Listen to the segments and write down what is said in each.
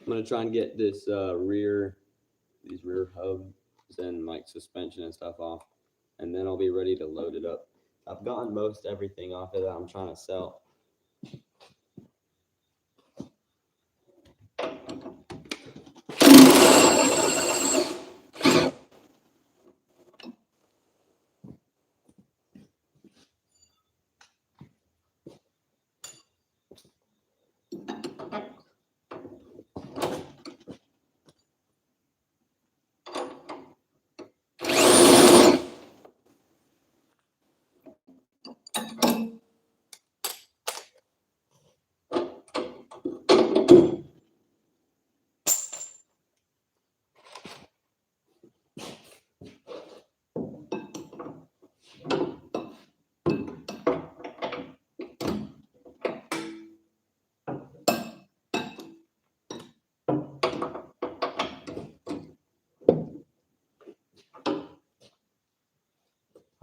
I'm gonna try and get this these rear hubs and like suspension and stuff off, and then I'll be ready to load it up. I've gotten most everything off of that I'm trying to sell.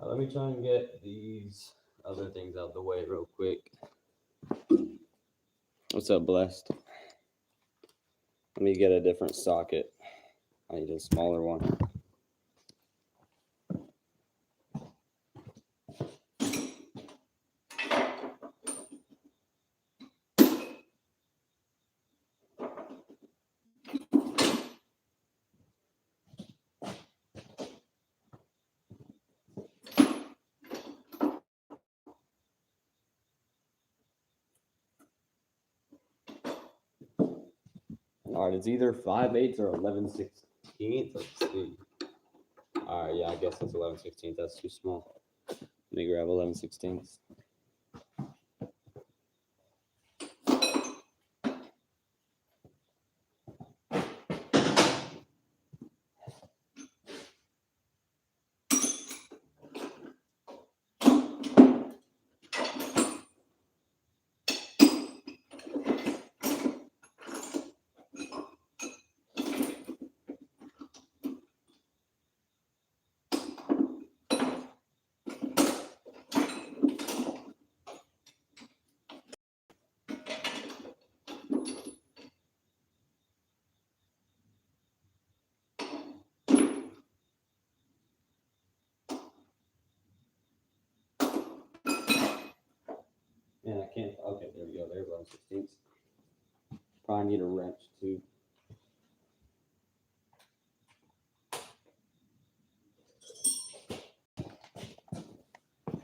Let me try and get these other things out the way real quick. What's up, Blessed? Let me get a different socket. I need a smaller one. All right, it's either 5/8 or 11/16. Let's see. All right, yeah, I guess it's 11/16. That's too small. Let me grab 11/16. Man, I can't. Okay, there we go. There's 11/16. Probably need a wrench too.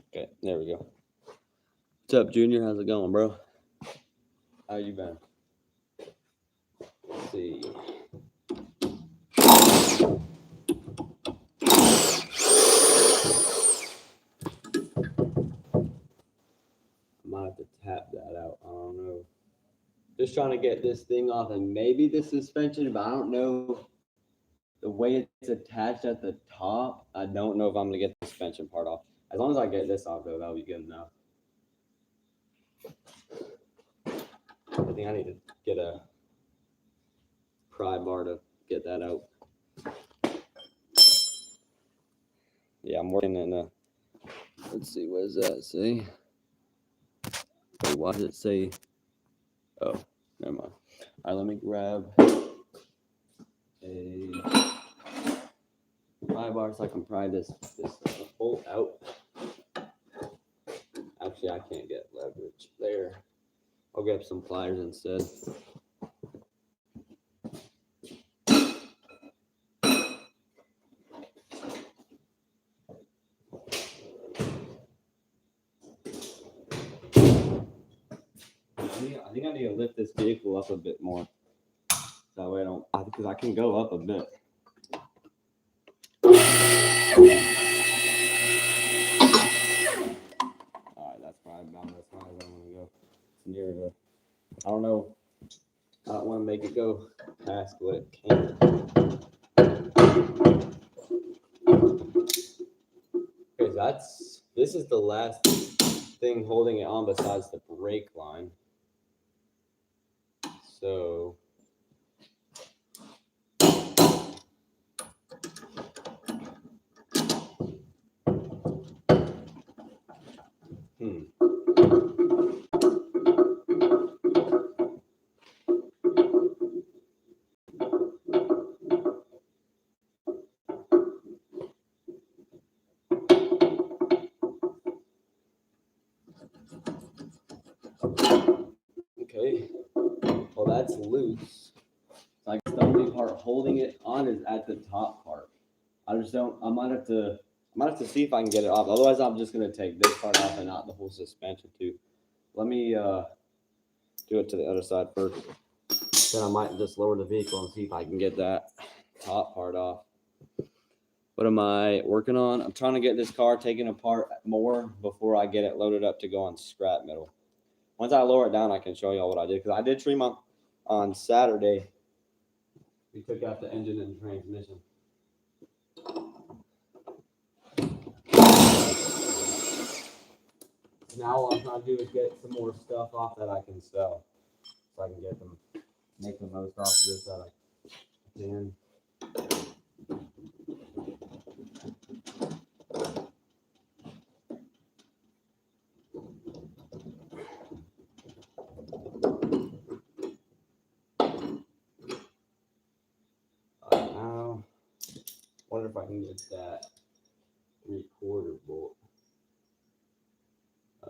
Okay, there we go. What's up, Junior? How's it going, bro? How you been? Let's see. I might have to tap that out. I don't know. Just trying to get this thing off, and maybe the suspension, but I don't know the way it's attached at the top. I don't know if I'm gonna get the suspension part off. As long as I get this off, though, that'll be good enough. I think I need to get a pry bar to get that out. Yeah, I'm working in a. Let's see, what does that say? Wait, why does it say? Oh, never mind. All right, let me grab a pry bar so I can pry this bolt out. Actually, I can't get leverage there. I'll grab some pliers instead. I think I need to lift this vehicle up a bit more. That way because I can go up a bit. All right, that's probably about as far as I want to go. It's near the, I don't know. I don't want to make it go past what it can. Okay, this is the last thing holding it on besides the brake line. So that's loose. So I guess the only part holding it on is at the top part. I just don't. I might have to see if I can get it off. Otherwise, I'm just gonna take this part off and not the whole suspension too. Let me do it to the other side first. Then I might just lower the vehicle and see if I can get that top part off. What am I working on? I'm trying to get this car taken apart more before I get it loaded up to go on scrap metal. Once I lower it down, I can show y'all what I did. Because I did trim on Saturday. We took out the engine and transmission. Now all I'm trying to do is get some more stuff off that I can sell. So I can get them, make the most off of this that I can. Now, wonder if I can get that 3/4 bolt.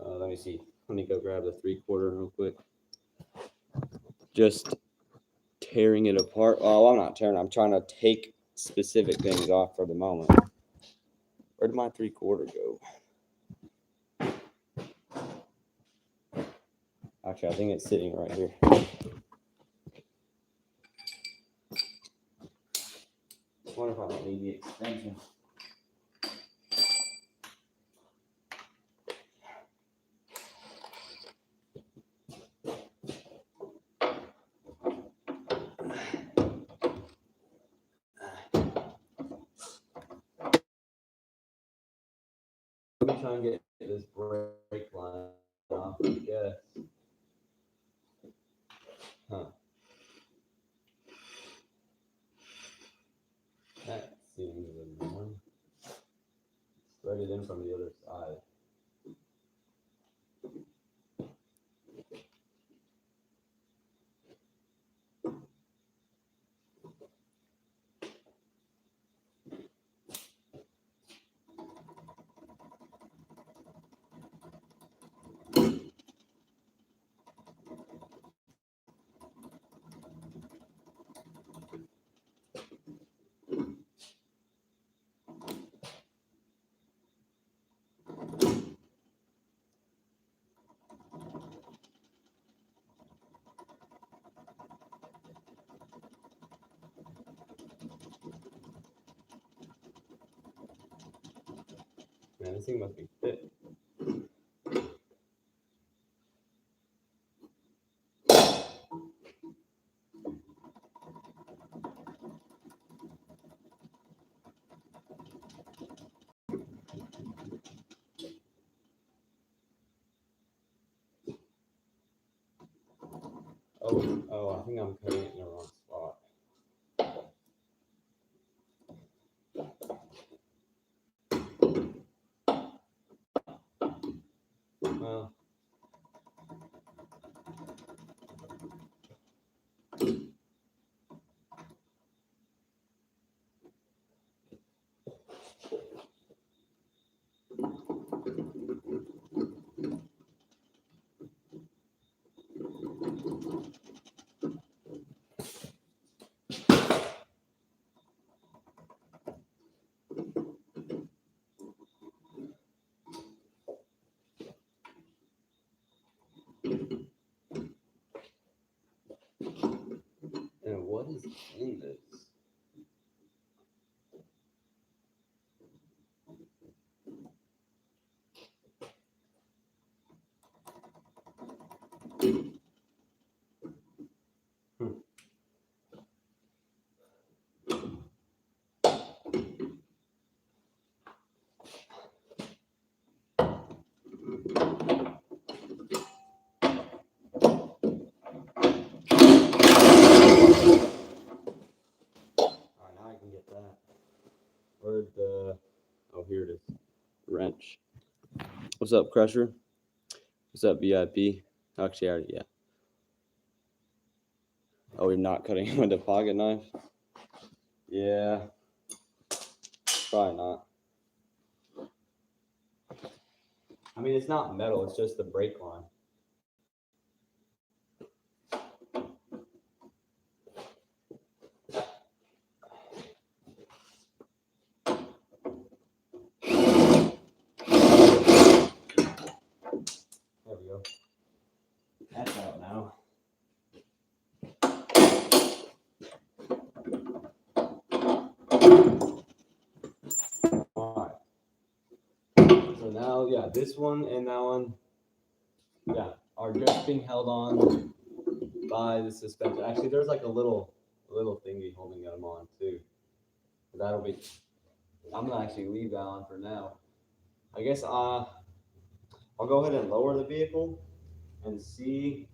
Let me see. Let me go grab the 3/4 real quick. Just tearing it apart. Oh, I'm not tearing. I'm trying to take specific things off for the moment. Where did my 3/4 go? Actually, I think it's sitting right here. I wonder if I don't need the extension. Let me try and get this brake line off, I guess. Huh. That seems annoying. Thread it in from the other side. Man, this thing must be fit. Oh, I think I'm cutting it in the wrong spot. Well, and what is in this? Alright, now I can get that. Where'd the, oh, here it is. Wrench. What's up, Crusher? What's up, VIP? Actually, I already, yeah. Oh, we're not cutting him with a pocket knife? Yeah. Probably not. I mean, it's not metal, it's just the brake line. this one and that one, are just being held on by the suspension. Actually, there's like a little thingy holding them on too. That'll be. I'm gonna actually leave that on for now. I guess I'll go ahead and lower the vehicle and see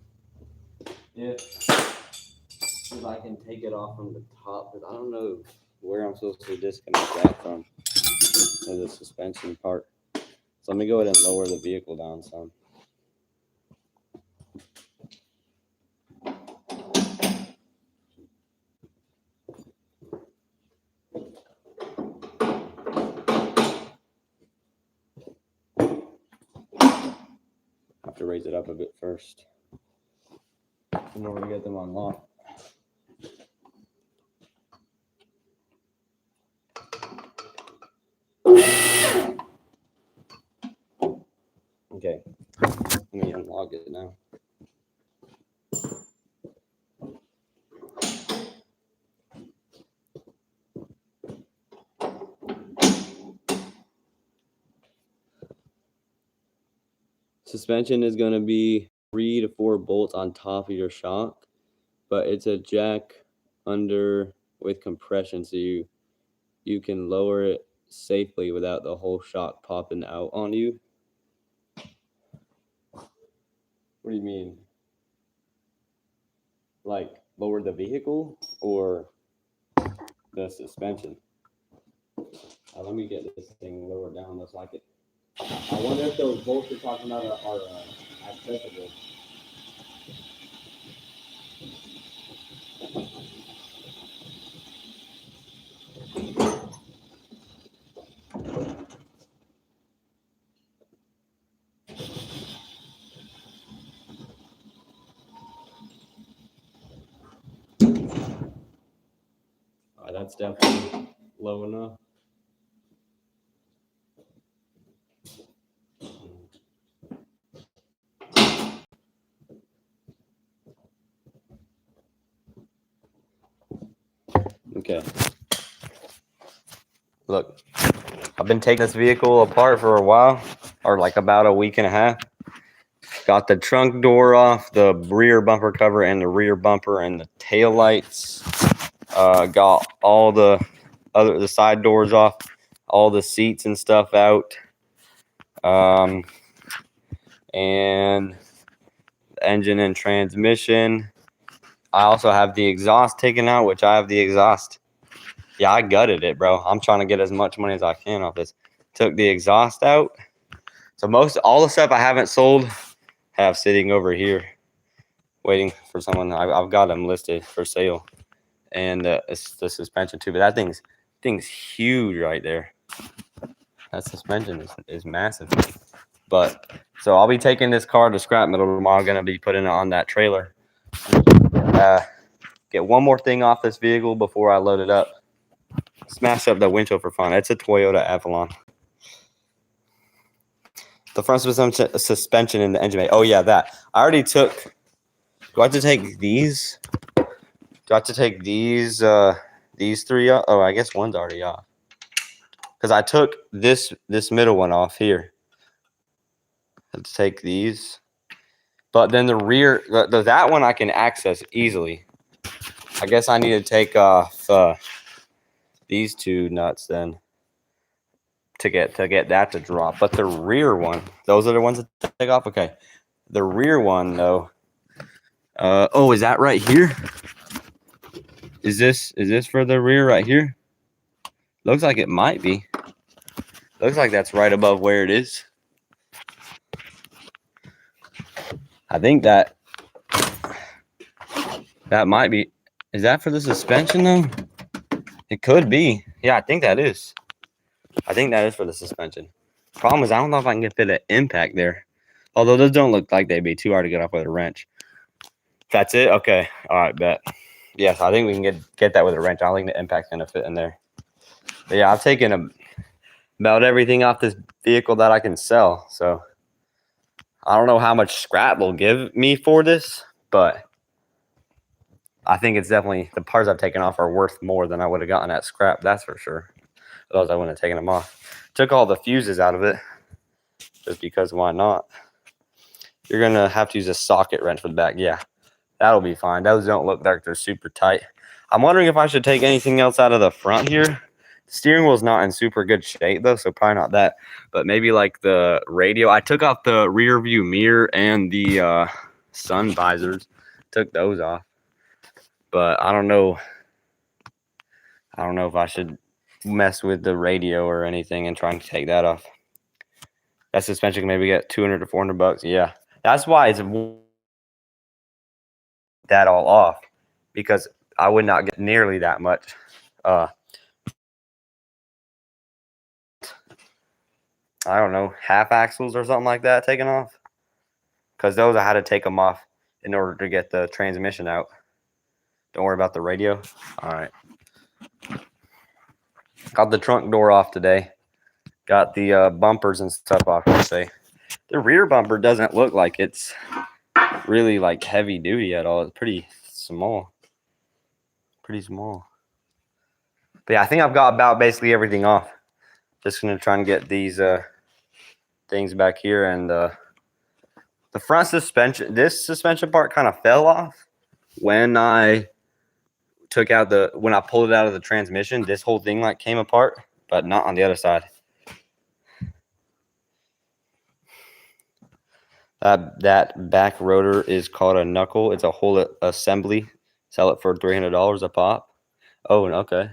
if I can take it off from the top, because I don't know where I'm supposed to disconnect that from the suspension part. So let me go ahead and lower the vehicle down some. Have to raise it up a bit first in order to get them unlocked. Okay, let me unlock it now. Suspension is going to be 3 to 4 bolts on top of your shock, but it's a jack under with compression, so you can lower it safely without the whole shock popping out on you. What do you mean? Like lower the vehicle or the suspension? Let me get this thing lower down so I can. I wonder if those bolts you're talking about are accessible. That's definitely low enough. Okay. Look, I've been taking this vehicle apart for a while, or like about a week and a half. Got the trunk door off, the rear bumper cover and the rear bumper and the tail lights. Got all the side doors off, all the seats and stuff out. And the engine and transmission. I also have the exhaust taken out, which I have the exhaust. Yeah, I gutted it, bro. I'm trying to get as much money as I can off this. Took the exhaust out. So all the stuff I haven't sold have sitting over here waiting for someone. I've got them listed for sale. And it's the suspension too. But that thing's huge right there. That suspension is massive. But so I'll be taking this car to scrap metal tomorrow. I'm going to be putting it on that trailer. Get one more thing off this vehicle before I load it up. Smash up the windshield for fun. It's a Toyota Avalon. The front suspension in the engine bay. Oh yeah, that. I already took. Do I have to take these? Do I have to take these 3 off? Oh, I guess one's already off. Because I took this middle one off here. I have to take these. But then the rear, that one I can access easily. I guess I need to take off these 2 nuts then to get that to drop. But the rear one, those are the ones to take off. Okay, the rear one though. Oh, is that right here? Is this for the rear right here? Looks like it might be. Looks like that's right above where it is. I think that might be. Is that for the suspension though? It could be. Yeah, I think that is. I think that is for the suspension. Problem is, I don't know if I can get fit an impact there. Although those don't look like they'd be too hard to get off with a wrench. That's it? Okay. All right, bet. Yes, I think we can get that with a wrench. I don't think the impact's going to fit in there. But yeah, I've taken about everything off this vehicle that I can sell. So I don't know how much scrap they'll give me for this, but I think it's definitely, the parts I've taken off are worth more than I would have gotten at scrap. That's for sure. Otherwise, I wouldn't have taken them off. Took all the fuses out of it. just because why not? You're gonna have to use a socket wrench for the back. Yeah, that'll be fine. Those don't look like they're super tight. I'm wondering if I should take anything else out of the front here. The steering wheel's not in super good shape though, so probably not that. But maybe like the radio. I took off the rear view mirror and the sun visors. Took those off. But I don't know. I don't know if I should mess with the radio or anything and trying to take that off. That suspension can maybe get 200 to 400 bucks. Yeah, that's why it's that all off, because I would not get nearly that much. I don't know, half axles or something like that taken off, because those I had to take them off in order to get the transmission out. Don't worry about the radio. All right. Got the trunk door off today. Got the bumpers and stuff off today. The rear bumper doesn't look like it's really like heavy duty at all. It's pretty small. Pretty small. But yeah, I think I've got about basically everything off. Just gonna try and get these things back here, and the front suspension. This suspension part kind of fell off when I took out when I pulled it out of the transmission. This whole thing like came apart, but not on the other side. That back rotor is called a knuckle. It's a whole assembly. Sell it for $300 a pop. Oh, okay.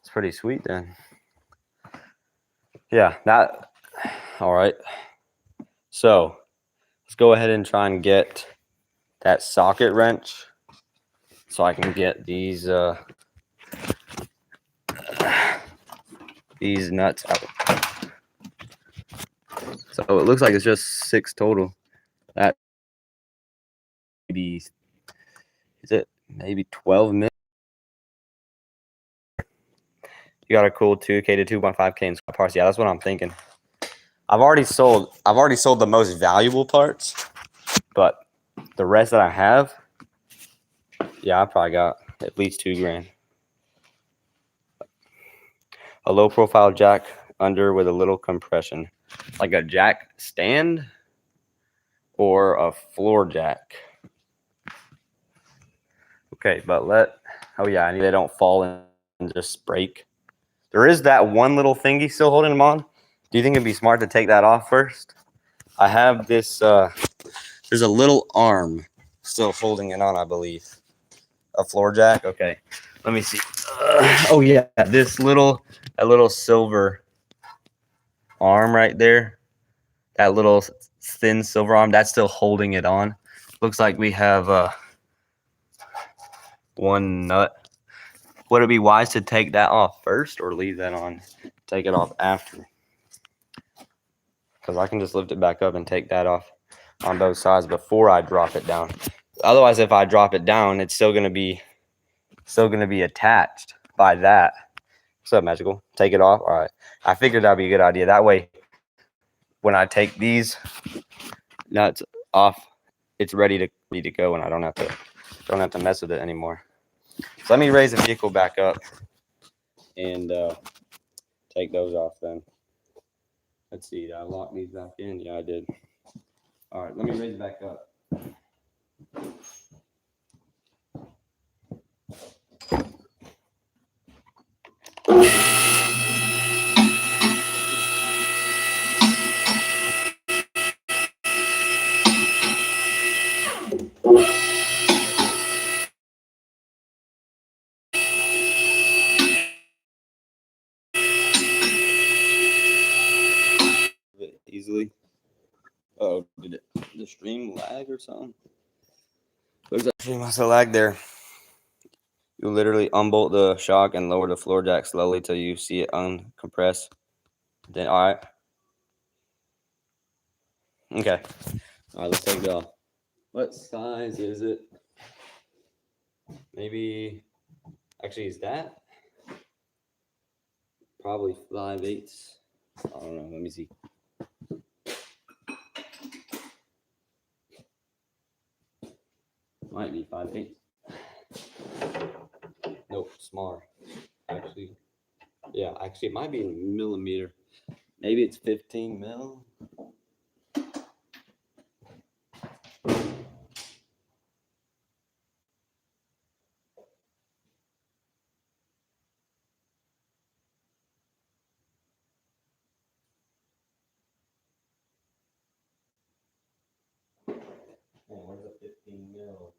It's pretty sweet then. Yeah, that. All right. So let's go ahead and try and get that socket wrench so I can get these nuts out. So it looks like it's just 6 total. That maybe, is it maybe 12 minutes? You got a cool 2K to 2.5K in scrap parts. Yeah, that's what I'm thinking. I've already sold the most valuable parts, but the rest that I have, yeah, I probably got at least $2 grand. A low profile jack under with a little compression, like a jack stand or a floor jack. Okay, but oh yeah, they don't fall and just break. There is that one little thingy still holding them on. Do you think it'd be smart to take that off first? I have this, there's a little arm still holding it on, I believe. A floor jack? Okay, let me see. Oh yeah, that little silver arm right there. That little thin silver arm, that's still holding it on. Looks like we have one nut. Would it be wise to take that off first or leave that on? Take it off after? Because I can just lift it back up and take that off on both sides before I drop it down. Otherwise, if I drop it down, it's still gonna be attached by that. What's up, Magical? Take it off. All right. I figured that'd be a good idea. That way, when I take these nuts off, it's ready to go, and I don't have to mess with it anymore. So let me raise the vehicle back up and take those off then. Let's see, did I lock these back in? Yeah, I did. All right, let me raise it back up. Easily. Oh, did the stream lag or something? Looks like the stream must have lagged there. You literally unbolt the shock and lower the floor jack slowly till you see it uncompress. Then, all right. Okay. All right, let's take it off. What size is it? Maybe, actually, is that? Probably 5/8. I don't know. Let me see. Might be 5/8. Nope, smaller. Actually, yeah, actually, it might be in millimeter. Maybe it's 15 mil. Man, where's the 15 mil?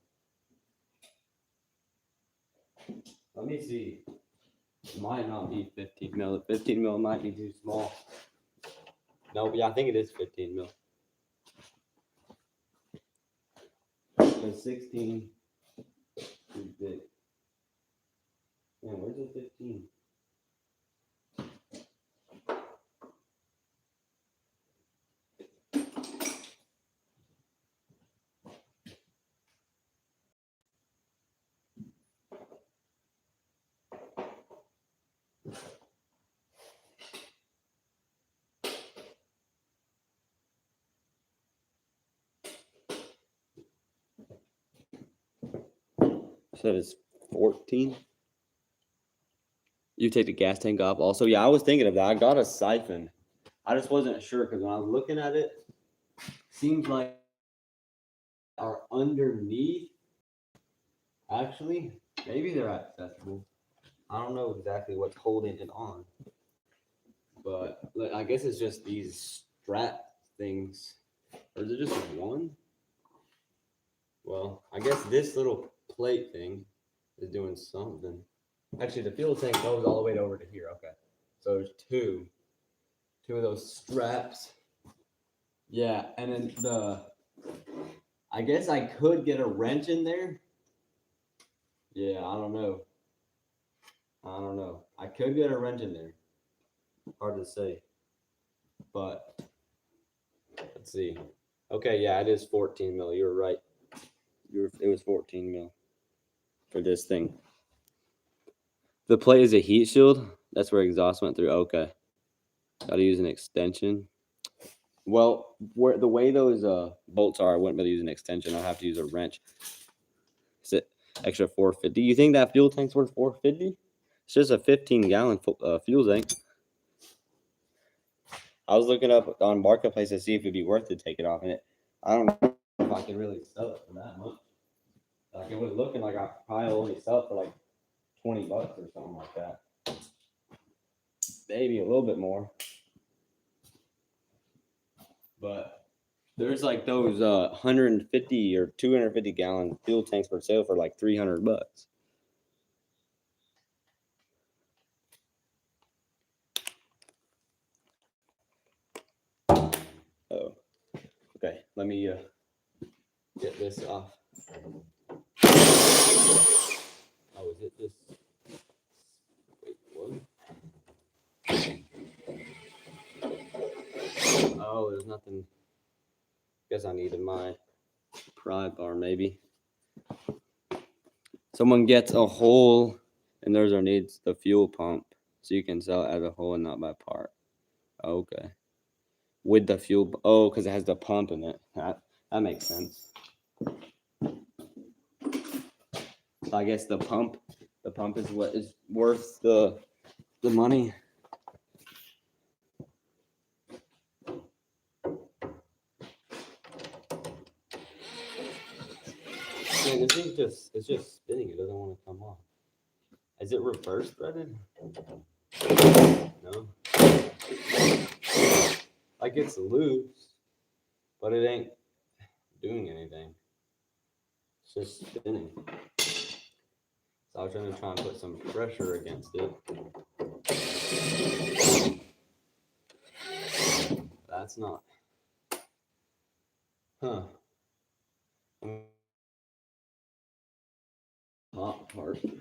Let me see. It might not be 15 mil. 15 mil might be too small. No, yeah, I think it is 15 mil. The 16 too big. Man, where's the 15? So it's 14. You take the gas tank off also. Yeah, I was thinking of that. I got a siphon. I just wasn't sure because when I was looking at it, seems like are underneath. Actually, maybe they're accessible. I don't know exactly what's holding it on, but I guess it's just these strap things. Or is it just one? Well, I guess this little plate thing is doing something. Actually, the fuel tank goes all the way over to here. Okay. So there's two of those straps. Yeah, and then I guess I could get a wrench in there. Yeah, I don't know. I could get a wrench in there. Hard to say. But let's see. Okay, yeah, it is 14 mil. You were right. It was 14 mil for this thing. The plate is a heat shield. That's where exhaust went through. Okay. Got to use an extension. Well, the way those bolts are, I wouldn't be able to use an extension. I'll have to use a wrench. Is it extra 450? Do you think that fuel tank's worth 450? It's just a 15-gallon fuel tank. I was looking up on Marketplace to see if it'd be worth to take it off, and I don't know if I could really sell it for that much. Like it was looking like I probably only sell it for like $20 or something like that. Maybe a little bit more. But there's like those 150 or 250-gallon fuel tanks for sale for like $300. Oh, okay. Let me get this off. Oh, is it this? Wait, what? Oh, there's nothing. Guess I needed my pry bar, maybe. Someone gets a hole, and there's our needs the fuel pump, so you can sell it as a whole and not by part. Okay. With the fuel, oh, because it has the pump in it. That makes sense. So I guess the pump is what is worth the money. Man, this thing it's just spinning. It doesn't want to come off. Is it reverse threaded? No. Like it's loose, but it ain't doing anything. It's just spinning. So I was trying to put some pressure against it. That's not. Huh. Hot part. Yeah,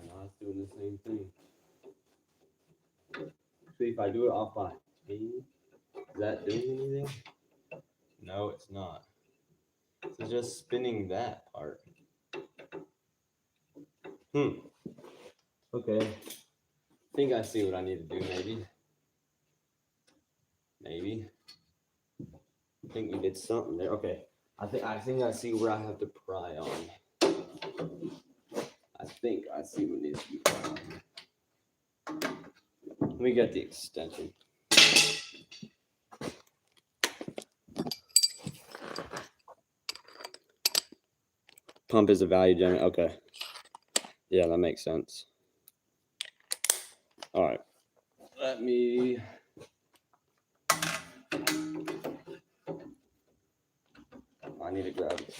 no, it's doing the same thing. See if I do it off by speed. Is that doing anything? No, it's not. It's just spinning that part. Okay. I think I see what I need to do, maybe. Maybe. I think we did something there. Okay. I think I see where I have to pry on. I think I see what needs to be pried on. Let me get the extension. Pump is a value generator. Okay. Yeah, that makes sense. All right. Let me. I need to grab it.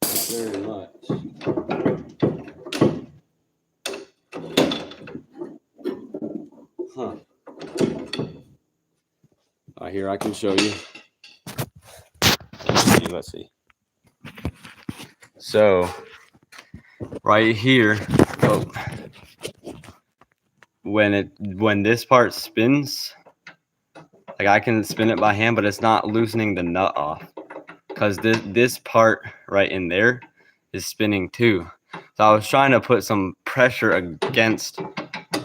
Not very much. Huh. Here, I can show you. Let's see. So, right here, when this part spins, like I can spin it by hand, but it's not loosening the nut off because this part right in there is spinning too. So I was trying to put some pressure against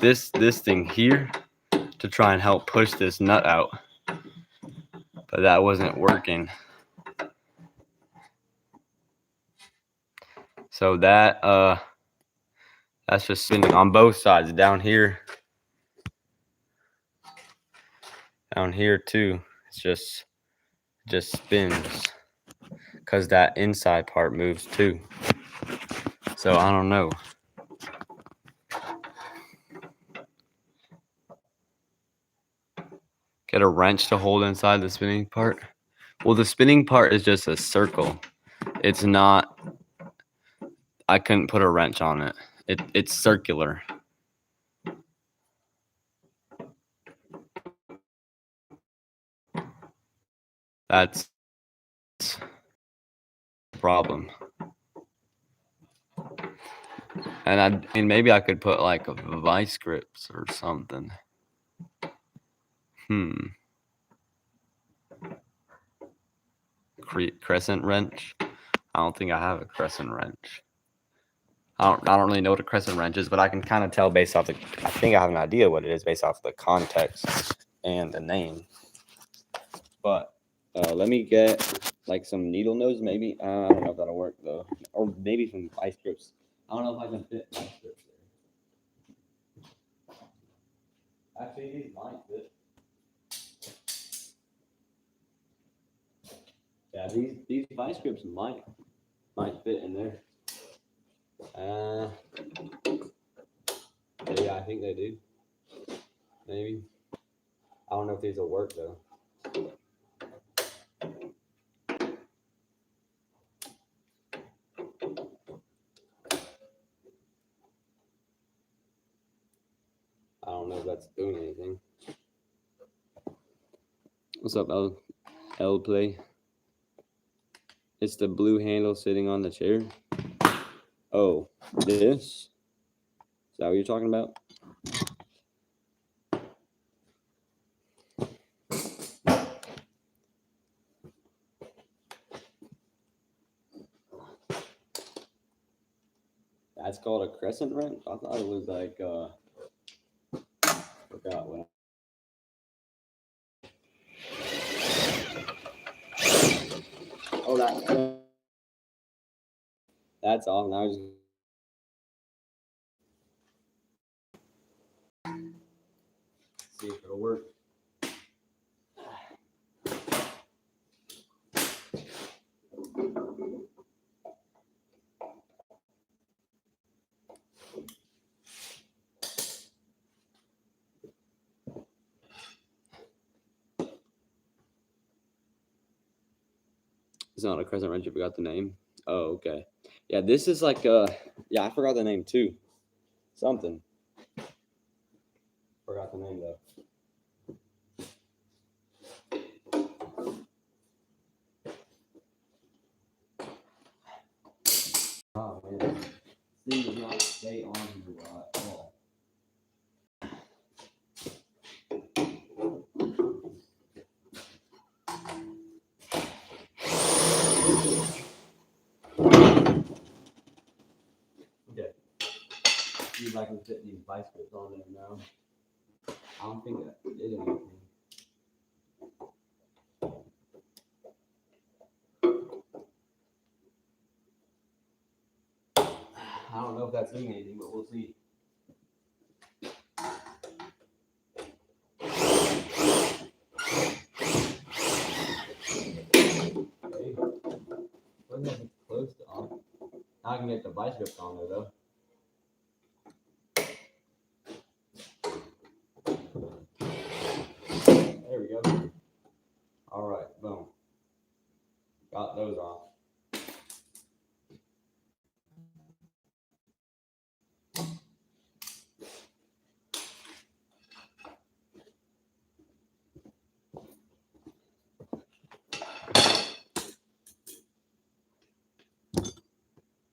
this thing here to try and help push this nut out, but that wasn't working. So that's just spinning on both sides. Down here too, it's just spins because that inside part moves too. So I don't know. Get a wrench to hold inside the spinning part. Well, the spinning part is just a circle. It's not. I couldn't put a wrench on it. It's circular. That's the problem. And maybe I could put like a vice grips or something. Crescent wrench. I don't think I have a crescent wrench. I don't really know what a crescent wrench is, but I can kind of tell based off I think I have an idea what it is based off the context and the name. But let me get like some needle nose, maybe. I don't know if that'll work though, or maybe some vice grips. I don't know if I can fit vice grips there. Actually, these might fit. Yeah, these vice grips might fit in there. Yeah, I think they do. Maybe. I don't know if these will work though. I don't know if that's doing anything. What's up, L Play? It's the blue handle sitting on the chair. Oh, this? Is that what you're talking about? That's called a crescent wrench? I thought it was like, forgot what. Oh, that's all. Now just see if it'll work. It's not a crescent wrench. You forgot the name. Oh, okay. Yeah, this is like yeah, I forgot the name too. Something. Forgot the name though. Oh man, this thing does not stay on here at all. see if I can fit these vice grips on there now. I don't think that did anything. I don't know if that's doing anything, but we'll see. Okay. Looks like it's close to on. Now I can get the vice grips on there though. There we go. All right, boom. Got those off.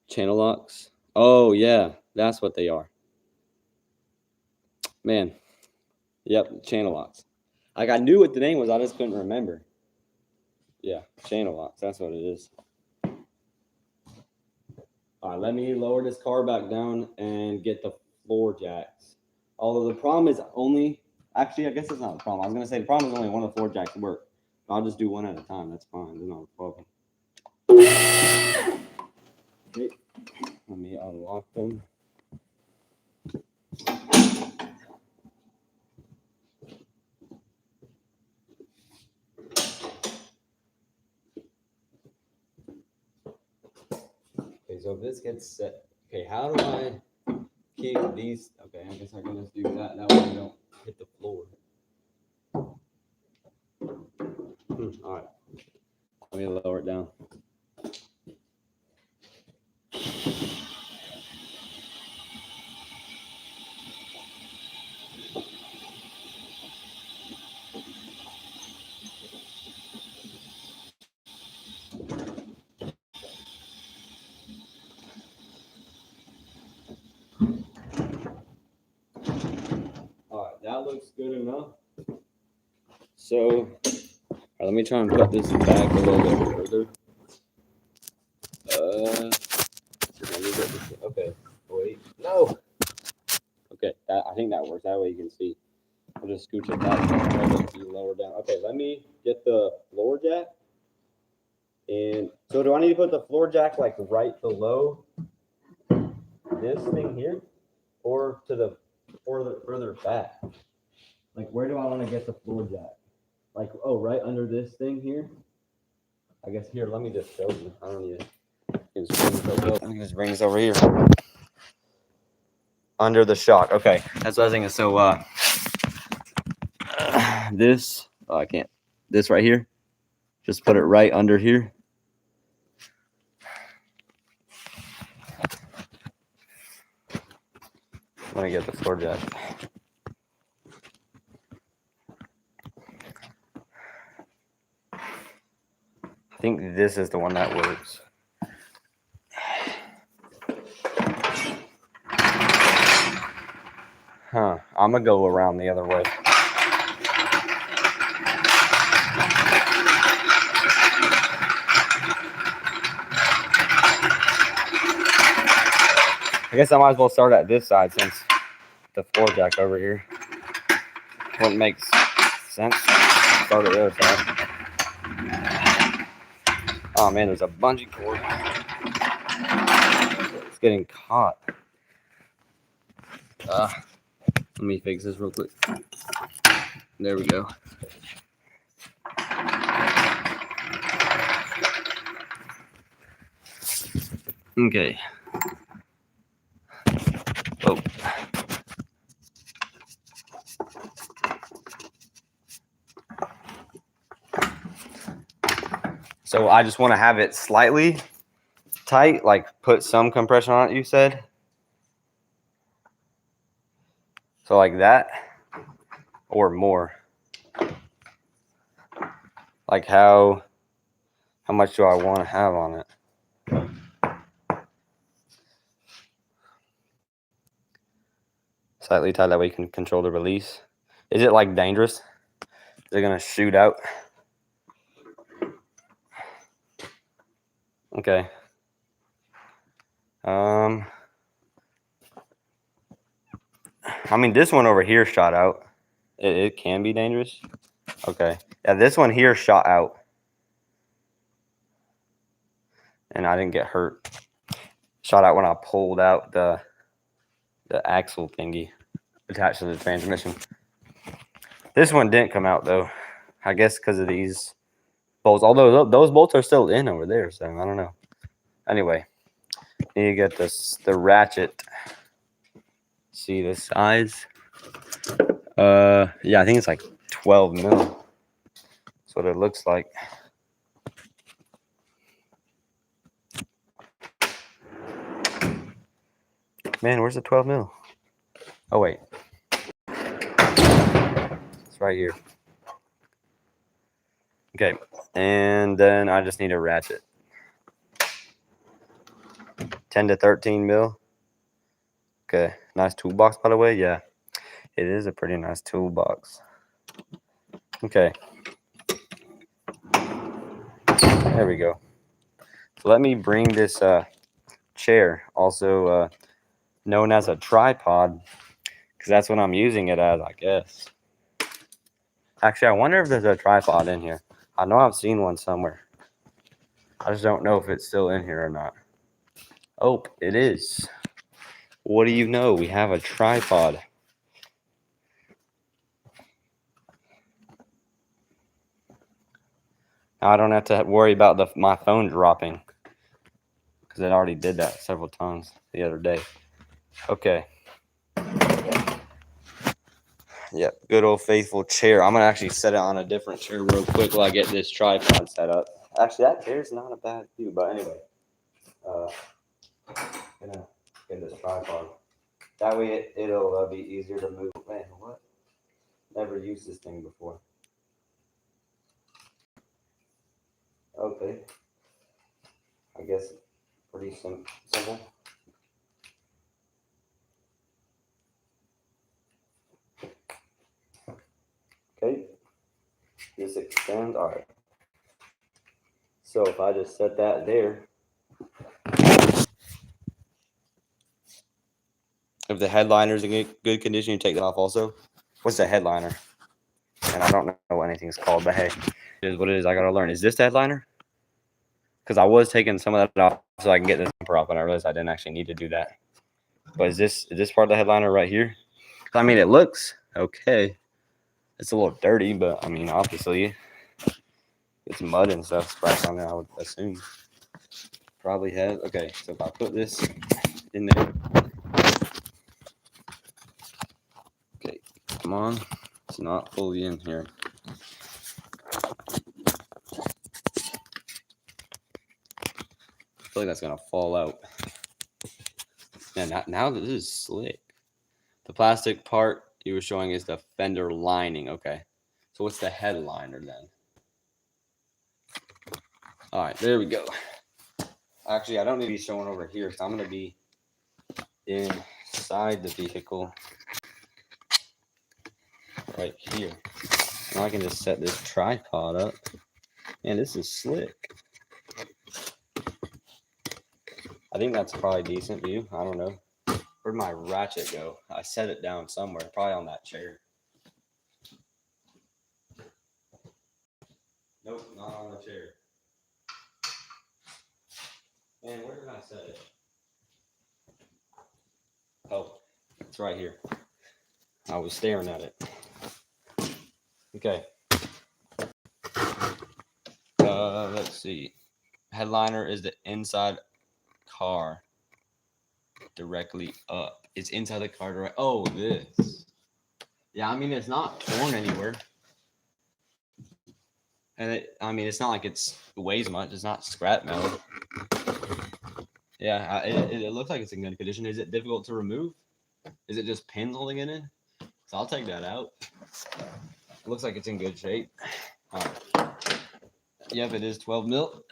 Channel locks. Oh yeah, that's what they are. Man. Yep, channel locks. Like I knew what the name was, I just couldn't remember. Yeah, channel locks. That's what it is. All right, let me lower this car back down and get the floor jacks. Although the problem is only, actually, I guess it's not a problem. I was gonna say the problem is only one of the floor jacks work. I'll just do one at a time. That's fine. There's no problem. Okay, let me unlock them. Okay, so if this gets set, okay, how do I keep these? Okay, I guess I can just do that. That way we don't hit the floor. All right, let me lower it down. All right, that looks good enough. So, all right, let me try and put this back a little bit further. Let me get this. Okay, wait, no. Okay, I think that works. That way you can see. I'll just scooch it back a little bit lower down. Okay, let me get the floor jack. And so, do I need to put the floor jack like right below this thing here, or to the further back? Like, where do I want to get the floor jack? Like, oh, right under this thing here. I guess here. Let me just show you. I don't need to. I can just bring this over here. Under the shock. Okay, that's what I was thinking. So, this. Oh, I can't. This right here. Just put it right under here. Let me get the floor jack. I think this is the one that works. Huh. I'm going to go around the other way. I guess I might as well start at this side since the floor jack over here. Wouldn't make sense. Start at the other side. Oh man, there's a bungee cord. It's getting caught. Let me fix this real quick. There we go. Okay. Oh. So I just want to have it slightly tight, like put some compression on it, you said? So like that or more? Like how much do I want to have on it? Slightly tight, that way you can control the release. Is it like dangerous? Is it gonna shoot out? Okay. I mean, this one over here shot out. It can be dangerous. Okay. Yeah, this one here shot out. And I didn't get hurt. Shot out when I pulled out the axle thingy attached to the transmission. This one didn't come out though. I guess because of these bolts. Although those bolts are still in over there, so I don't know. Anyway, need to get the ratchet. See the size? Yeah, I think it's like 12 mil. That's what it looks like. Man, where's the 12 mil? Oh wait, it's right here. Okay, and then I just need a ratchet. 10 to 13 mil. Okay, nice toolbox, by the way. Yeah, it is a pretty nice toolbox. Okay, there we go. So let me bring this chair, also known as a tripod, because that's what I'm using it as, I guess. Actually, I wonder if there's a tripod in here. I know I've seen one somewhere. I just don't know if it's still in here or not. Oh, it is. What do you know? We have a tripod. Now I don't have to worry about my phone dropping, because it already did that several times the other day. Okay. Yep, good old faithful chair. I'm gonna actually set it on a different chair real quick while I get this tripod set up. Actually, that chair's not a bad view, but anyway, gonna get this tripod. That way it'll be easier to move. Man, what? Never used this thing before. Okay. I guess pretty simple. Okay. This extends. All right. So if I just set that there, if the headliner's in good condition, you take that off also. What's the headliner? And I don't know what anything's called, but hey, it is what it is. I gotta learn. Is this the headliner? Because I was taking some of that off so I can get this bumper off, and I realized I didn't actually need to do that. But is this part of the headliner right here? I mean, it looks okay. It's a little dirty, but I mean, obviously, it's mud and stuff splashed on there, I would assume. Probably has. Okay, so if I put this in there. Okay, come on. It's not fully in here. I feel like that's going to fall out. Man, now this is slick. The plastic part you were showing is the fender lining. Okay. So what's the headliner then? All right, there we go. Actually, I don't need to be showing over here because I'm going to be inside the vehicle right here. Now I can just set this tripod up. Man, this is slick. I think that's probably decent view. I don't know. Where'd my ratchet go? I set it down somewhere, probably on that chair. Nope, not on the chair. Man, where did I set it? Oh, it's right here. I was staring at it. Okay. Let's see. Headliner is the inside car directly up. It's inside the car direct. Oh, this. Yeah, I mean, it's not torn anywhere. And I mean, it's not like it weighs much. It's not scrap metal. Yeah, it looks like it's in good condition. Is it difficult to remove? Is it just pins holding it in? So I'll take that out. It looks like it's in good shape. All right. Yep, it is 12 mil.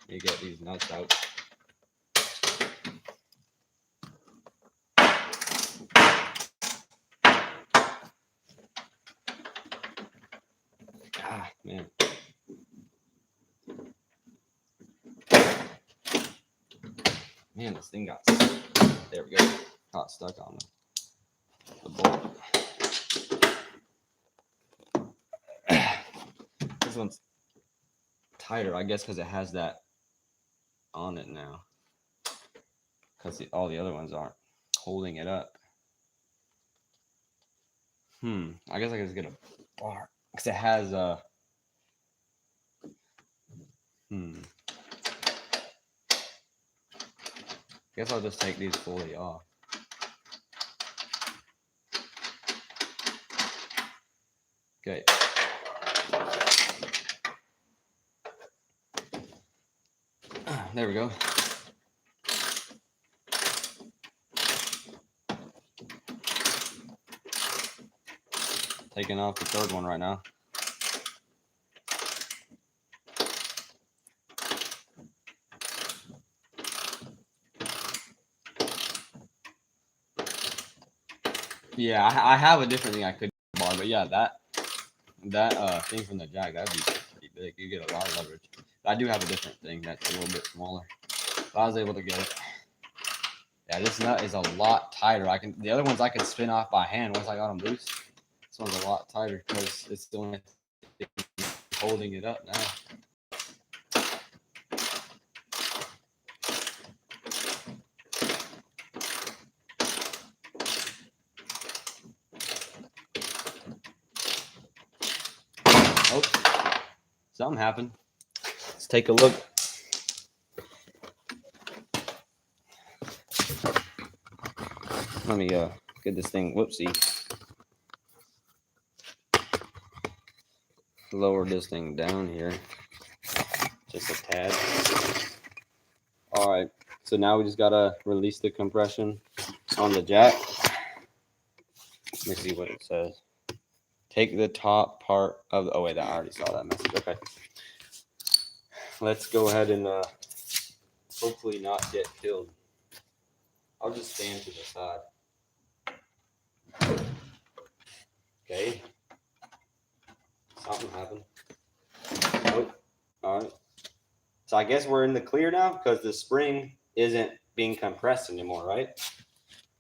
You get these nuts out. Ah, man. Man, this thing got stuck. There we go. Got stuck on the bolt. This one's tighter, I guess, because it has that on it now. Because all the other ones aren't holding it up. I guess I can just get a bar. Because it has a... I guess I'll just take these fully off. Okay. There we go. Taking off the third one right now. Yeah, I have a different thing I could bar, but yeah, that thing from the jack, that'd be pretty big. You get a lot of leverage. I do have a different thing that's a little bit smaller. But I was able to get it. Yeah, this nut is a lot tighter. The other ones I could spin off by hand once I got them loose. This one's a lot tighter because it's the only thing holding it up now. Oh, something happened. Let's take a look. Let me get this thing. Whoopsie. Lower this thing down here. Just a tad. All right. So now we just gotta release the compression on the jack. Let me see what it says. Take the top part of the, oh wait, I already saw that message. Okay. Let's go ahead and hopefully not get killed. I'll just stand to the side. Okay. Something happened. Nope. All right. So I guess we're in the clear now because the spring isn't being compressed anymore, right?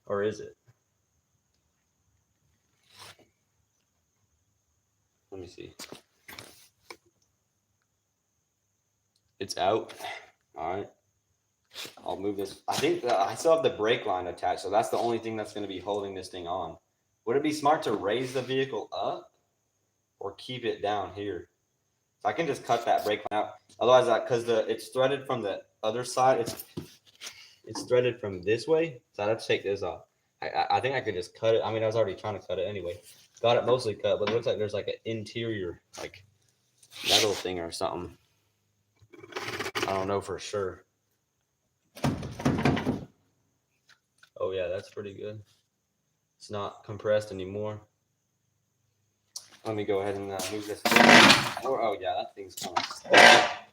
Or is it? Let me see. It's out. All right. I'll move this. I think I still have the brake line attached, so that's the only thing that's going to be holding this thing on. Would it be smart to raise the vehicle up or keep it down here? So I can just cut that brake line out. Otherwise, because it's threaded from the other side, it's threaded from this way, so I'd have to take this off. I think I could just cut it. I mean, I was already trying to cut it anyway. Got it mostly cut, but it looks like there's like an interior like metal thing or something. I don't know for sure. Oh yeah, that's pretty good. It's not compressed anymore. Let me go ahead and move this. Oh yeah, that thing's kind of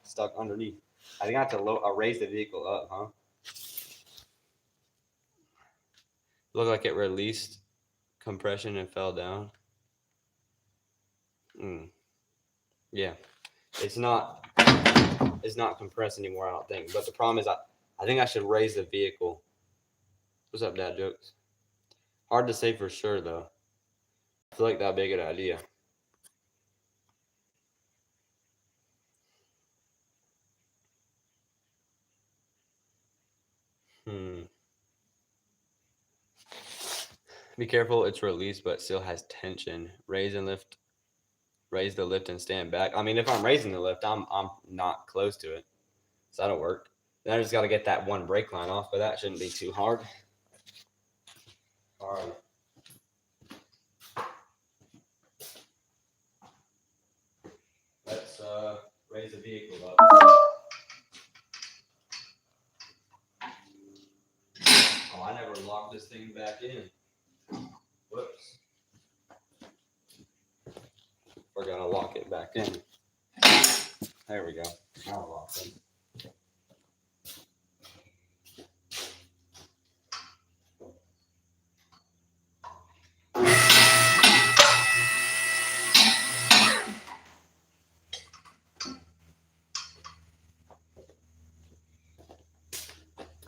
stuck underneath. I think I have to raise the vehicle up, huh? Looked like it released compression and fell down. Yeah, it's not compressed anymore, I don't think. But the problem is I think I should raise the vehicle. What's up, Dad Jokes? Hard to say for sure though. I feel like that'd be a good idea. Be careful, it's released but still has tension. Raise the lift and stand back. I mean, if I'm raising the lift, I'm not close to it, so that'll work. Then I just got to get that one brake line off, but that shouldn't be too hard. All right. Let's raise the vehicle up. Oh, I never locked this thing back in. Whoops. We're gonna lock it back in. There we go. Now lock it.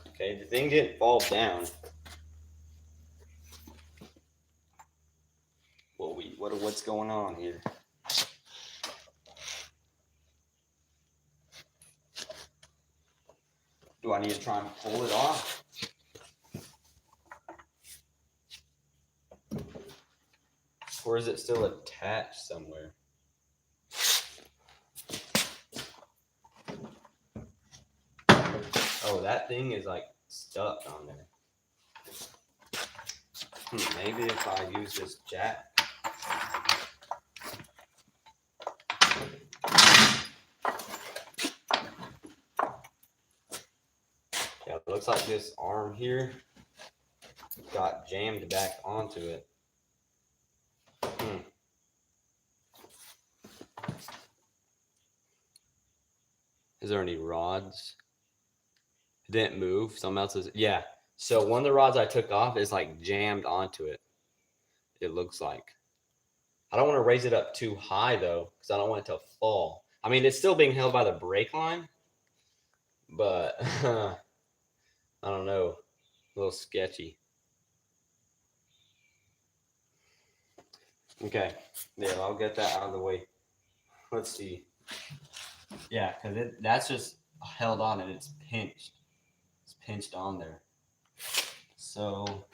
Okay, the thing didn't fall down. what's going on here. Do I need to try and pull it off? Or is it still attached somewhere? Oh, that thing is like stuck on there. Maybe if I use this jack. Yeah, it looks like this arm here got jammed back onto it. Is there any rods? It didn't move. Something else is, yeah. So one of the rods I took off is like jammed onto it. It looks like. I don't want to raise it up too high though, because I don't want it to fall. I mean, it's still being held by the brake line, but I don't know. A little sketchy. Okay, yeah, I'll get that out of the way. Let's see. Yeah, because that's just held on and it's pinched. It's pinched on there. So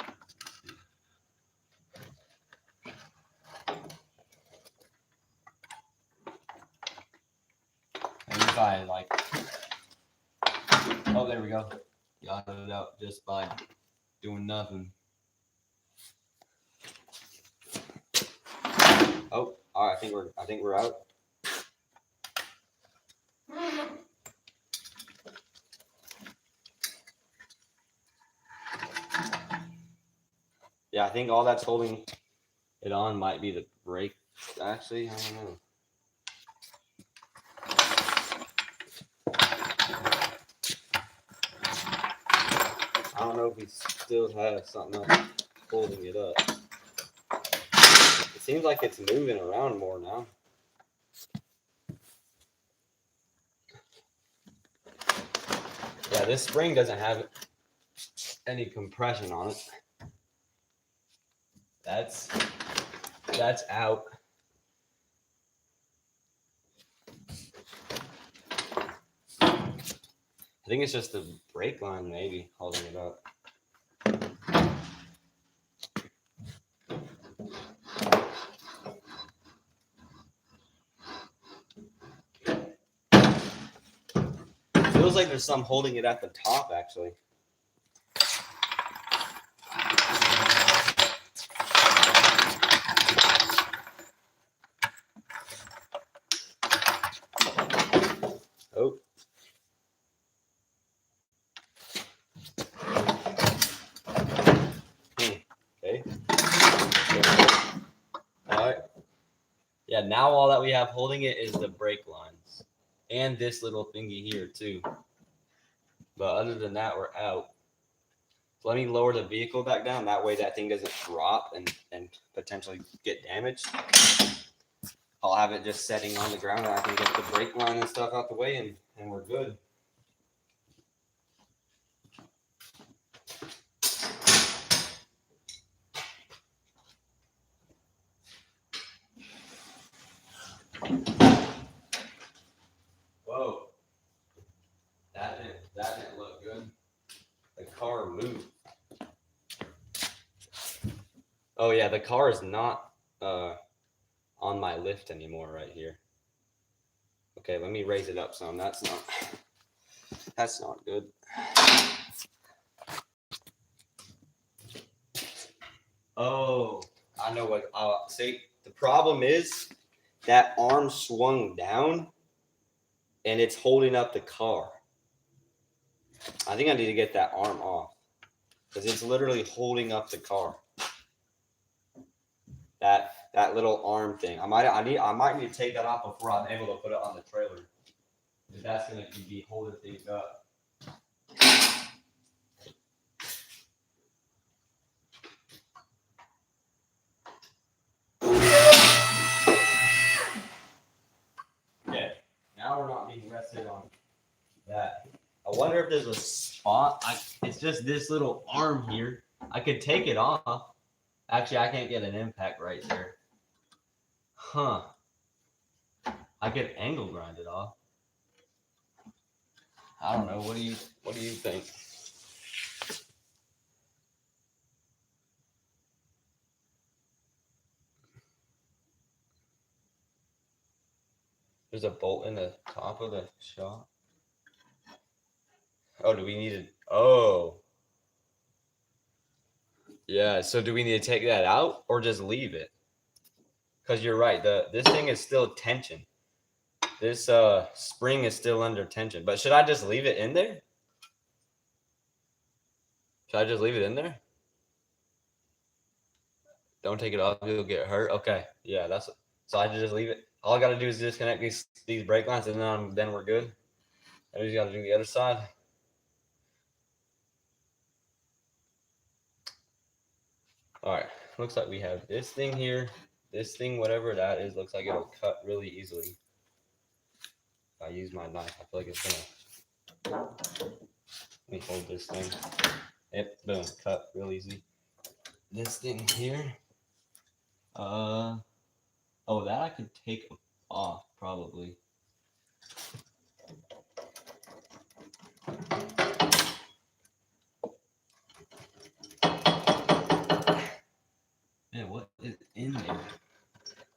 maybe if I like, oh, there we go. Got it out just by doing nothing. Oh, all right. I think we're out. Yeah, I think all that's holding it on might be the brake. Actually, I don't know. I don't know if he still has something else holding it up. It seems like it's moving around more now. Yeah, this spring doesn't have any compression on it. That's out. I think it's just the brake line maybe holding it up. Feels like there's some holding it at the top actually. Oh. Okay. All right. Yeah, now all that we have holding it is the brake lines and this little thingy here too. But other than that, we're out. So let me lower the vehicle back down. That way that thing doesn't drop and potentially get damaged. I'll have it just setting on the ground and I can get the brake line and stuff out the way and we're good. Whoa. That didn't look good. The car moved. Oh yeah, the car is not on my lift anymore right here. Okay, let me raise it up some. That's not good. Oh, I know what see. The problem is that arm swung down and it's holding up the car. I think I need to get that arm off because it's literally holding up the car. That little arm thing. I might need to take that off before I'm able to put it on the trailer. If that's gonna be holding things up. Okay, now we're not being rested on that. I wonder if there's a spot. It's just this little arm here. I could take it off. Actually, I can't get an impact right there. Huh. I could angle grind it off. I don't know. What do you think? There's a bolt in the top of the shop. Oh, do we need it? Oh. Yeah, so do we need to take that out or just leave it? Because you're right, this thing is still tension. This spring is still under tension. But should I just leave it in there? Should I just leave it in there? Don't take it off, you'll get hurt. Okay, yeah, that's so I just leave it. All I gotta do is disconnect these brake lines, and then we're good. I just gotta do the other side. All right, looks like we have this thing here. This thing, whatever that is, looks like it'll cut really easily. If I use my knife, I feel like it's gonna. Let me hold this thing. Yep, boom, cut real easy. This thing here. Oh, that I could take off probably. Man, what is in there?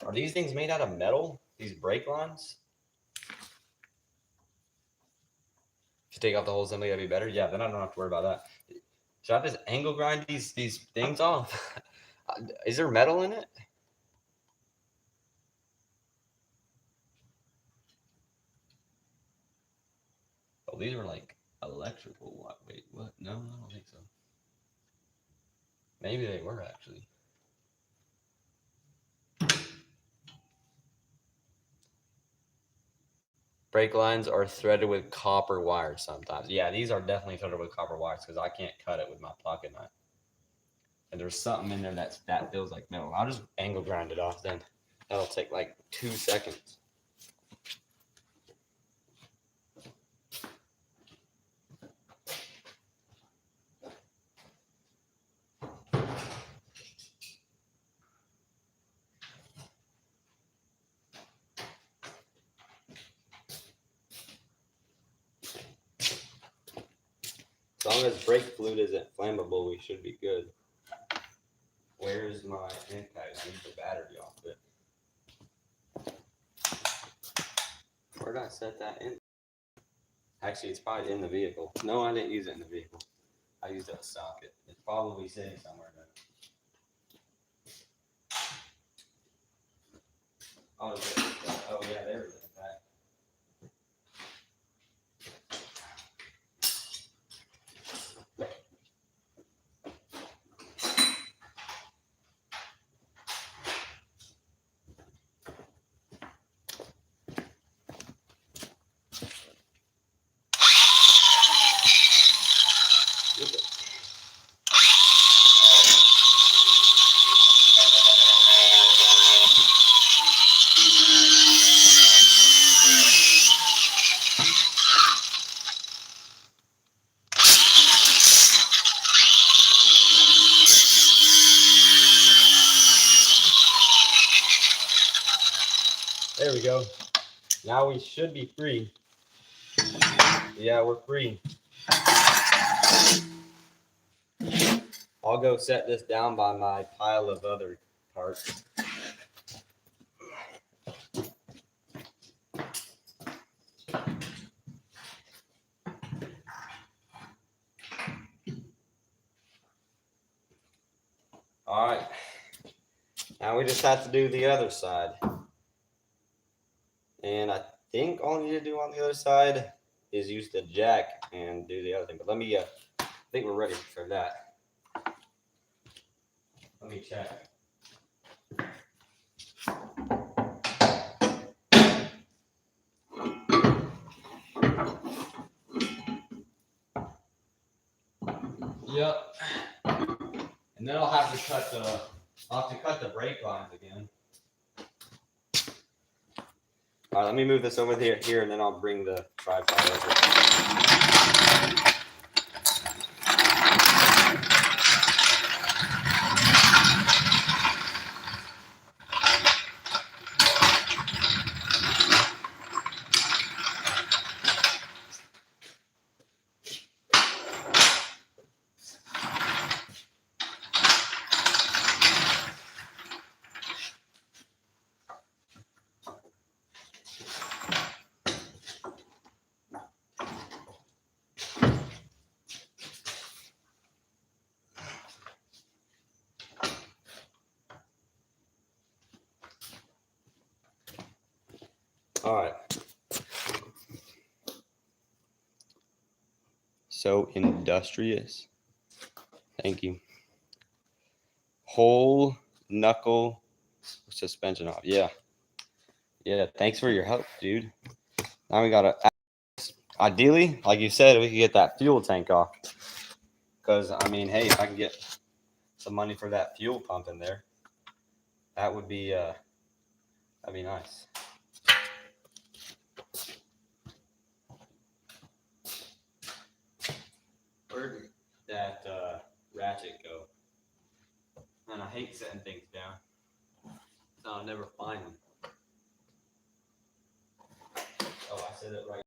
Are these things made out of metal? These brake lines? If you take off the whole assembly, that'd be better. Yeah, then I don't have to worry about that. Should I just angle grind these things off? Is there metal in it? Oh, these are like electrical. Wait, what? No, I don't think so. Maybe they were actually. Brake lines are threaded with copper wires sometimes. Yeah, these are definitely threaded with copper wires because I can't cut it with my pocket knife. And there's something in there that feels like metal. I'll just angle grind it off then. That'll take like 2 seconds. As long as brake fluid isn't flammable, we should be good. Where's my linkage? I need the battery off it. Where did I set that in? Actually, it's probably in the vehicle. No, I didn't use it in the vehicle. I used it to socket. It's probably sitting somewhere there. Oh, yeah, there it is. There we go. Now we should be free. Yeah, we're free. I'll go set this down by my pile of other parts. All right. Now we just have to do the other side. And I think all I need to do on the other side is use the jack and do the other thing. But let me, I think we're ready for that. Let me check. Yep. And then I'll have to cut the brake lines again. All right, let me move this over here, and then I'll bring the tripod over. All right. So industrious. Thank you. Whole knuckle suspension off. Yeah. Yeah. Thanks for your help, dude. Now we gotta. Ideally, like you said, we could get that fuel tank off. Because I mean, hey, if I can get some money for that fuel pump in there, that would be that'd be nice. Where did that ratchet go? And I hate setting things down, so I'll never find them. Oh, I said it right.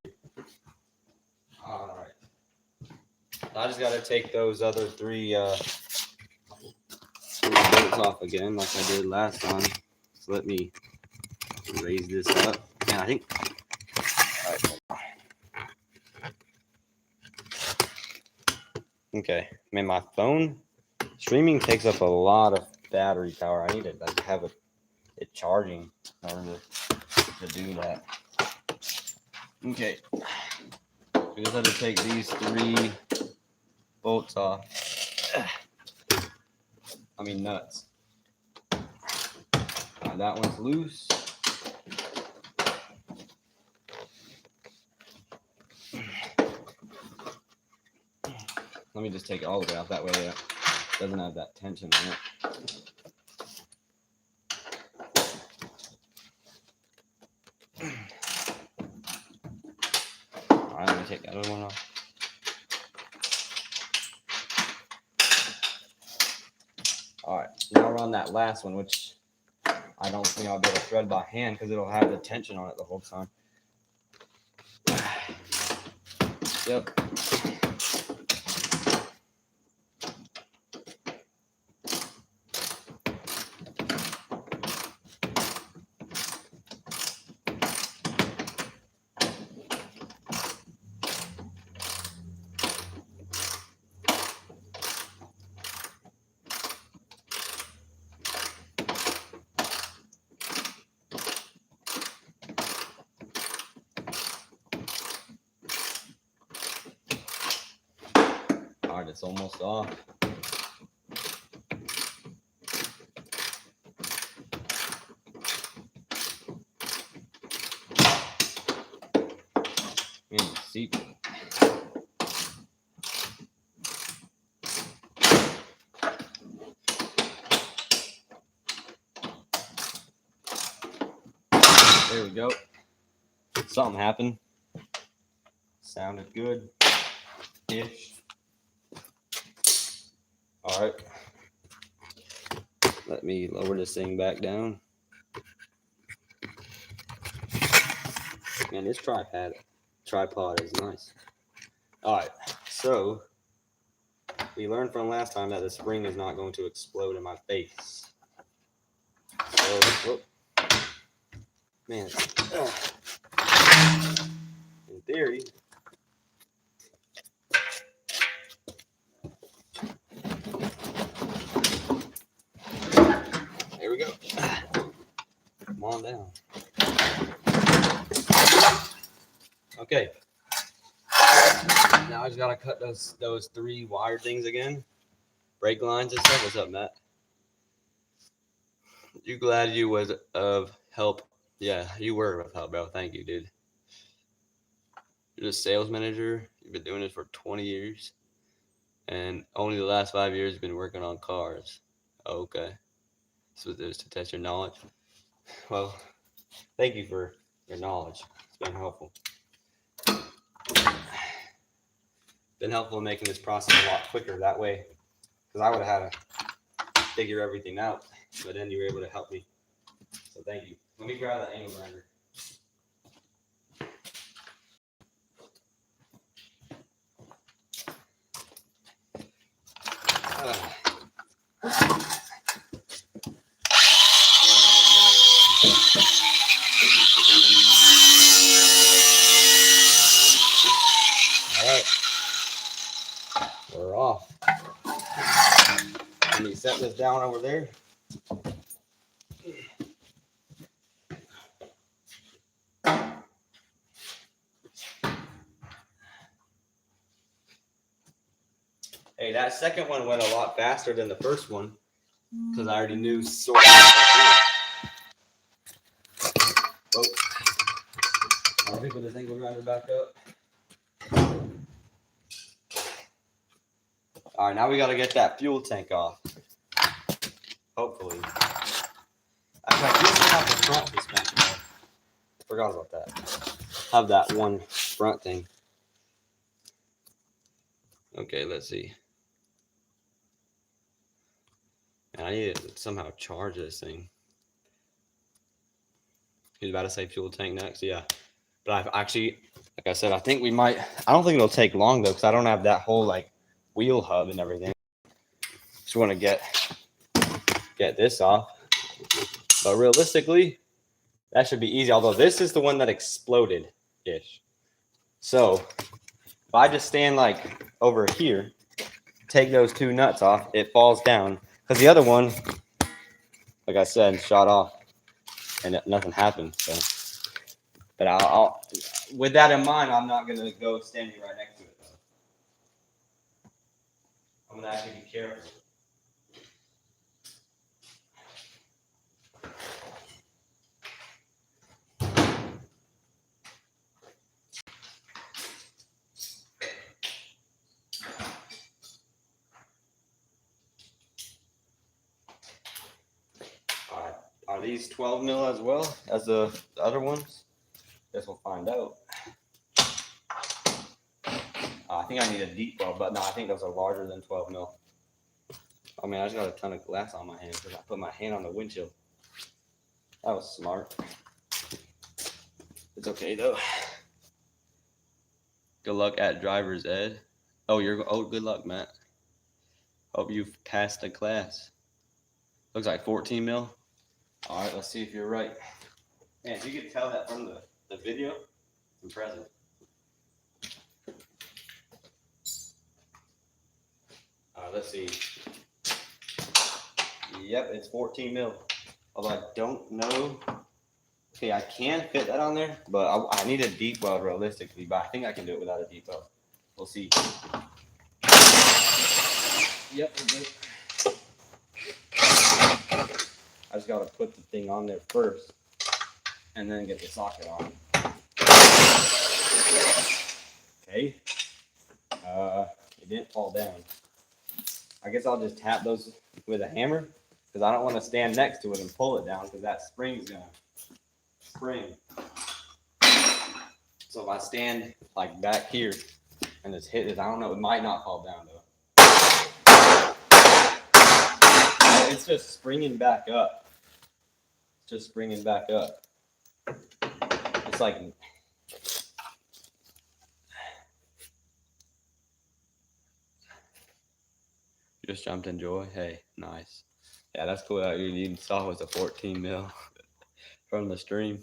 All right. I just gotta take those other three bolts off again, like I did last time. So let me raise this up. And I think. All right. Okay. Man, my phone streaming takes up a lot of battery power. I need to like have it charging in order to do that. Okay. We just have to take these three bolts off. I mean nuts. That one's loose. Let me just take it all the way out. That way it doesn't have that tension on it. All right, let me take the other one off. All right, now we're on that last one, which I don't think I'll be able to thread by hand because it'll have the tension on it the whole time. Yep. All right, it's almost off. Seat. There we go. Something happened. Sounded good. Ish. All right. Let me lower this thing back down. Man, this tripod is nice. All right. So we learned from last time that the spring is not going to explode in my face. So, whoop. Man, in theory, there we go. Come on down. Okay. Now I just gotta cut those three wire things again. Brake lines and stuff. What's up, Matt? You glad you was of help? Yeah, you were of help, bro. Thank you, dude. You're the sales manager. You've been doing this for 20 years. And only the last 5 years you've been working on cars. Oh, okay. So there's to test your knowledge. Well, thank you for your knowledge. It's been helpful. Been helpful in making this process a lot quicker that way. Because I would have had to figure everything out. But then you were able to help me. So thank you. Let me grab that angle grinder. All right. We're off. Let me set this down over there. All That second one went a lot faster than the first one because I already knew sort of what I was doing. Oh, I think with this angle grinder back up. All right, now we got to get that fuel tank off. Hopefully. Actually, I do still have the front suspension. I forgot about that. Have that one front thing. Okay, let's see. Man, I need to somehow charge this thing. He's about to say fuel tank next, yeah. But I've actually, like I said, I think we might. I don't think it'll take long though, because I don't have that whole like wheel hub and everything. Just want to get this off. But realistically, that should be easy. Although this is the one that exploded ish. So if I just stand like over here, take those two nuts off, it falls down. Because the other one, like I said, shot off and nothing happened. So, but I'll with that in mind, I'm not gonna go standing right next to it though. I'm gonna actually be careful. Are these 12 mil as well as the other ones? Guess we'll find out. I think I need a deep well, but no, I think those are larger than 12 mil. Oh man, I just got a ton of glass on my hand because I put my hand on the windshield. That was smart. It's okay though. Good luck at driver's ed. Oh, good luck, Matt. Hope you've passed the class. Looks like 14 mil. All right, let's see if you're right. Man, you can tell that from the video. It's impressive. Let's see. Yep, it's 14 mil. Although I don't know. Okay, I can fit that on there, but I need a deep weld realistically, but I think I can do it without a deep weld. We'll see. Yep, we're good. I just gotta put the thing on there first and then get the socket on. Okay. It didn't fall down. I guess I'll just tap those with a hammer because I don't want to stand next to it and pull it down because that spring's gonna spring. So if I stand like back here and just hit it, I don't know, it might not fall down though. It's just springing back up. Just springing back up. It's like you just jumped in joy. Hey, nice. Yeah, that's cool. You even saw it was a 14 mil from the stream.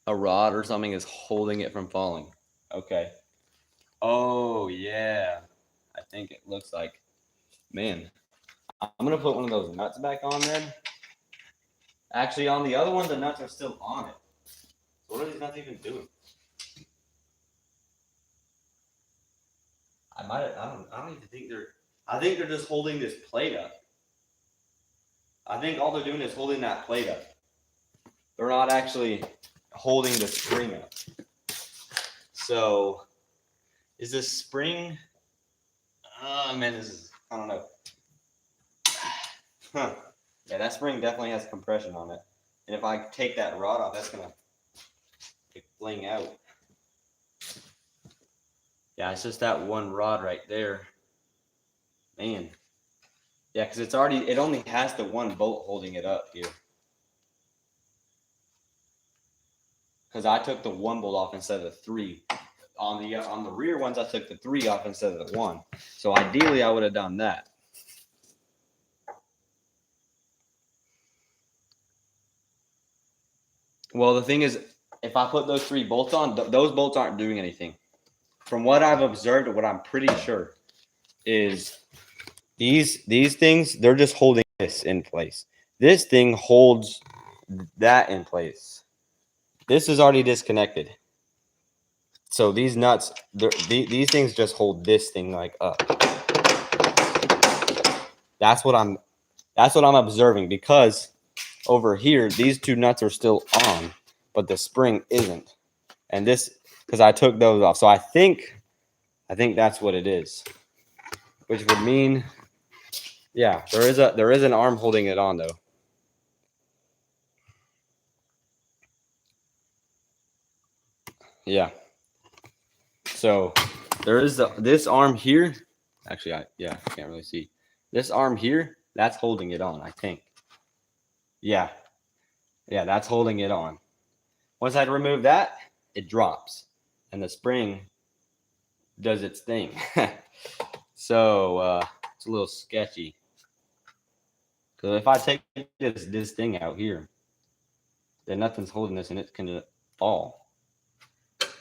A rod or something is holding it from falling. Okay. Oh yeah. I think it looks like, man. I'm gonna put one of those nuts back on then. Actually, on the other one, the nuts are still on it. So what are these nuts even doing? I don't even think I think they're just holding this plate up. I think all they're doing is holding that plate up. They're not actually holding the spring up. So, is this spring? Oh man, I don't know. Huh. Yeah, that spring definitely has compression on it. And if I take that rod off, that's gonna fling out. Yeah, it's just that one rod right there. Man. Yeah, because it only has the one bolt holding it up here. Because I took the one bolt off instead of the three. On the rear ones, I took the three off instead of the one. So ideally, I would have done that. Well, the thing is, if I put those three bolts on, those bolts aren't doing anything. From what I've observed, what I'm pretty sure is these things, they're just holding this in place. This thing holds that in place. This is already disconnected. So these nuts, these things just hold this thing like up. That's what I'm observing, because over here these two nuts are still on, but the spring isn't. And this, because I took those off. So I think that's what it is. Which would mean, yeah, there is an arm holding it on though. Yeah. So there is this arm here. Actually, I can't really see. This arm here, that's holding it on, I think. Yeah. Yeah, that's holding it on. Once I remove that, it drops. And the spring does its thing. So it's a little sketchy. Because if I take this thing out here, then nothing's holding this and it's gonna fall.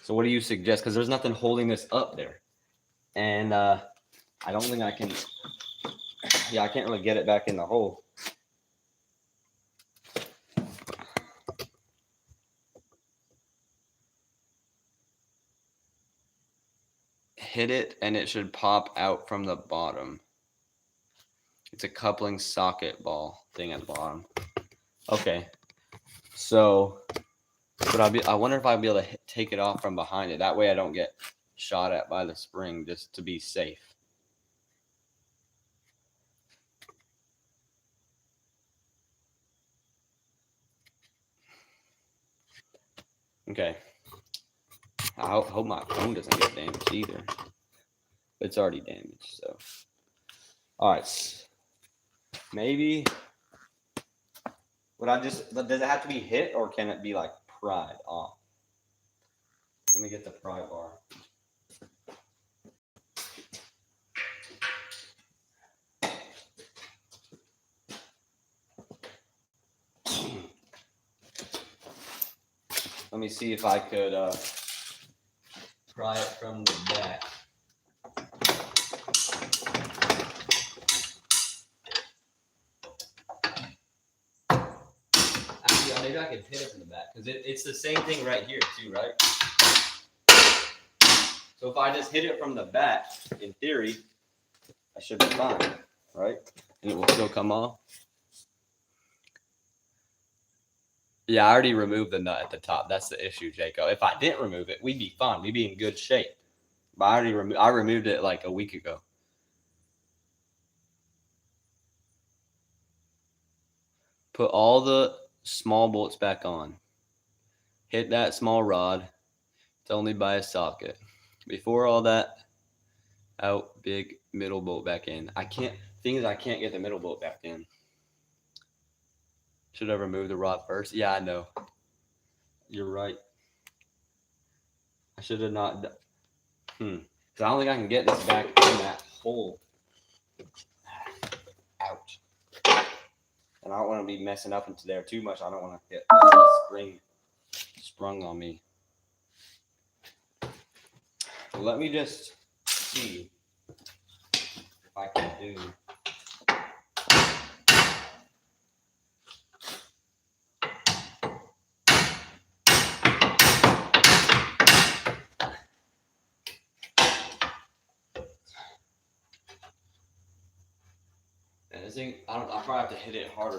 So what do you suggest? Because there's nothing holding this up there. And I don't think I can, I can't really get it back in the hole. Hit it and it should pop out from the bottom. It's a coupling socket ball thing at the bottom. Okay. So, but I wonder if I'd be able to take it off from behind it. That way I don't get shot at by the spring, just to be safe. Okay. I hope my phone doesn't get damaged either. It's already damaged, so. All right. Maybe. Does it have to be hit, or can it be like pried off? Let me get the pry bar. Let me see if I could pry it from the back. Actually, maybe I could hit it from the back, because it's the same thing right here too, right? So if I just hit it from the back, in theory, I should be fine, right? And it will still come off. Yeah, I already removed the nut at the top. That's the issue, Jaco. If I didn't remove it, we'd be fine. We'd be in good shape. But I removed it like a week ago. Put all the small bolts back on. Hit that small rod. It's only by a socket. Before all that, out big middle bolt back in. I can't get the middle bolt back in. Should I remove the rod first? Yeah, I know. You're right. I should have not. Because I don't think I can get this back in that hole. Ouch. And I don't want to be messing up into there too much. I don't want to get the spring sprung on me. So let me just see if I can do. And this thing, I'll probably have to hit it harder.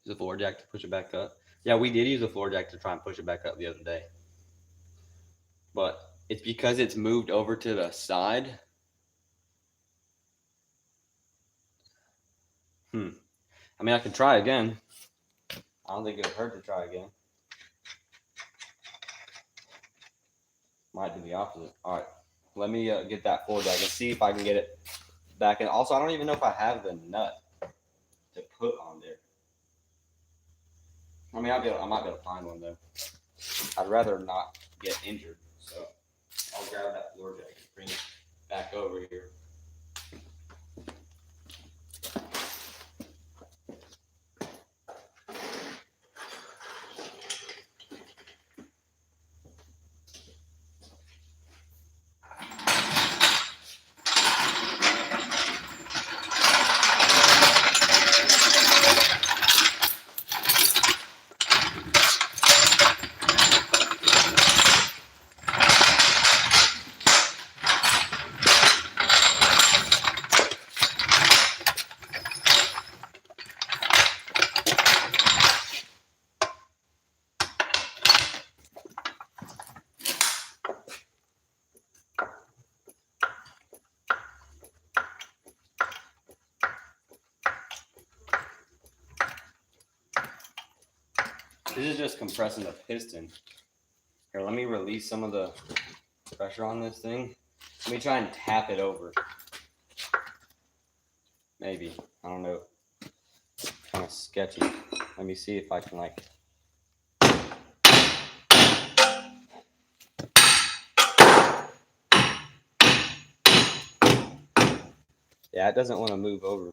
Use a floor jack to push it back up. Yeah, we did use a floor jack to try and push it back up the other day. But it's because it's moved over to the side. I mean, I could try again. I don't think it would hurt to try again. Might do the opposite. All right. Let me get that floor jack and see if I can get it back in. Also, I don't even know if I have the nut to put on there. I mean, I might be able to find one though. I'd rather not get injured, so I'll grab that floor jack and bring it back over here. This is just compressing the piston. Here, let me release some of the pressure on this thing. Let me try and tap it over. Maybe. I don't know. Kind of sketchy. Let me see if I can like. Yeah, it doesn't want to move over.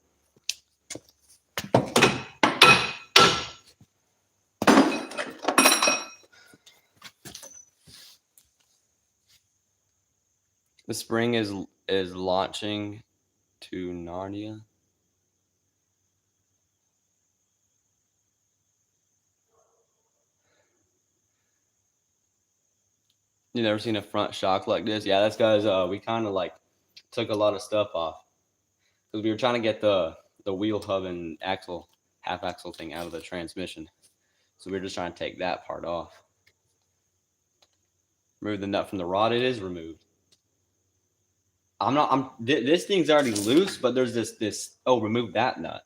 The spring is launching to Narnia. You never seen a front shock like this? Yeah, that's because we kind of like took a lot of stuff off because we were trying to get the wheel hub and axle, half axle thing out of the transmission. So we we're just trying to take that part off. Remove the nut from the rod. It is removed. This thing's already loose, but there's this. Oh, remove that nut.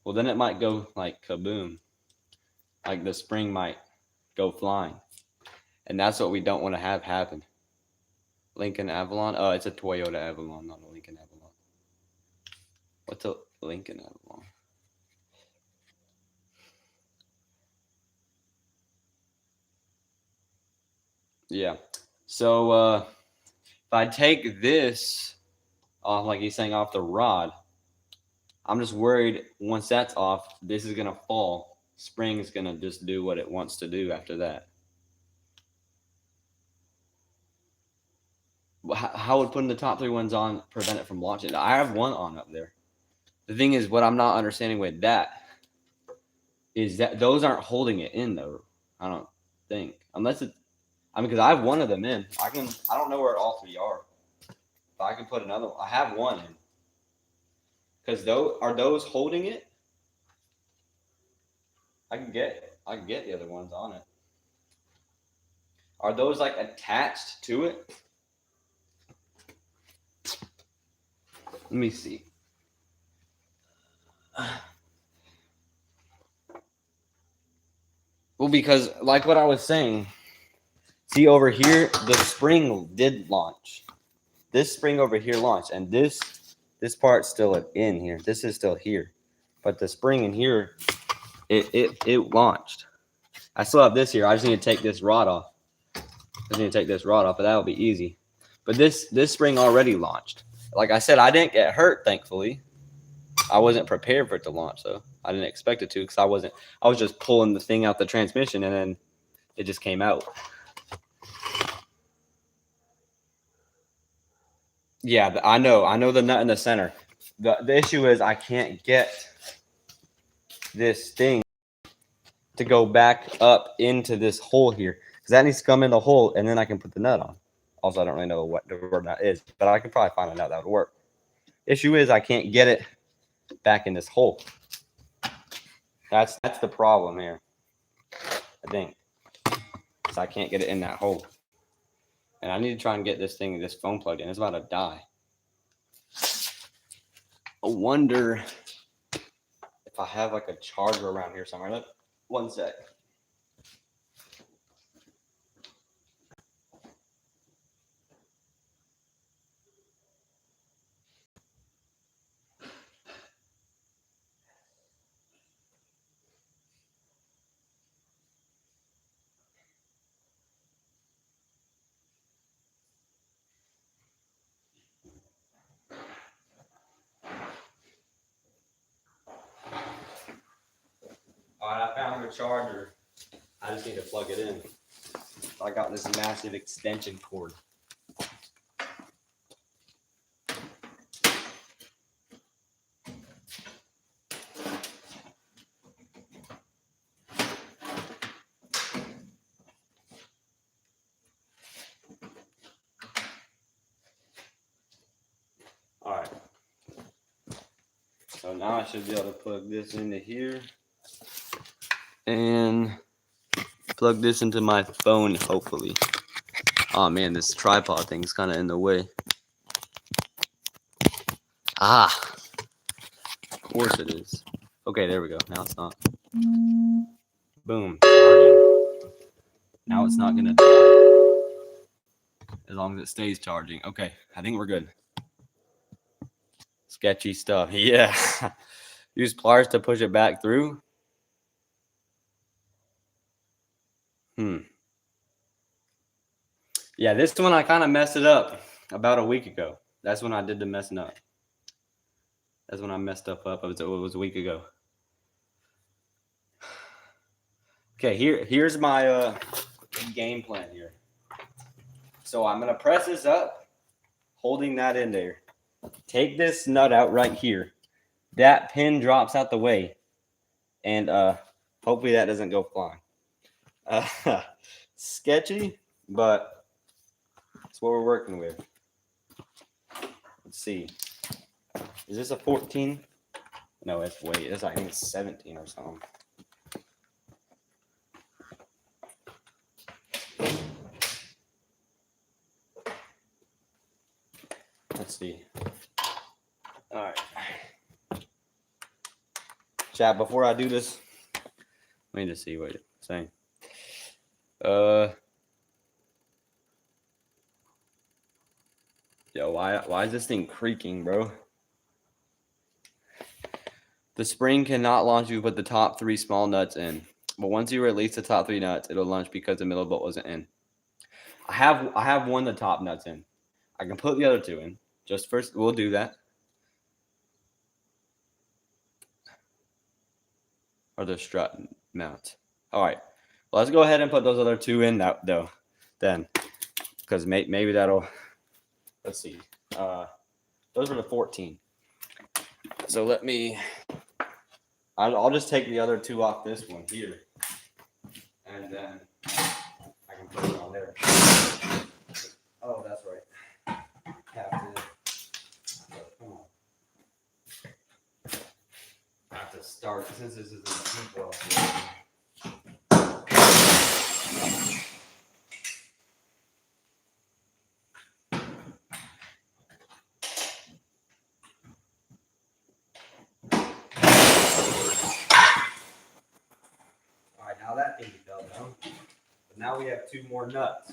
Well, then it might go like kaboom. Like the spring might go flying. And that's what we don't want to have happen. Lincoln Avalon. Oh, it's a Toyota Avalon, not a Lincoln Avalon. What's a Lincoln Avalon? Yeah. So if I take this off, like he's saying, off the rod, I'm just worried once that's off, this is gonna fall. Spring is gonna just do what it wants to do after that. How would putting the top 3 ones on prevent it from launching? I have one on up there. The thing is, what I'm not understanding with that is that those aren't holding it in though. I don't think, unless it. I mean, because I have one of them in. I don't know where all 3 are. But I can put another one. I have one in. Because are those holding it? I can get the other ones on it. Are those like attached to it? Let me see. Well, because like what I was saying, see over here, the spring did launch. This spring over here launched, and this part's still in here. This is still here, but the spring in here, it launched. I still have this here. I just need to take this rod off. But that'll be easy. But this spring already launched. Like I said, I didn't get hurt, thankfully. I wasn't prepared for it to launch, though. I didn't expect it to because I was just pulling the thing out the transmission, and then it just came out. Yeah, I know the nut in the center. The issue is I can't get this thing to go back up into this hole here because that needs to come in the hole, and then I can put the nut on. Also, I don't really know what the word nut is, but I can probably find a nut that would work. Issue is I can't get it back in this hole. That's the problem here, I think. So I can't get it in that hole. And I need to try and get this phone plugged in. It's about to die. I wonder if I have like a charger around here somewhere. Look, 1 sec. All right, I found the charger. I just need to plug it in. I got this massive extension cord. All right. So now I should be able to plug this into here and plug this into my phone, hopefully. Oh man, this tripod thing's kind of in the way. Ah, of course it is. Okay, there we go. Now it's not. Boom. Charging. Now it's not gonna die as long as it stays charging. Okay, I think we're good. Sketchy stuff. Yeah. Use pliers to push it back through. Yeah, this one I kind of messed it up about a week ago. That's when I did the messing up. That's when I messed up. It was a week ago. Okay, here's my game plan here. So I'm gonna press this up, holding that in there. Take this nut out right here. That pin drops out the way, and hopefully that doesn't go flying. Sketchy, but that's what we're working with. Let's see. Is this a 14? No, it's I think it's 17 or something. Let's see. All right. Chat, before I do this, let me just see what it's saying. Yo, why is this thing creaking, bro? The spring cannot launch if you put the top 3 small nuts in. But once you release the top 3 nuts, it'll launch because the middle bolt wasn't in. I have one of the top nuts in. I can put the other 2 in. Just first, we'll do that. Or the strut mount. All right. Well, let's go ahead and put those other 2 in that though. Then, because maybe that'll. Let's see. Those are the 14. So let me. I'll just take the other 2 off this one here, and then I can put it on there. Oh, that's right. I have to start since this is a well. All right, now that thing fell down. But now we have 2 more nuts.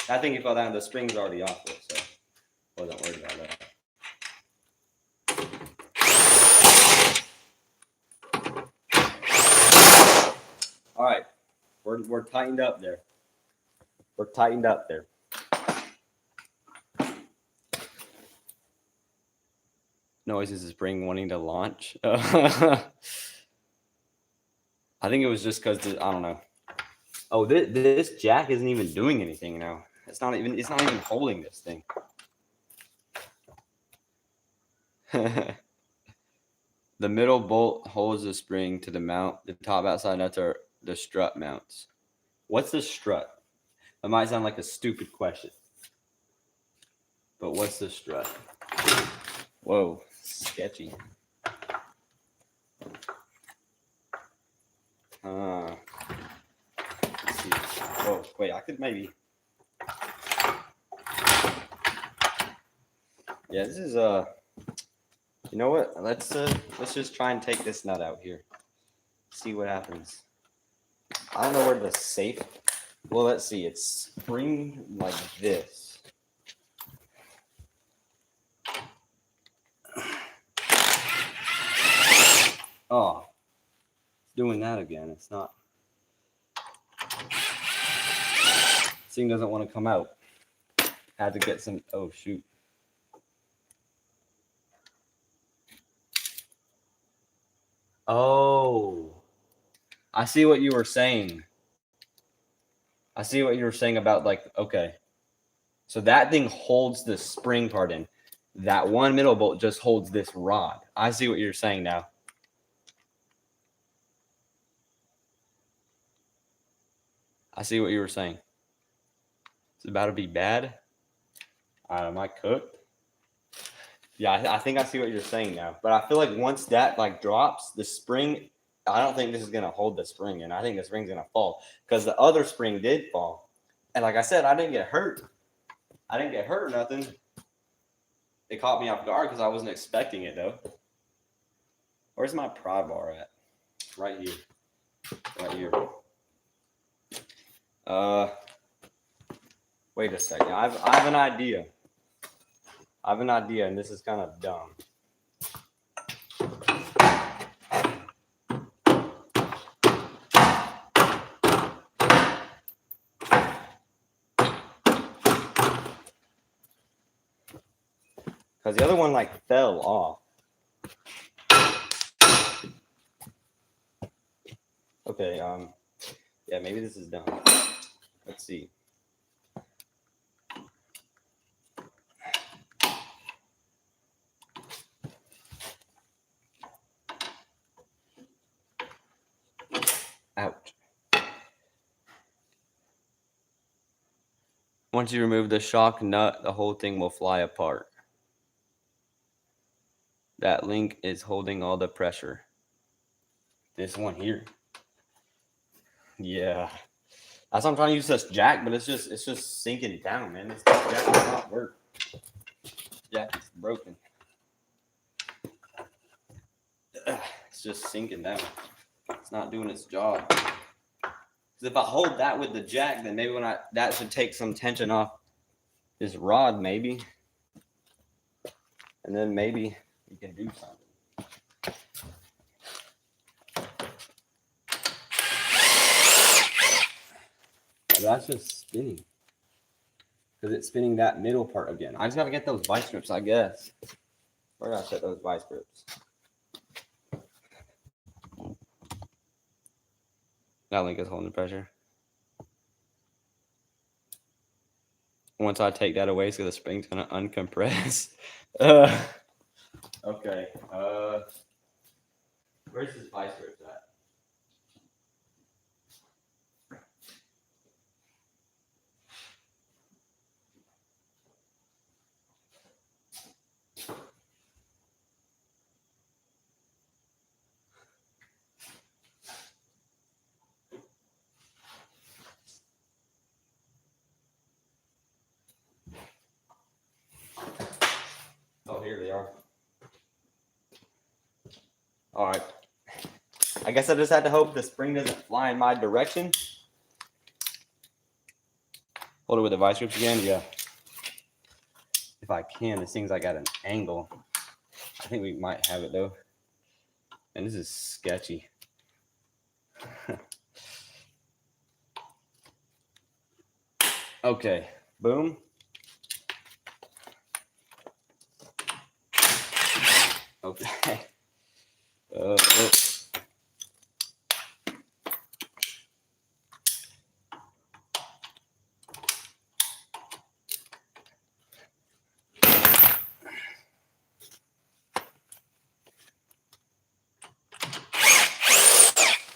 That thing fell down. The spring's already off it, so I wasn't worried about that. All right, we're tightened up there. We're tightened up there. Noise is the spring wanting to launch. I think it was just because I don't know. Oh, this jack isn't even doing anything now. It's not even holding this thing. The middle bolt holds the spring to the mount. The top outside nuts are the strut mounts. What's the strut? That might sound like a stupid question. But what's the strut? Whoa, sketchy. Let's see. Oh, wait, I could maybe. Yeah, this is you know what? Let's just try and take this nut out here. See what happens. I don't know where the safe. Well, let's see. It's spring like this. Oh, doing that again. It's not. This thing doesn't want to come out. Had to get some. Oh shoot. Oh, I see what you were saying. I see what you were saying about like, okay. So that thing holds the spring part in. That one middle bolt just holds this rod. I see what you're saying now. I see what you were saying. It's about to be bad. Am I cooked? Yeah, I think I see what you're saying now. But I feel like once that like drops, the spring, I don't think this is gonna hold the spring, and I think the spring's gonna fall because the other spring did fall. And like I said, I didn't get hurt. I didn't get hurt or nothing. It caught me off guard because I wasn't expecting it though. Where's my prod bar at? right here. Right here. Wait a second. I have an idea. And this is kind of dumb. Because the other one like fell off. Okay, yeah, maybe this is dumb. Let's see. Ouch. Once you remove the shock nut, the whole thing will fly apart. That link is holding all the pressure. This one here. Yeah. That's why I'm trying to use this jack, but it's just sinking down, man. This jack does not work. Jack is broken. It's just sinking down. It's not doing its job. Because if I hold that with the jack, then maybe that should take some tension off this rod, maybe. And then maybe we can do something. That's just spinning. Because it's spinning that middle part again. I just got to get those vice grips, I guess. Where did I set those vice grips? That link is holding the pressure. Once I take that away, so the spring's going to uncompress. Okay. Where's this vice grip at? Oh, here they are. All right. I guess I just had to hope the spring doesn't fly in my direction. Hold it with the vice grips again. Yeah. If I can, this thing's like at an angle. I think we might have it though. And this is sketchy. Okay. Boom. Okay.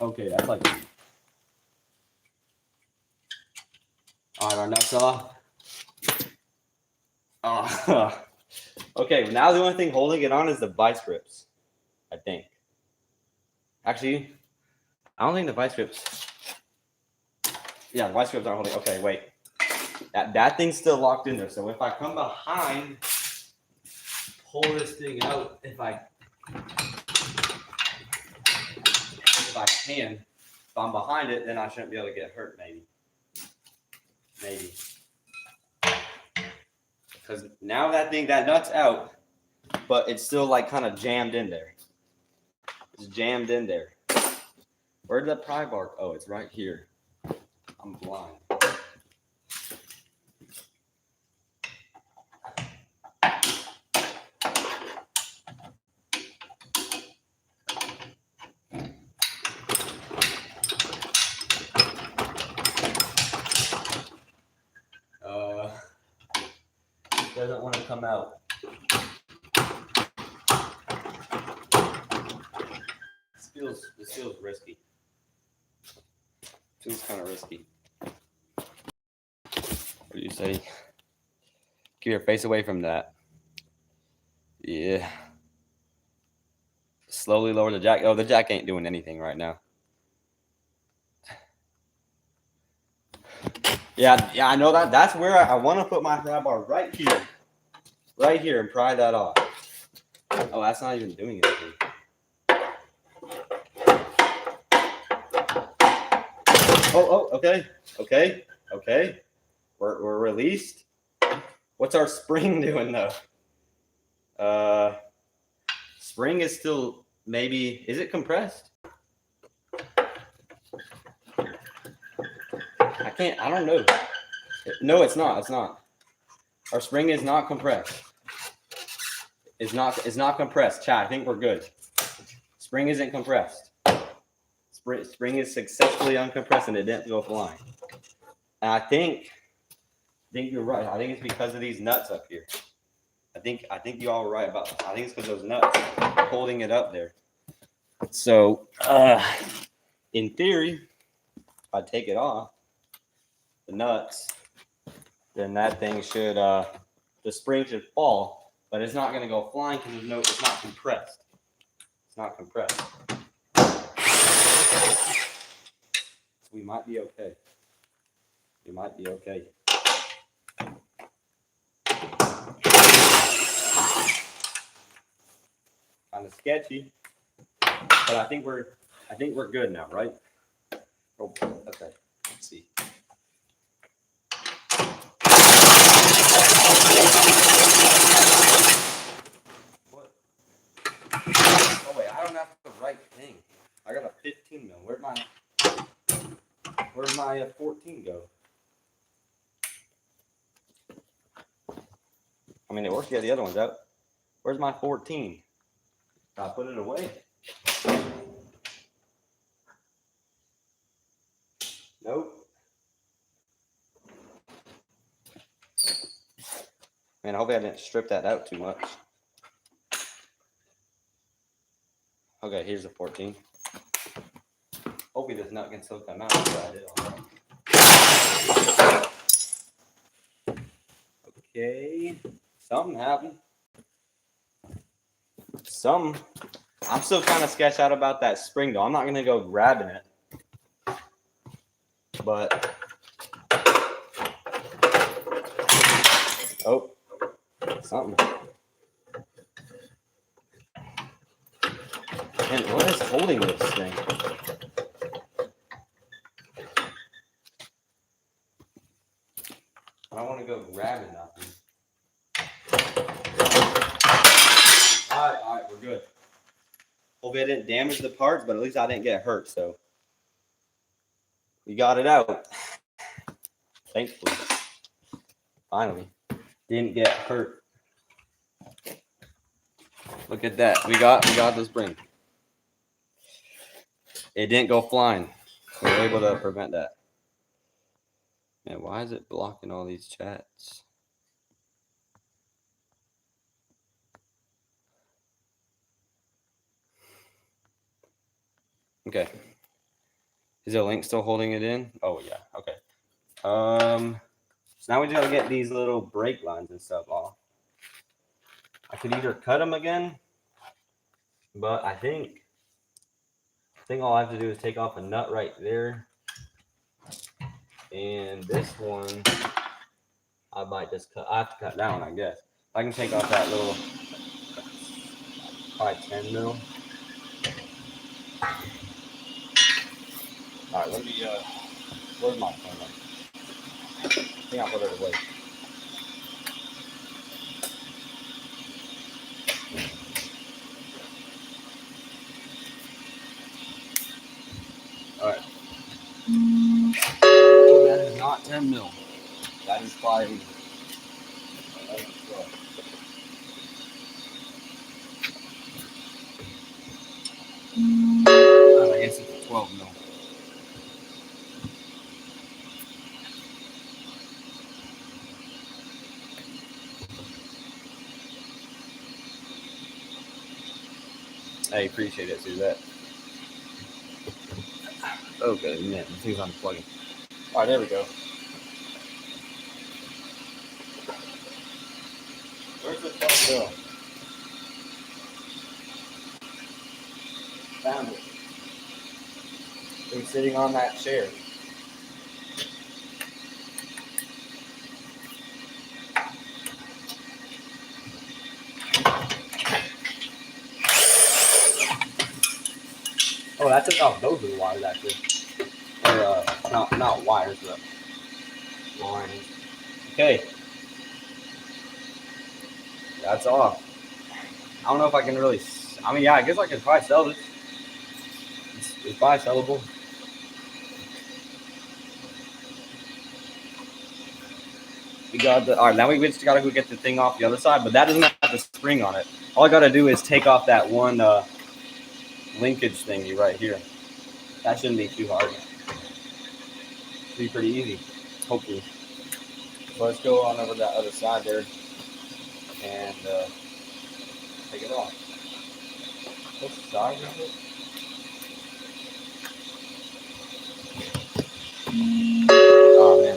Okay, that's like. All right, our nuts off. Oh. Okay, now the only thing holding it on is the vice grips, I think. Actually, I don't think the vice grips. Yeah, the vice grips aren't holding. Okay, wait. That thing's still locked in there. So if I come behind, pull this thing out, if I can, if I'm behind it, then I shouldn't be able to get hurt. Maybe. Because now that nut's out, but it's still like kind of jammed in there. It's jammed in there. Where'd that pry bar? Oh, it's right here. I'm blind. Doesn't want to come out. This feels risky. Feels kind of risky. What do you say? Keep your face away from that. Yeah. Slowly lower the jack. Oh, the jack ain't doing anything right now. Yeah, I know that. That's where I want to put my pry bar right here, and pry that off. Oh, that's not even doing anything. Okay. We're released. What's our spring doing though? Spring is still maybe. Is it compressed? I don't know. No, it's not. It's not. Our spring is not compressed. It's not compressed. Chad, I think we're good. Spring isn't compressed. Spring is successfully uncompressed and it didn't go flying. And I think you're right. I think it's because of these nuts up here. I think you all were right about this. I think it's because those nuts are holding it up there. So in theory, if I take it off, the nuts, then that thing should the spring should fall, but it's not going to go flying because it's not compressed. It's not compressed. So we might be okay. We might be okay. Kind of sketchy, but I think we're good now, right? Oh, okay. Let's see. What? Oh wait, I don't have the right thing. I got a 15 mil. Where'd my 14 go? I mean, it worked to get the other ones out. Where's my 14? I put it away. Nope. Man, I hope I didn't strip that out too much. Okay, here's the 14. Hopefully this nut can still come out. Okay, something happened. I'm still kind of sketched out about that spring though. I'm not gonna go grabbing it, but oh, something. And what is holding this thing? I don't want to go grabbing nothing. All right, we're good. Hopefully I didn't damage the parts, but at least I didn't get hurt, so we got it out. Thankfully. Finally. Didn't get hurt. Look at that. We got the spring. It didn't go flying. We were able to prevent that. Man, why is it blocking all these chats? Okay. Is the link still holding it in? Oh yeah. Okay. So now we just gotta get these little brake lines and stuff off. I could either cut them again, but I think all I have to do is take off a nut right there. And this one, I might just cut. I have to cut that one, I guess. I can take off that little, probably 10 mil. All right, let me, where's my phone? I think I'll put it away. All right. Oh, that is not 10 mil. That is 5. I guess it's 12 mil. I appreciate it, Suzette. Okay, man, the thing's unplugging. All right, there we go. Where's the fuck go? Found it. Been sitting on that chair. Oh, that's it. Oh, those are the wires actually. Or, Not wires, but lines. Okay. That's off. I don't know if I can really. I mean, yeah, I guess I could probably sell this. It's probably sellable. We got the. All right, now we just gotta go get the thing off the other side, but that doesn't have the spring on it. All I gotta do is take off that one linkage thingy right here. That shouldn't be too hard. Should be pretty easy, hopefully. So let's go on over that other side there and take it off. What size is it? Oh man.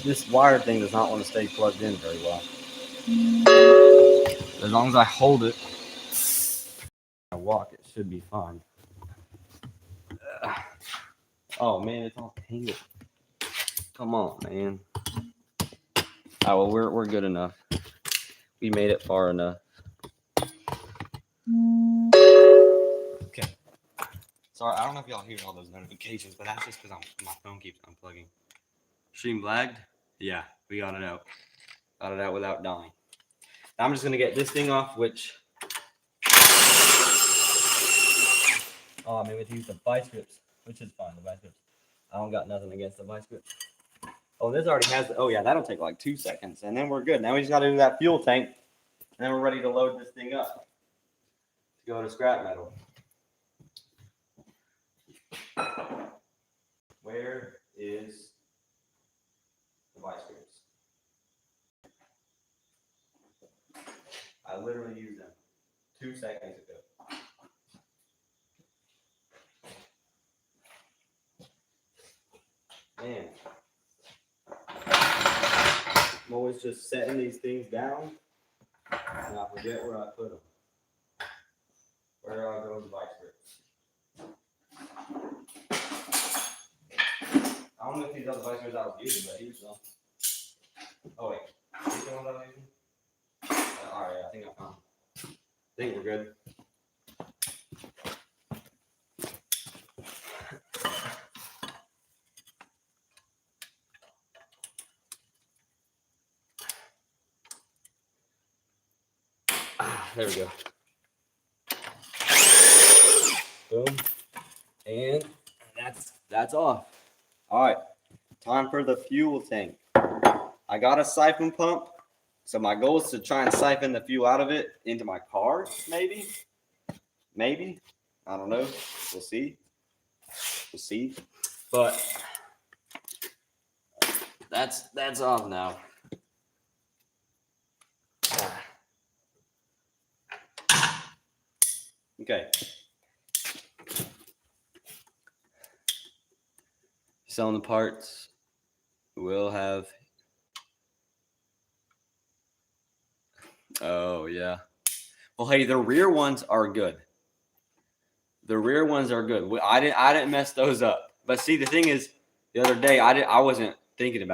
This wire thing does not want to stay plugged in very well. As long as I hold it, I walk, it should be fine. Oh man, it's all tangled. Come on, man. Oh well, we're good enough. We made it far enough. Okay. Sorry, I don't know if y'all hear all those notifications, but that's just because my phone keeps unplugging. Stream lagged? Yeah, we got it out. Got it out without dying. Now I'm just gonna get this thing off, which maybe we have to use the vice grips, which is fine, the vice grips. I don't got nothing against the vice grips. Oh, this already has oh yeah, that'll take like 2 seconds, and then we're good. Now we just gotta do that fuel tank, and then we're ready to load this thing up to go to scrap metal. Where is the vice grips? I literally used them 2 seconds ago. Man, I'm always just setting these things down, and I forget where I put them. Where are those vice grips? I don't know if these other vice grips I was using, but here's some. Oh wait, these are the ones I was using? All right, I think I found them. I think we're good. There we go. Boom. And that's off. All right. Time for the fuel tank. I got a siphon pump. So my goal is to try and siphon the fuel out of it into my car, maybe. Maybe. I don't know. We'll see. We'll see. But that's off now. Okay. Selling the parts. We'll have. Oh yeah. Well, hey, the rear ones are good. The rear ones are good. I didn't mess those up. But see, the thing is, the other day I wasn't thinking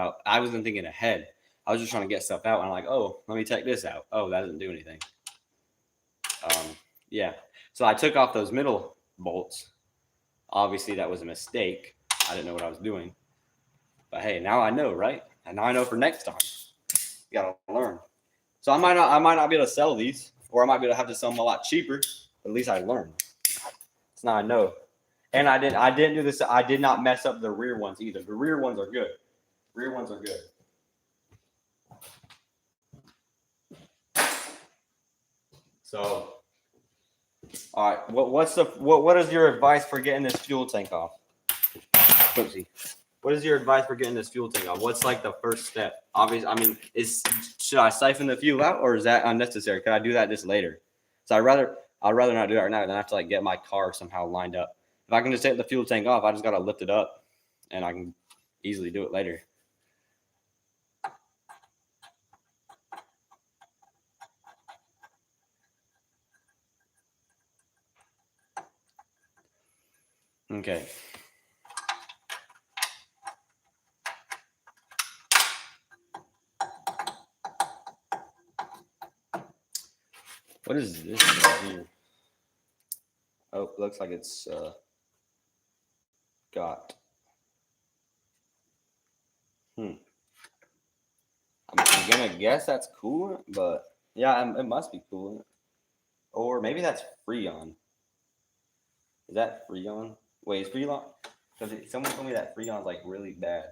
ahead. I was just trying to get stuff out, and I'm like, oh, let me take this out. Oh, that doesn't do anything. Yeah. So I took off those middle bolts. Obviously, that was a mistake. I didn't know what I was doing. But hey, now I know, right? And now I know for next time. You gotta learn. So I might not be able to sell these, or I might be able to have to sell them a lot cheaper. But at least I learned. So now I know. And I didn't do this. I did not mess up the rear ones either. The rear ones are good. Rear ones are good. So, all right. What is your advice for getting this fuel tank off? Oopsie. What is your advice for getting this fuel tank off? What's like the first step? Obviously, I mean, should I siphon the fuel out, or is that unnecessary? Could I do that just later? So I'd rather not do that right now. Then I have to like get my car somehow lined up. If I can just take the fuel tank off, I just gotta lift it up, and I can easily do it later. Okay. What is this here? Oh, looks like it's got. I'm gonna guess that's coolant, but yeah, it must be coolant. Or maybe that's Freon. Is that Freon? Wait, is Freon? Because someone told me that Freon's like really bad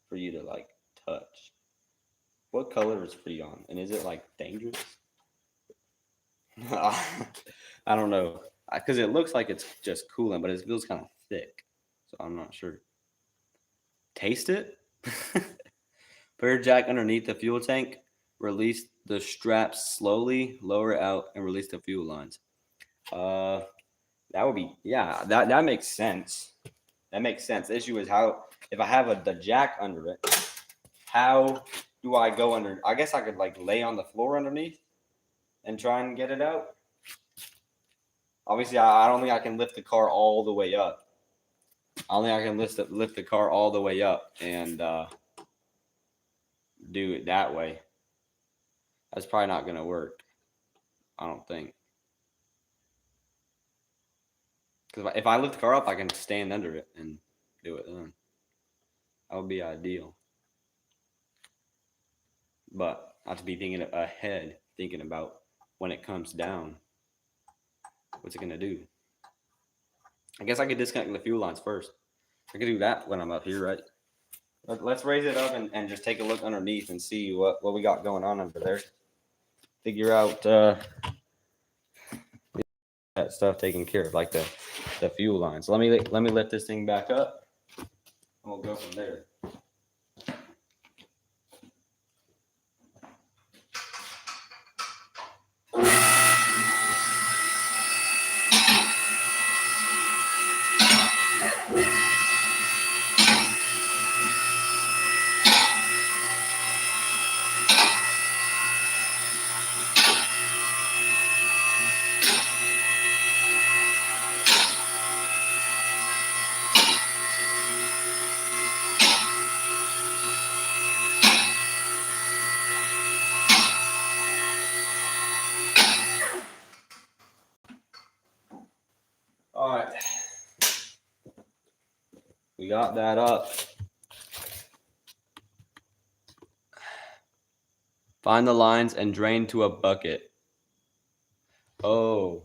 for you to like touch. What color is Freon? And is it like dangerous? I don't know. Because it looks like it's just coolant, but it feels kind of thick. So I'm not sure. Taste it? Put your jack underneath the fuel tank. Release the straps slowly, lower it out, and release the fuel lines. That would be, yeah, that makes sense. That makes sense. The issue is how, if I have the jack under it, how do I go under? I guess I could like lay on the floor underneath and try and get it out. Obviously, I don't think I can lift the car all the way up. I don't think I can lift the car all the way up and do it that way. That's probably not going to work. I don't think. Because if I lift the car up, I can stand under it and do it then. That would be ideal. But I have to be thinking ahead, thinking about when it comes down. What's it going to do? I guess I could disconnect the fuel lines first. I could do that when I'm up here, right? Let's raise it up and just take a look underneath and see what we got going on under there. Figure out that stuff taken care of, like the fuel lines. Let me lift this thing back up, and we'll go from there. All right, we got that up. Find the lines and drain to a bucket. Oh,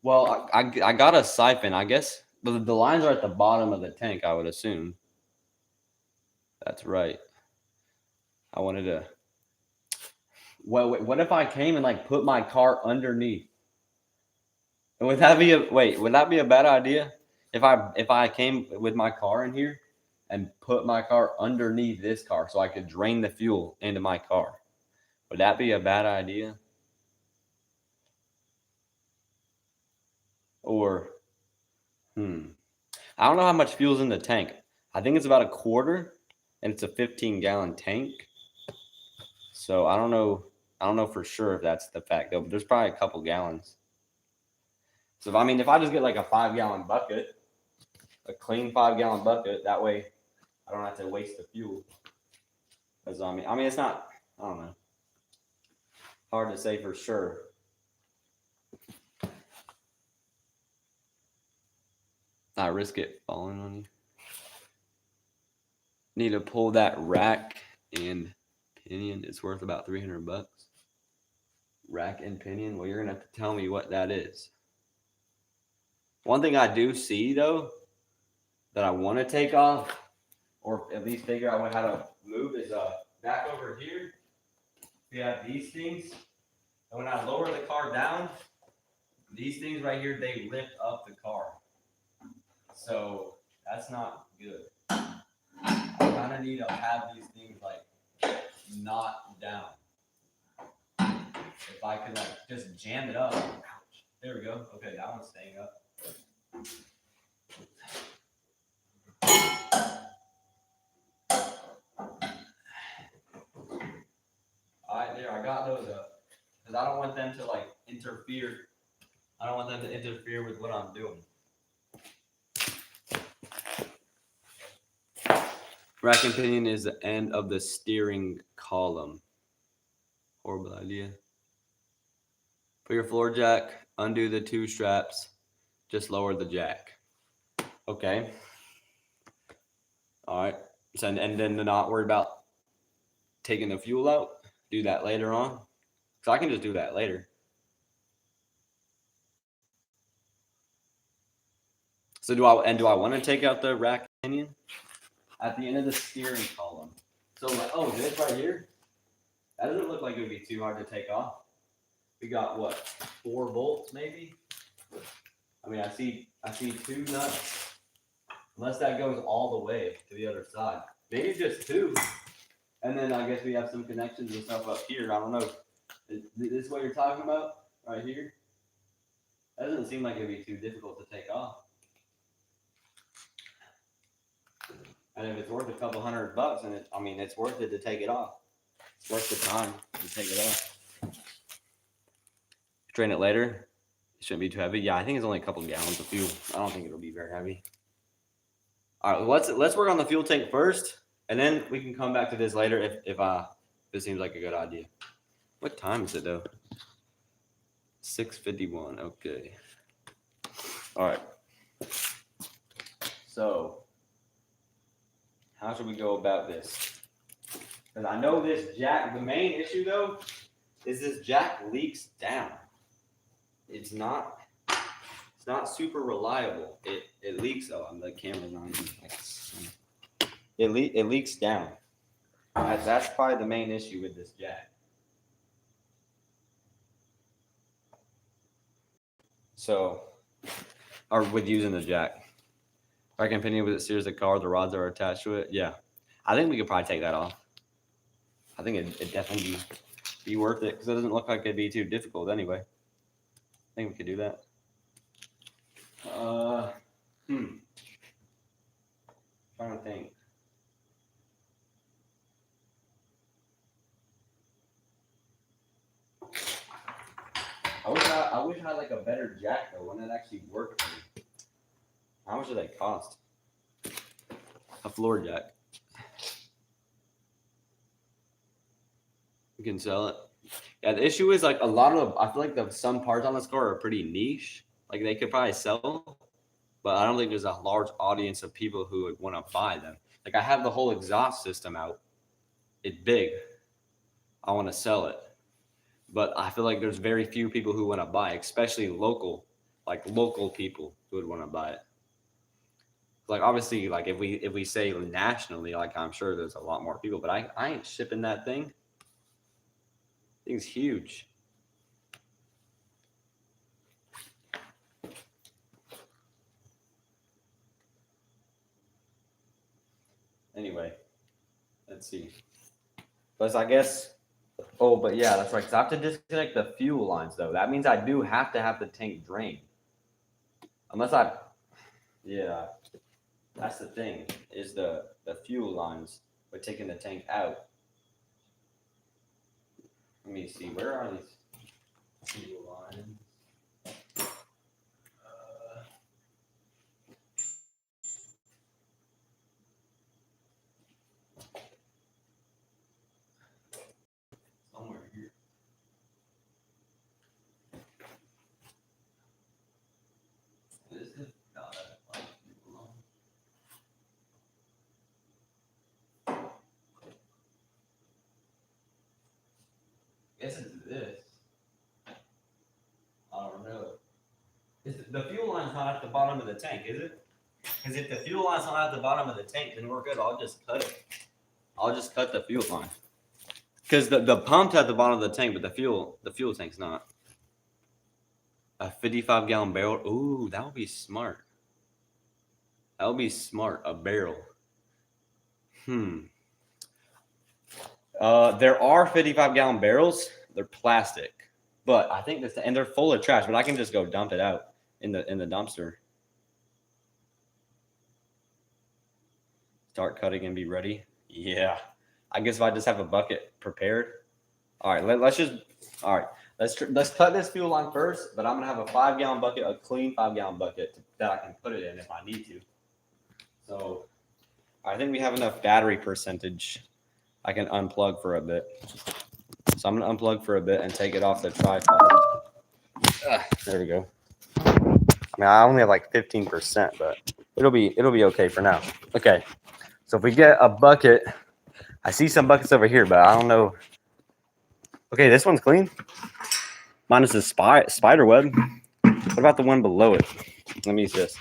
well, I got a siphon. I guess the lines are at the bottom of the tank, I would assume. That's right. I wanted to. Well, wait, what if I came and like put my car underneath? And would that be a bad idea? If I came with my car in here and put my car underneath this car so I could drain the fuel into my car, would that be a bad idea? Or, I don't know how much fuel's in the tank. I think it's about a quarter, and it's a 15-gallon tank. So I don't know for sure if that's the fact though, but there's probably a couple gallons. So if I just get like a 5-gallon bucket, a clean 5-gallon bucket, that way I don't have to waste the fuel. Because it's not, I don't know, hard to say for sure. I risk it falling on you. Need to pull that rack and pinion. It's worth about $300. Rack and pinion. Well, you're gonna have to tell me what that is. One thing I do see though that I want to take off, or at least figure out how to move, is back over here. We have these things, and when I lower the car down, these things right here, they lift up the car. So that's not good. I kind of need to have these things like not down. If I could like just jam it up. Ouch. There we go. Okay, that one's staying up. All right, there, I got those up. Because I don't want them to like interfere. I don't want them to interfere with what I'm doing. Rack and pinion is the end of the steering column. Horrible idea. Put your floor jack, undo the 2 straps, just lower the jack. Okay. All right. So, and then to not worry about taking the fuel out, do that later on. So I can just do that later. So do I want to take out the rack pinion at the end of the steering column? So oh, this right here, that doesn't look like it would be too hard to take off. We got what, 4 bolts maybe? I mean, I see 2 nuts. Unless that goes all the way to the other side. Maybe just 2. And then I guess we have some connections and stuff up here. I don't know. Is this what you're talking about right here? That doesn't seem like it'd be too difficult to take off. And if it's worth a couple $100, and it's worth it to take it off. It's worth the time to take it off. Drain it later. It shouldn't be too heavy. Yeah, I think it's only a couple gallons of fuel. I don't think it'll be very heavy. All right, let's work on the fuel tank first, and then we can come back to this later if this seems like a good idea. What time is it though? 6:51. Okay. All right. So, how should we go about this? Because I know this jack. The main issue though is this jack leaks down. It's not super reliable. It leaks. Oh, the camera's not even like it leaks down. That's probably the main issue with this jack. So, or with using the jack. If I can pinion with it steers the car, the rods are attached to it. Yeah, I think we could probably take that off. I think it'd definitely be worth it because it doesn't look like it'd be too difficult anyway. I think we could do that. Trying to think. I wish I had like a better jack though, one that actually worked. How much do they cost? A floor jack. You can sell it. Yeah, the issue is like a lot of, I feel like some parts on this car are pretty niche. Like they could probably sell, but I don't think there's a large audience of people who would want to buy them. Like I have the whole exhaust system out. It's big. I want to sell it. But I feel like there's very few people who want to buy, especially local people who would want to buy it. Like obviously, like if we say nationally, like I'm sure there's a lot more people, but I ain't shipping that thing. Thing's huge. Anyway, let's see. But I guess. Oh, but yeah, that's right. Because I have to disconnect the fuel lines, though. That means I do have to have the tank drained. Yeah, that's the thing, is the fuel lines. We're taking the tank out. Let me see, where are these fuel lines? Somewhere here. This is not a fuel line. I guess it's this. I don't know. The fuel line's not at the bottom of the tank, is it? Because if the fuel line's not at the bottom of the tank, then we're good. I'll just cut it. I'll just cut the fuel line. Because the pump's at the bottom of the tank, but the fuel tank's not. A 55-gallon barrel. Ooh, that would be smart. That would be smart. A barrel. There are 55-gallon barrels. They're plastic, but I think and they're full of trash. But I can just go dump it out in the dumpster. Start cutting and be ready. Yeah, I guess if I just have a bucket prepared. All right, let's cut this fuel line first. But I'm gonna have a 5-gallon bucket, a clean 5-gallon bucket that I can put it in if I need to. So I think we have enough battery percentage. I can unplug for a bit. So I'm gonna unplug for a bit and take it off the tripod. There we go. I mean, I only have like 15%, but it'll be okay for now. Okay, so if we get a bucket, I see some buckets over here, but I don't know. Okay, this one's clean. Minus the spider web. What about the one below it? Let me just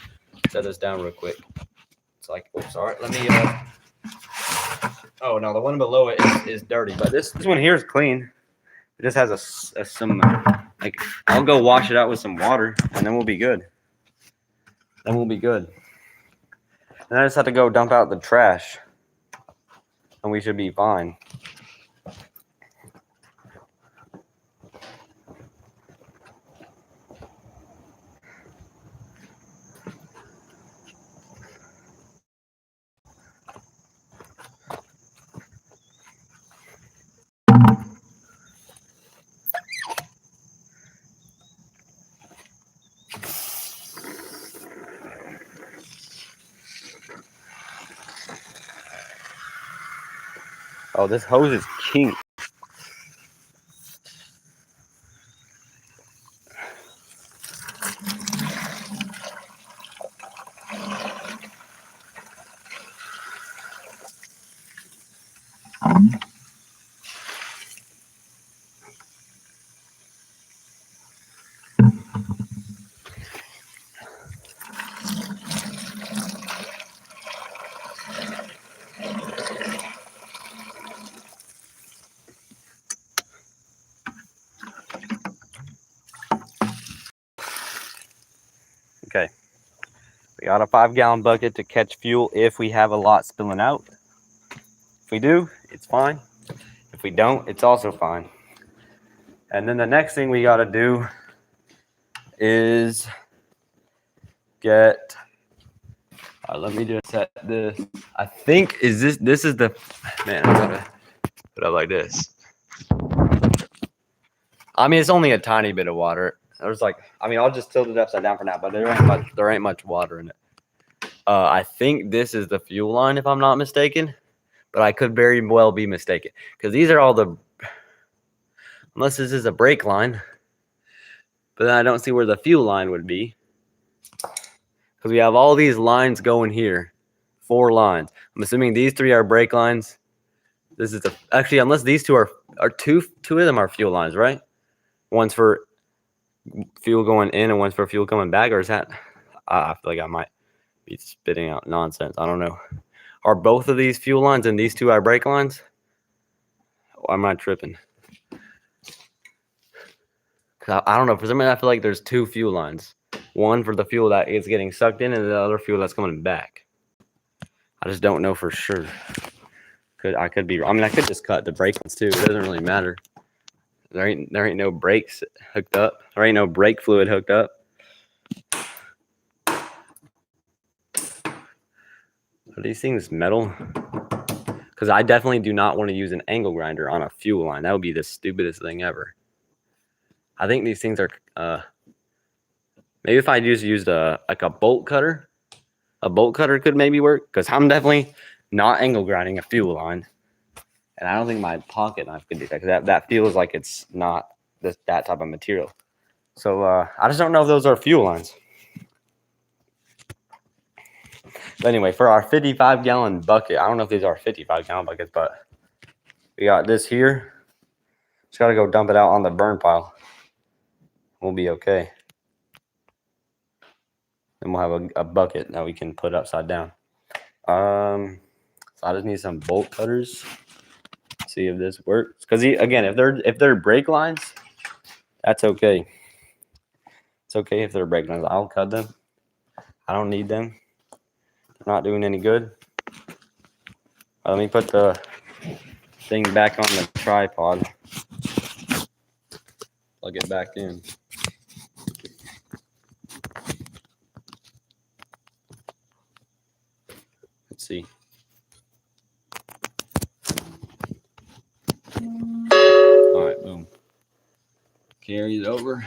set this down real quick. It's like, oops, sorry. Let me. Oh no, the one below it is dirty, but this one here is clean. It just has some like. I'll go wash it out with some water, and then we'll be good. Then we'll be good. And I just have to go dump out the trash, and we should be fine. Oh, this hose is king. Okay, we got a 5-gallon bucket to catch fuel if we have a lot spilling out. If we do, it's fine. If we don't, it's also fine. And then the next thing we got to do is get. Let me just set this. I think this is the man. I gotta put it up like this. I mean, it's only a tiny bit of water. There's like, I mean, I'll just tilt it upside down for now, but there ain't much water in it. I think this is the fuel line, if I'm not mistaken, but I could very well be mistaken because these are all the, unless this is a brake line, but then I don't see where the fuel line would be because we have all these lines going here, 4 lines. I'm assuming these 3 are brake lines. This is actually, unless these 2 are two of them are fuel lines, right? One's for fuel going in and one's for fuel coming back, or is that? I feel like I might be spitting out nonsense. I don't know. Are both of these fuel lines and these 2 are brake lines? Or am I tripping? I don't know. For some reason, I feel like there's 2 fuel lines. One for the fuel that is getting sucked in, and the other fuel that's coming back. I just don't know for sure. I could be. I mean, I could just cut the brake ones too. It doesn't really matter. There ain't no brakes hooked up. There ain't no brake fluid hooked up. Are these things metal? Because I definitely do not want to use an angle grinder on a fuel line. That would be the stupidest thing ever. I think these things are. Maybe if I just used a bolt cutter, could maybe work. Because I'm definitely not angle grinding a fuel line. And I don't think my pocket knife could do that because that feels like it's not that type of material. So I just don't know if those are fuel lines. But anyway, for our 55-gallon bucket, I don't know if these are 55-gallon buckets, but we got this here. Just got to go dump it out on the burn pile. We'll be okay. Then we'll have a bucket that we can put upside down. So I just need some bolt cutters. See if this works. Because again, if they're brake lines, that's okay. It's okay if they're brake lines. I'll cut them. I don't need them. They're not doing any good. Let me put the thing back on the tripod. Plug it back in. Let's see. All right, boom. Carry it over.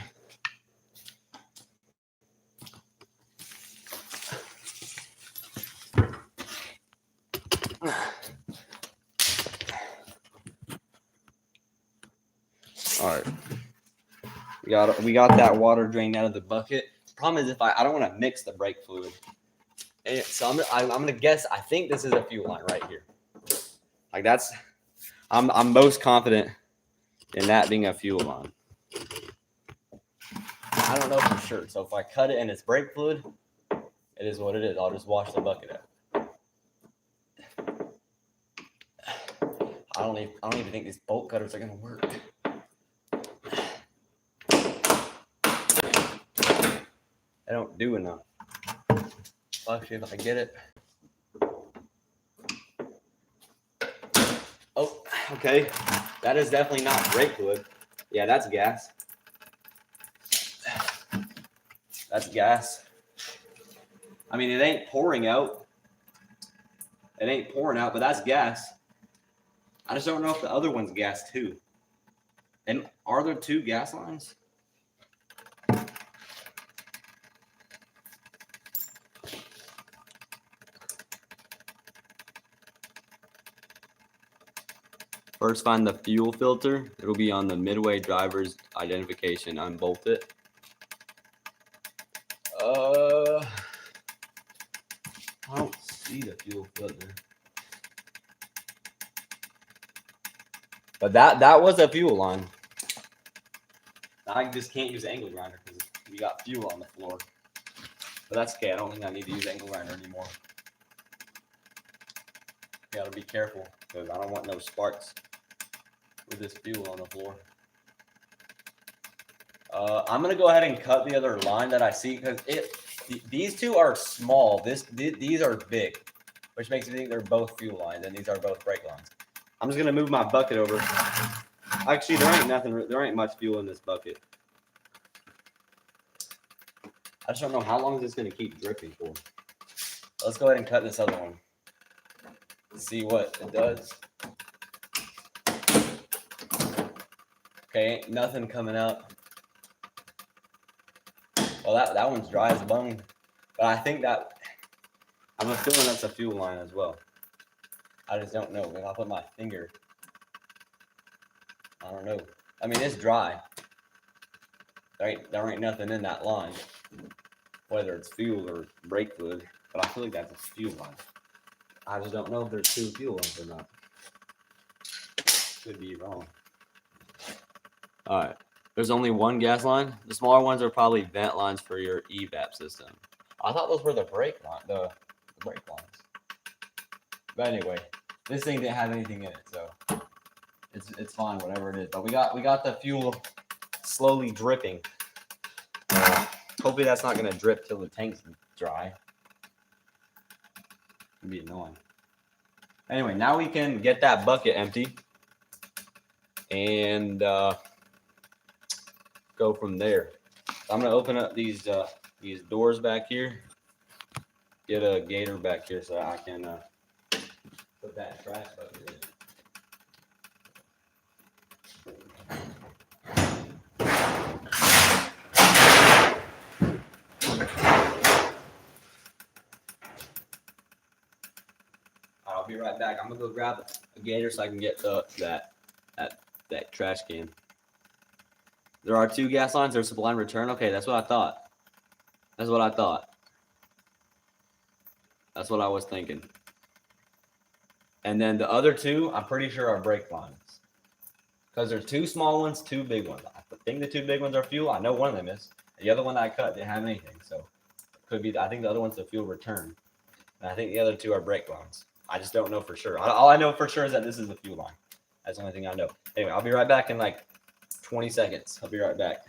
All right. We got that water drained out of the bucket. The problem is if I don't want to mix the brake fluid. And so I'm gonna guess. I think this is a fuel line right here. Like that's. I'm most confident in that being a fuel line. I don't know for sure. So if I cut it and it's brake fluid, it is what it is. I'll just wash the bucket out. I don't even think these bolt cutters are gonna work. They don't do enough. Actually, if I get it. Oh, okay. That is definitely not brake fluid. Yeah, that's gas. That's gas. I mean, it ain't pouring out. It ain't pouring out, but that's gas. I just don't know if the other one's gas too. And are there two gas lines? First, find the fuel filter. It'll be on the midway driver's identification. Unbolt it. I don't see the fuel filter. But that was a fuel line. I just can't use the angle grinder because we got fuel on the floor. But that's okay. I don't think I need to use angle grinder anymore. Gotta be careful because I don't want no sparks with this fuel on the floor. I'm gonna go ahead and cut the other line that I see because these two are small. These are big, which makes me think they're both fuel lines and these are both brake lines. I'm just gonna move my bucket over. Actually, there ain't much fuel in this bucket. I just don't know how long is this gonna keep dripping for. Let's go ahead and cut this other one. See what it does. Okay, ain't nothing coming out. Well, that one's dry as a bone. But I think that I'm feeling that's a fuel line as well. I just don't know. If I put my finger, I don't know. I mean, it's dry. There ain't nothing in that line, whether it's fuel or brake fluid. But I feel like that's a fuel line. I just don't know if there's two fuel lines or not. Could be wrong. All right. There's only one gas line. The smaller ones are probably vent lines for your evap system. I thought those were the brake line, the brake lines. But anyway, this thing didn't have anything in it, so it's fine, whatever it is. But we got the fuel slowly dripping. Hopefully that's not gonna drip till the tank's dry. It'd be annoying. Anyway, now we can get that bucket empty and go from there. So I'm gonna open up these doors back here. Get a gator back here so I can put that trash bucket in. I'll be right back. I'm gonna go grab a gator so I can get that trash can. There are two gas lines. There's supply and return. Okay, that's what I thought. That's what I thought. That's what I was thinking. And then the other two, I'm pretty sure are brake lines. Because there's two small ones, two big ones. I think the two big ones are fuel. I know one of them is. The other one that I cut didn't have anything. So it could be, I think the other one's the fuel return. And I think the other two are brake lines. I just don't know for sure. All I know for sure is that this is a fuel line. That's the only thing I know. Anyway, I'll be right back in like 20 seconds. I'll be right back.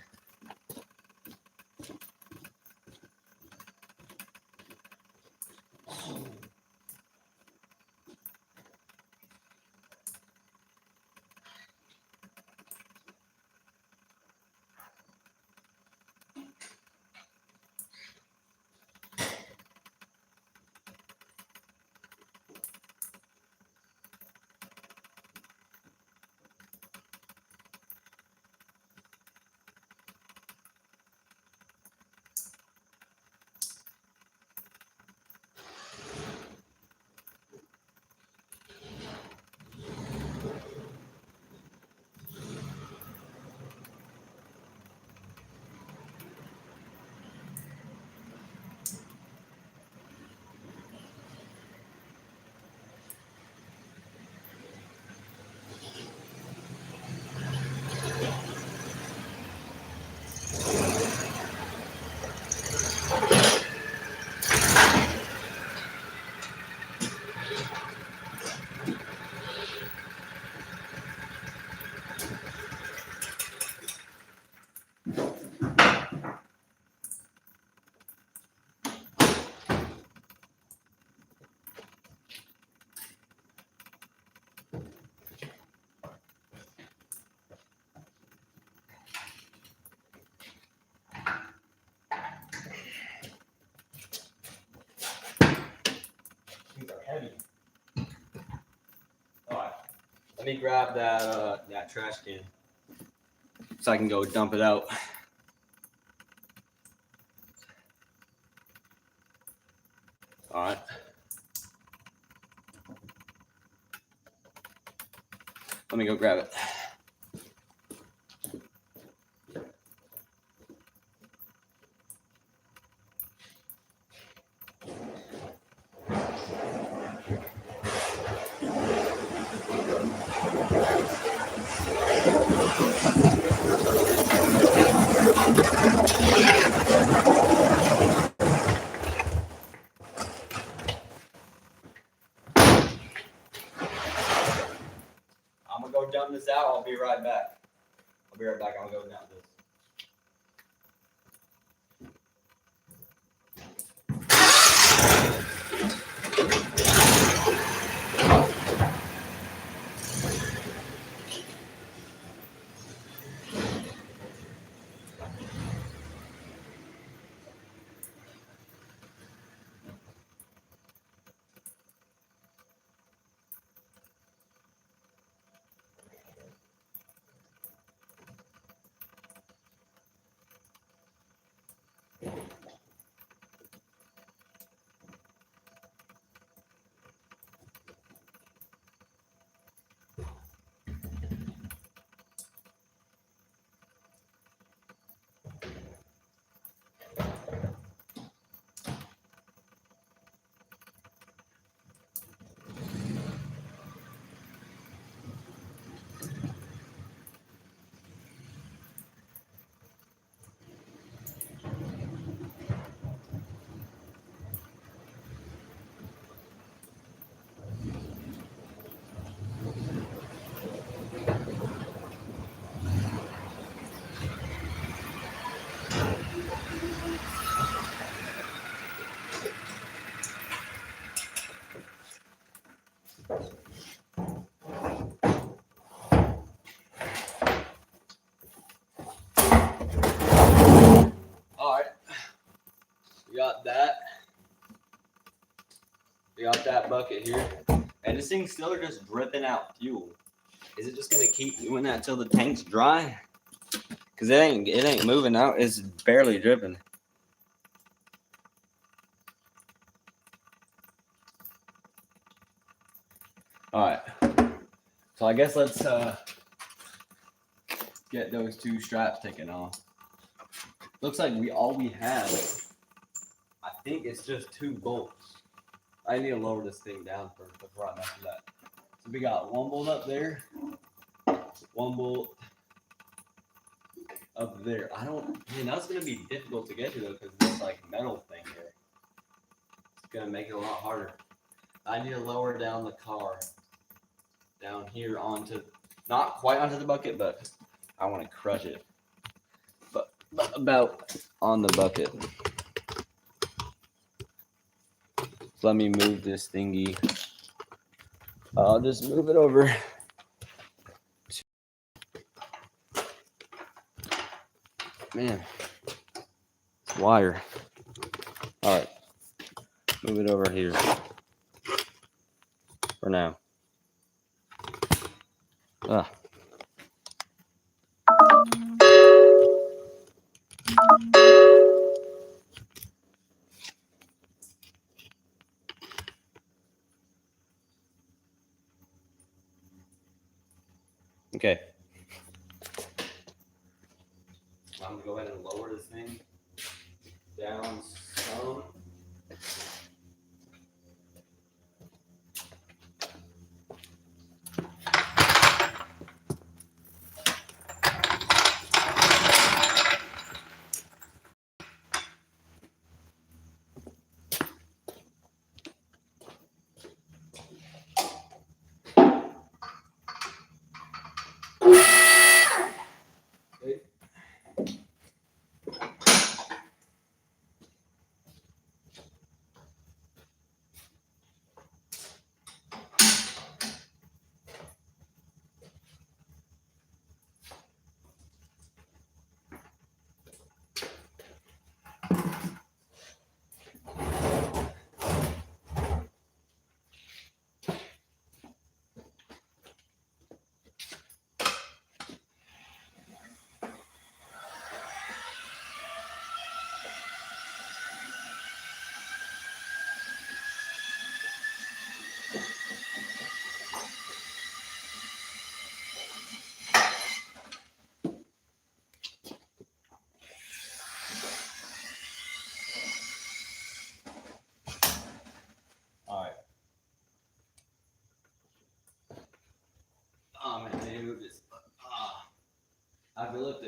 Let me grab that trash can so I can go dump it out. All right. Let me go grab it. I'm gonna go dump this out. I'll be right back. I'm gonna go dump this. All right. We got that. We got that bucket here. And this thing's still just dripping out fuel. Is it just gonna keep doing that till the tank's dry? Cause it ain't moving out. It's barely dripping. All right. So I guess let's get those two straps taken off. Looks like all we have, I think it's just 2 bolts. I need to lower this thing down first before I mess with that. So we got 1 bolt up there, 1 bolt up there. Man, that's gonna be difficult to get to though, because this like metal thing here. It's gonna make it a lot harder. I need to lower down the car down here onto, not quite onto the bucket, but I want to crush it. But about on the bucket. So let me move this thingy. I'll just move it over. Man, it's wire. All right, move it over here for now. Okay. I'm gonna go ahead and lower this thing down some.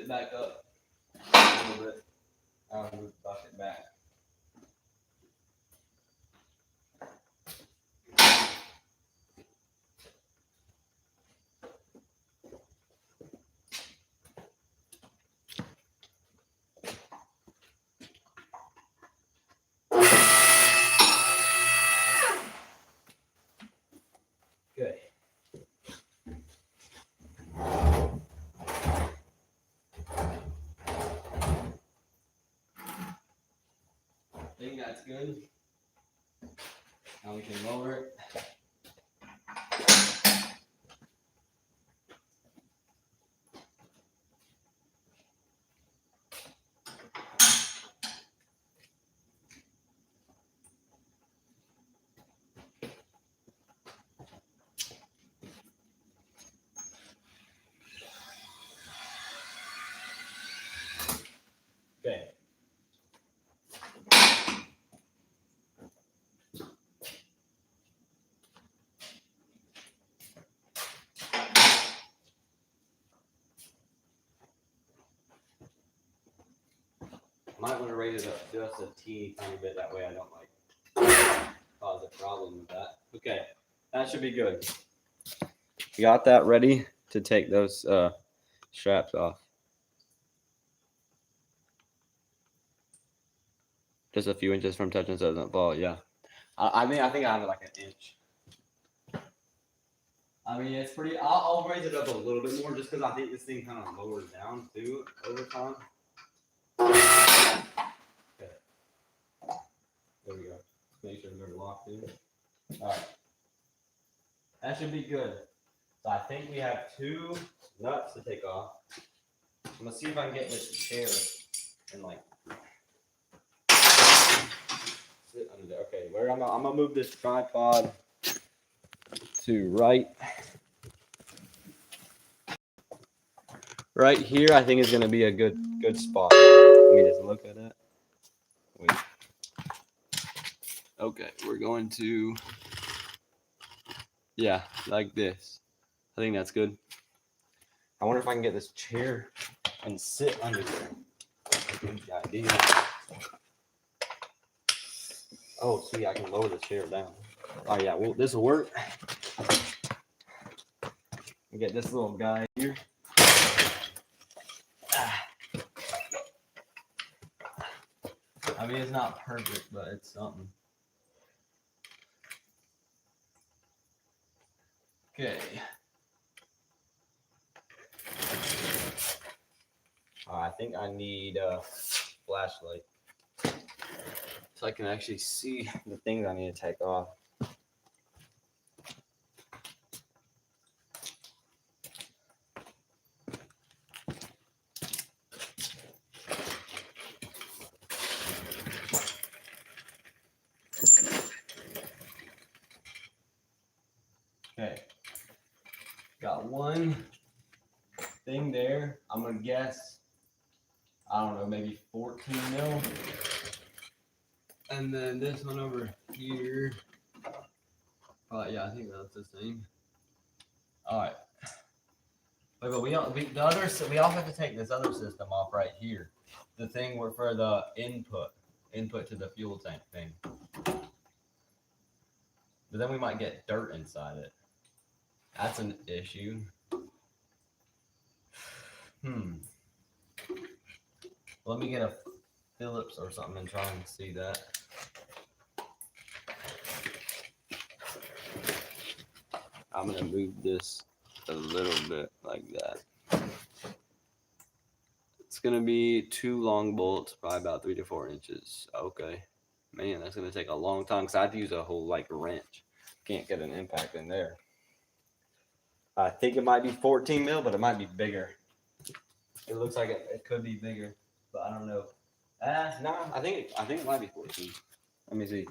it back up a little bit. I'll move the bucket back. Good. I think that's good. Now we can lower it. Okay. Might want to raise it up just a teeny tiny bit. That way I don't like cause a problem with that. Okay, that should be good. We got that ready to take those straps off. Just a few inches from touching so it doesn't fall. Yeah, I think I have it like an inch. I mean, it's pretty. I'll raise it up a little bit more just because I think this thing kind of lowers down too over time. Okay. There we go. Make sure they're locked in. All right. That should be good. So I think we have 2 nuts to take off. I'm gonna see if I can get this chair and like sit under there. Okay, I'm gonna move this tripod to right here. I think is gonna be a good spot. Let me just look at it. Wait. Okay, we're going to, yeah, like this. I think that's good. I wonder if I can get this chair and sit under there. Good idea. Oh, see, I can lower the chair down. Oh yeah, well, this will work. Get this little guy here. I mean, it's not perfect, but it's something. Okay. I think I need a flashlight so I can actually see the things I need to take off. Okay, got one thing there. I'm gonna guess, I don't know, maybe 14 mil. And then this one over here. Yeah, I think that's the same. All right. Wait, but we also have to take this other system off right here. The thing for the input to the fuel tank thing. But then we might get dirt inside it. That's an issue. Let me get a Phillips or something and try and see that. I'm gonna move this a little bit like that. It's gonna be 2 long bolts, probably about 3 to 4 inches. Okay, man, that's gonna take a long time because I have to use a whole like wrench. Can't get an impact in there. I think it might be 14 mil, but it might be bigger. It looks like it could be bigger, but I don't know. No, I think it might be 14. Let me see.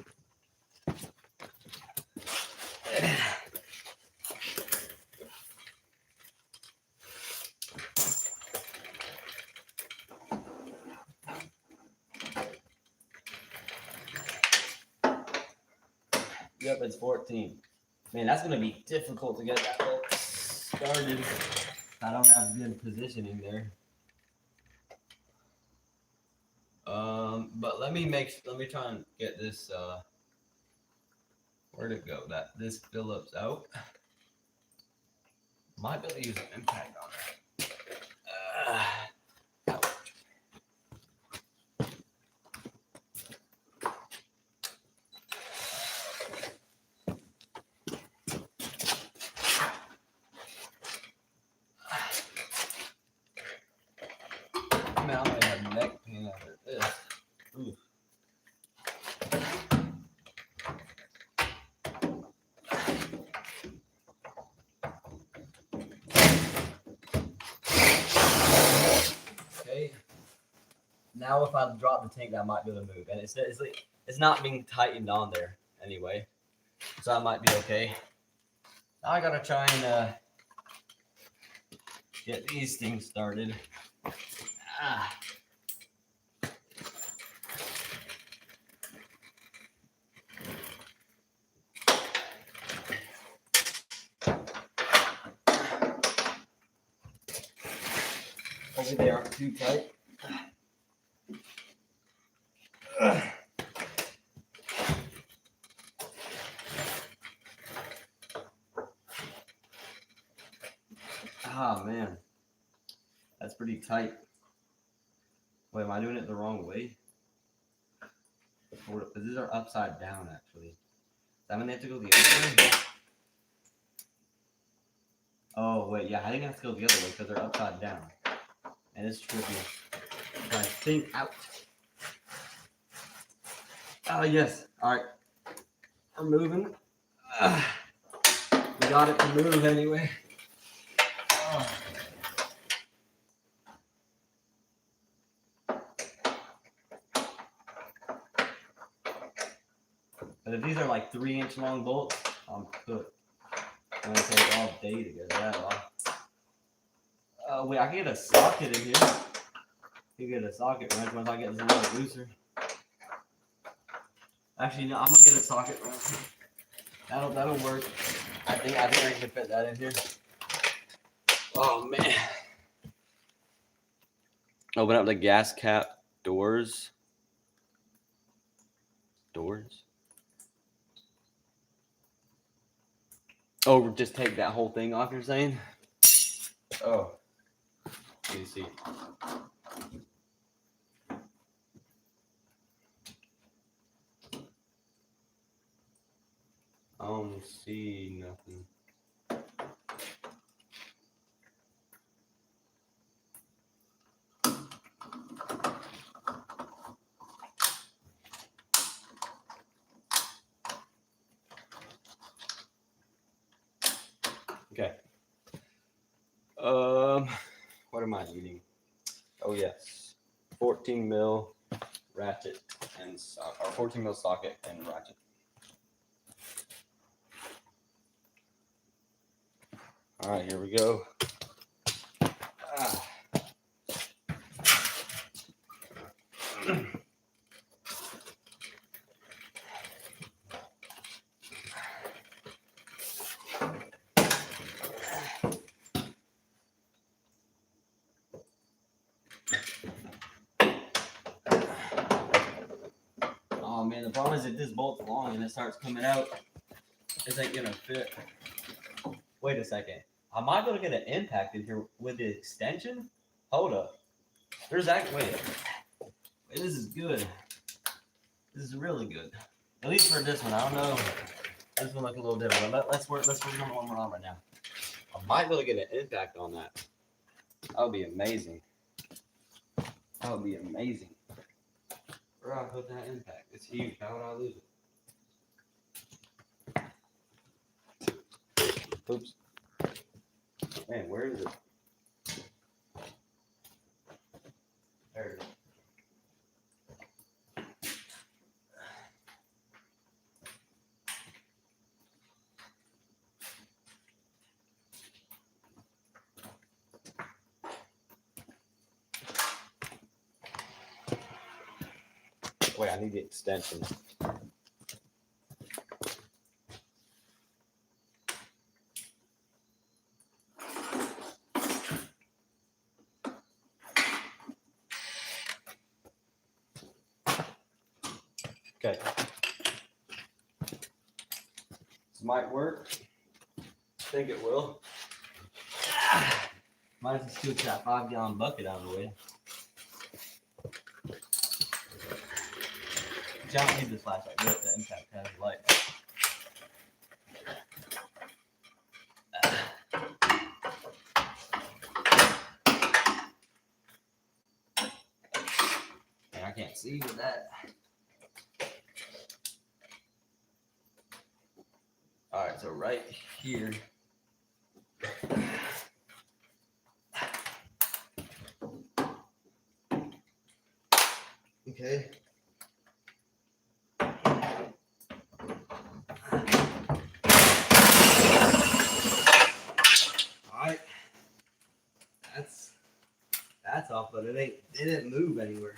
Yep, it's 14. Man, that's gonna be difficult to get that started. I don't have good positioning there. But let me try and get this. Where'd it go? This Phillips out. Might be able to use an impact on that. Man, I might have neck pain after this. Ooh. Okay. Now, if I drop the tank, that might be able to move, and it's not being tightened on there anyway, so that might be okay. Now I gotta try and get these things started. Ah. Hopefully they aren't too tight. Ah, man. That's pretty tight. Wait, am I doing it the wrong way? These are upside down, actually. Does that mean they have to go the other way? Oh, wait, yeah, I think I have to go the other way because they're upside down. And it's tricky. I think out. Oh, yes. All right. We're moving. We got it to move anyway. But if these are like 3-inch long bolts, I'm cooked. I'm gonna take all day to get that off. Wait, I can get a socket in here. You get a socket wrench once I get this a little looser. Actually, no, I'm gonna get a socket wrench. That'll work. I think I can fit that in here. Oh man. Open up the gas cap doors. Oh, just take that whole thing off, you're saying? Oh. Let me see. I don't see nothing. Okay. What am I eating? Oh yes, 14 mil ratchet and or 14 mil socket and ratchet. All right, here we go. Oh man, the problem is if this bolt's long and it starts coming out, this ain't gonna fit. Wait a second. I might be able to get an impact in here with the extension. Hold up. There's actually, wait, this is good. This is really good. At least for this one. I don't know. This one look a little different. But let's work on the one we're on right now. I might be able to get an impact on that. That would be amazing. That would be amazing. Where do I put that impact? It's huge. How would I lose it? Oops. Man, where is it? There it is. Wait, I need the extension. Okay. This might work. I think it will. Might as well scoot that 5-gallon bucket out of the way. I don't need this flashlight. The impact has a light. I can't see with that. All right, so right here. Okay. All right. That's off, but it didn't move anywhere.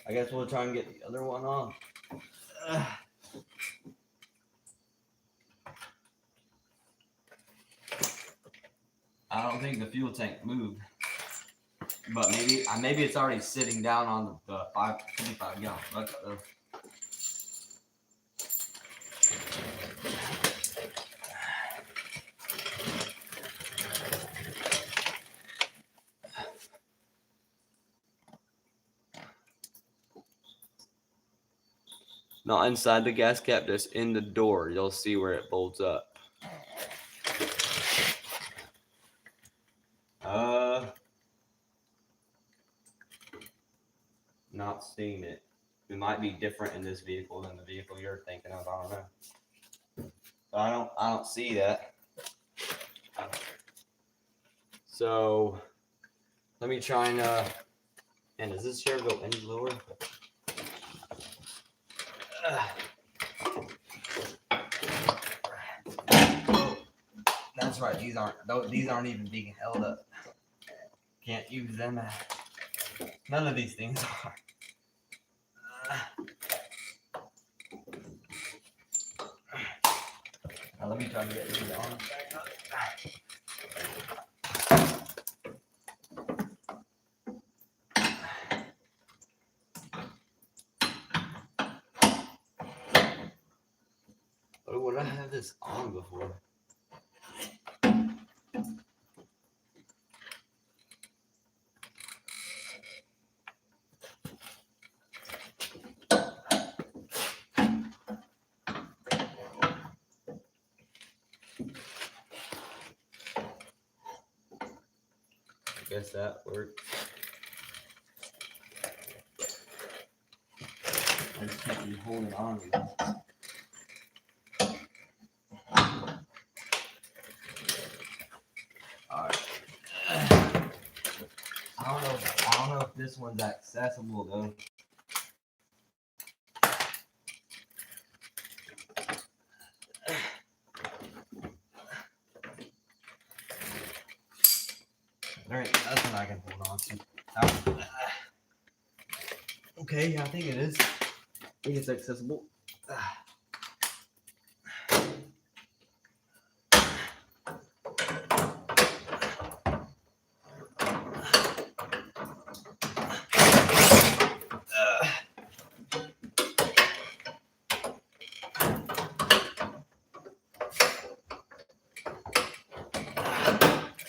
I guess we'll try and get the other one on. I don't think the fuel tank moved, but maybe it's already sitting down on the 55-gallon bucket though. Not inside the gas cap, just in the door. You'll see where it bolts up. Not seeing it. It might be different in this vehicle than the vehicle you're thinking of. I don't know. But I don't see that. So let me try and does this chair go any lower? That's right. These aren't even being held up. Can't use them. None of these things are. Now let me try to get these arms back up. Oh, would I have this on before? I guess that worked. I just can't be holding on to them. Alright. I don't know if this one's accessible though. There ain't nothing I can hold on to. Okay, I think it is. I think it's accessible.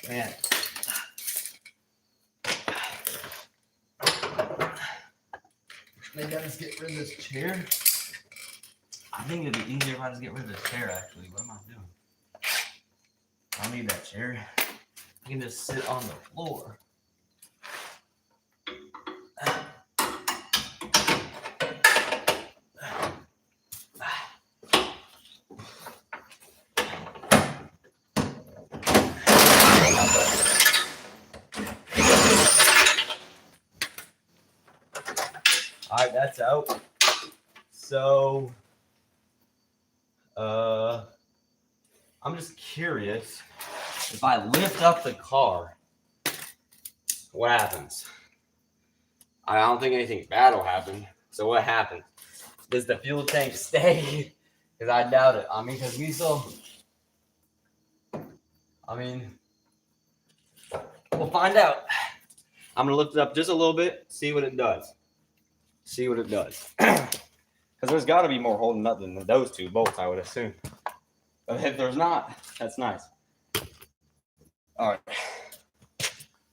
Man. Maybe I just get rid of this chair. I think it'd be easier if I just get rid of this chair actually. What am I doing? I don't need that chair. I can just sit on the floor. All right, that's out. So, I'm just curious, if I lift up the car, what happens? I don't think anything bad will happen. So what happens? Does the fuel tank stay? Because I doubt it. I mean, because we still I mean, we'll find out. I'm gonna lift it up just a little bit, see what it does. See what it does. Because there's got to be more holding up than those two bolts, I would assume. But if there's not, that's nice. All right.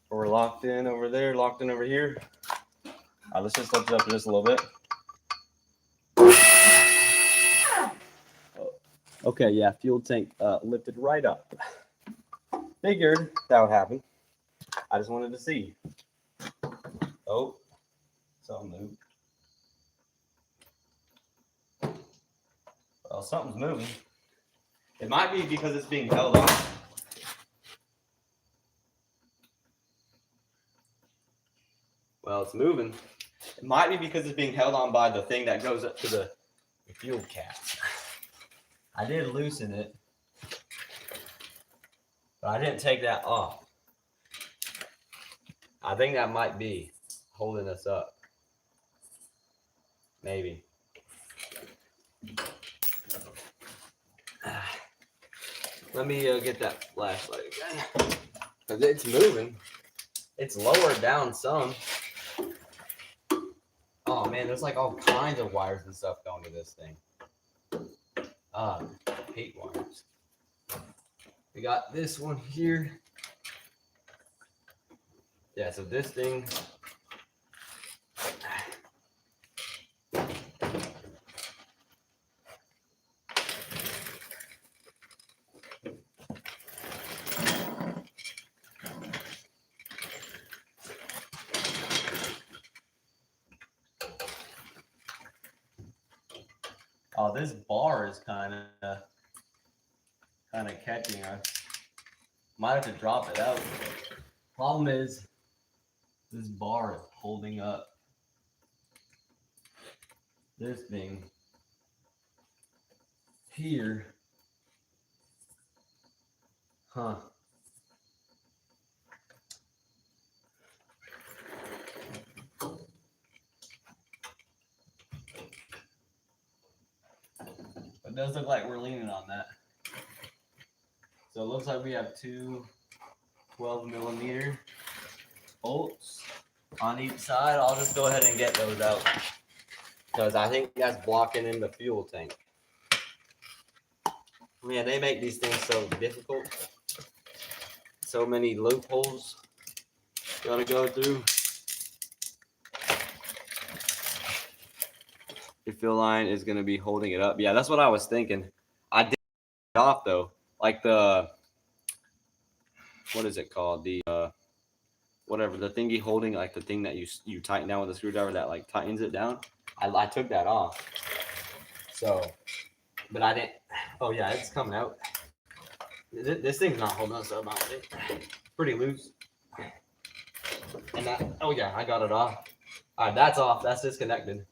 We're locked in over there, locked in over here. All right, let's just lift it up just a little bit. Okay, yeah, fuel tank lifted right up. Figured that would happen. I just wanted to see. Oh, something moved. Well, something's moving. It might be because it's being held on. Well, it's moving. It might be because it's being held on by the thing that goes up to the fuel cap. I did loosen it, but I didn't take that off. I think that might be holding us up. Maybe. Let me get that flashlight again. Because it's moving. It's lowered down some. Oh man, there's like all kinds of wires and stuff going to this thing. Hate wires. We got this one here. Yeah, so this thing. Oh, this bar is kind of catching us. Might have to drop it out. Problem is, this bar is holding up this thing here. Huh. It does look like we're leaning on that. So it looks like we have two 12mm bolts on each side. I'll just go ahead and get those out because I think that's blocking in the fuel tank. Man, they make these things so difficult. So many loopholes gotta go through. Your fuel line is gonna be holding it up. Yeah, that's what I was thinking. I did it off though. Like the, what is it called? The whatever, the thingy holding, like the thing that you tighten down with a screwdriver that like tightens it down. I took that off. So, but I didn't. Oh yeah, it's coming out. This thing's not holding us up. I don't think. It's pretty loose. And that. Oh yeah, I got it off. All right, that's off. That's disconnected.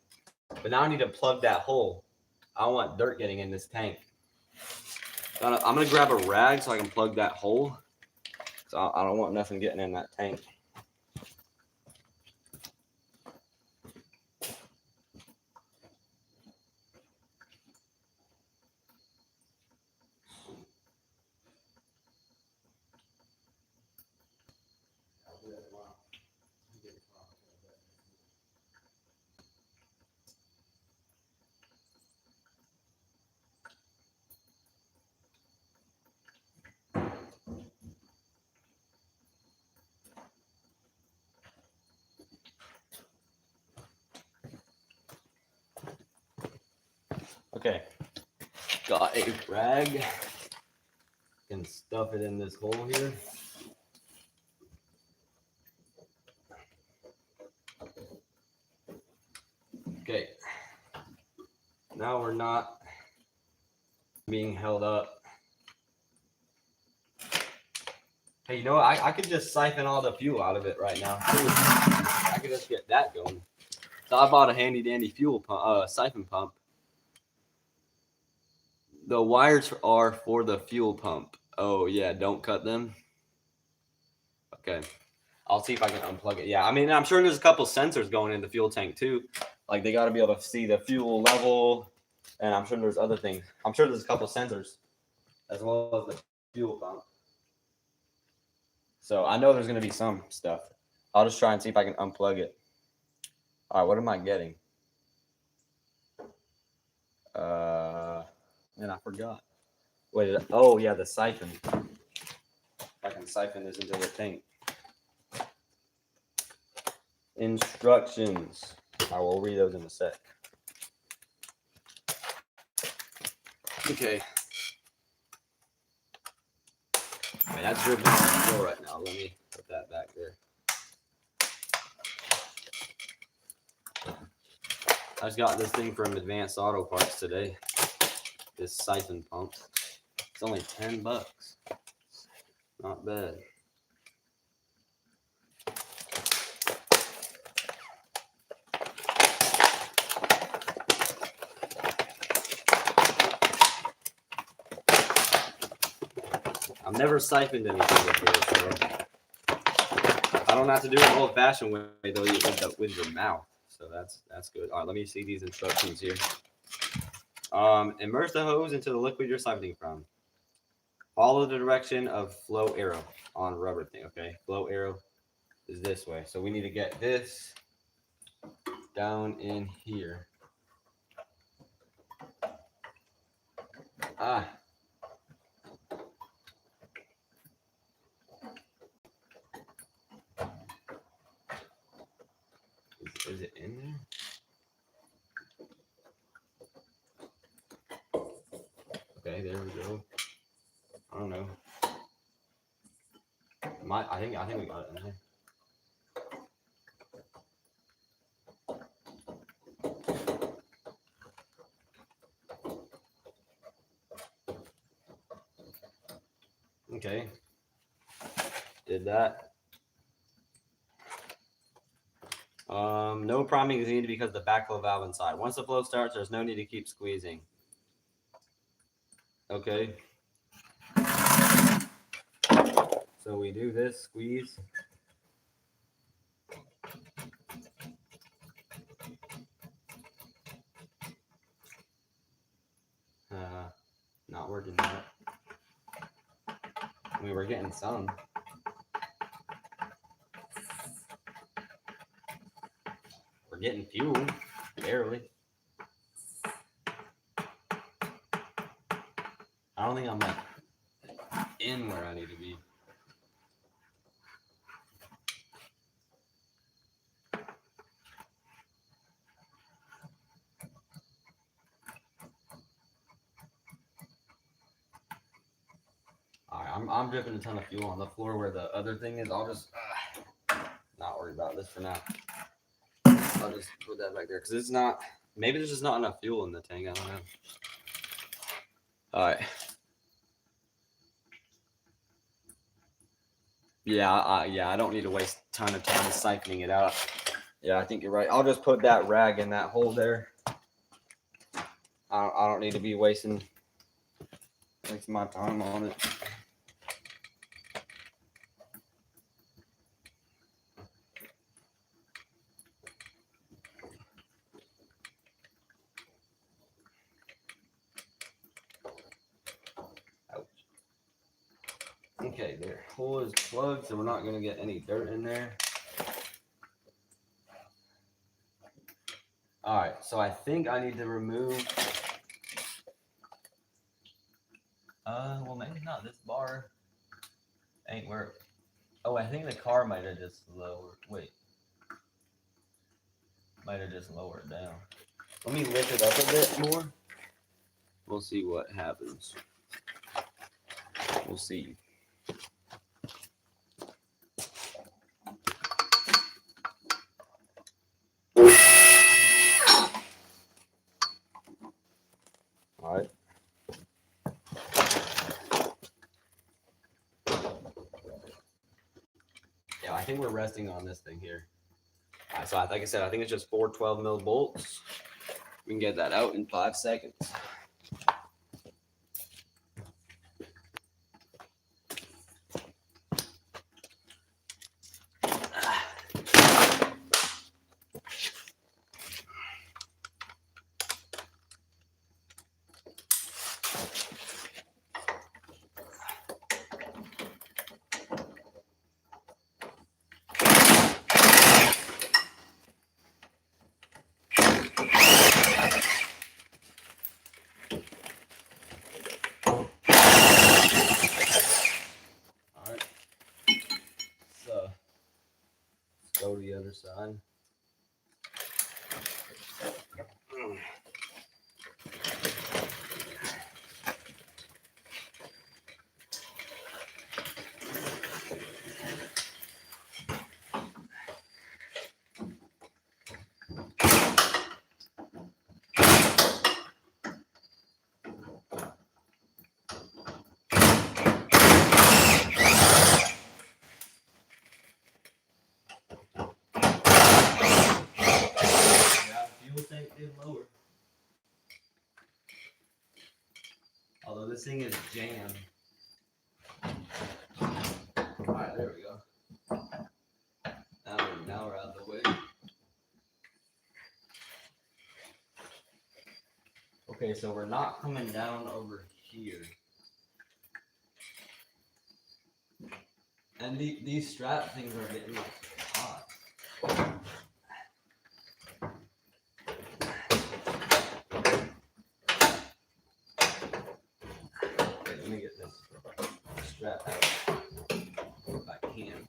But now I need to plug that hole. I don't want dirt getting in this tank. I'm gonna grab a rag so I can plug that hole. So I don't want nothing getting in that tank. Okay, got a rag. Can stuff it in this hole here. Okay, now we're not being held up. Hey, you know what? I could just siphon all the fuel out of it right now. I could just get that going. So I bought a handy dandy fuel pump, siphon pump. The wires are for the fuel pump. Oh yeah, don't cut them. Okay, I'll see if I can unplug it. Yeah, I mean, I'm sure there's a couple sensors going in the fuel tank too. Like they got to be able to see the fuel level, and I'm sure there's other things. I'm sure there's a couple sensors as well as the fuel pump. So I know there's going to be some stuff. I'll just try and see if I can unplug it. All right, what am I getting? Man, I forgot. Wait, oh yeah, the siphon. I can siphon this into the tank. Instructions. I will read those in a sec. Okay. Wait, that's dripping on the floor right now. Let me put that back there. I just got this thing from Advanced Auto Parts today. This siphon pump. It's only $10. Not bad. I've never siphoned anything before, so I don't have to do it the old-fashioned way though, with your mouth. So that's good. All right, let me see these instructions here. Immerse the hose into the liquid you're siphoning from. Follow the direction of flow arrow on rubber thing. Okay, flow arrow is this way. So we need to get this down in here. Ah. Is it in there? Okay, there we go. I don't know. I think we got it in there. Okay. Did that. No priming is needed because the backflow valve inside. Once the flow starts, there's no need to keep squeezing. Okay. So we do this, squeeze. Not working yet. I mean, we're getting some. We're getting fuel, barely. I don't think I'm like in where I need to be. All right, I'm dripping a ton of fuel on the floor where the other thing is. I'll just not worry about this for now. I'll just put that back there because it's not. Maybe there's just not enough fuel in the tank. I don't know. All right. Yeah, I don't need to waste a ton of time siphoning it out. Yeah, I think you're right. I'll just put that rag in that hole there. I don't need to be wasting my time on it. Ouch. Okay, there. Hole is plugged, so we're not going to get any dirt in there. All right, so I think I need to remove. Well, maybe not. This bar ain't where. Oh, I think the car might have just lowered. Wait. Might have just lowered down. Let me lift it up a bit more. We'll see what happens. We'll see. All right. Yeah, I think we're resting on this thing here. All right, so like I said, I think it's just 4 12mm bolts. We can get that out in 5 seconds. other side. Lower. Although this thing is jammed. Alright, there we go. Now we're out of the way. Okay, so we're not coming down over here. And these strap things are getting like hot. Let me get this strap out if I can.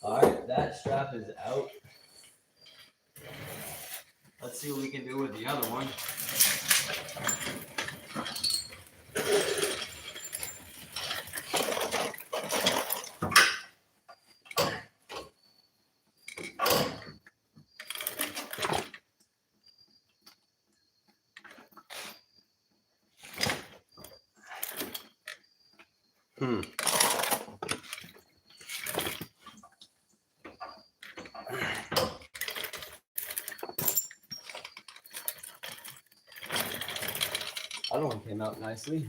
Alright, that strap is out. Let's see what we can do with the other one. Other one came out nicely.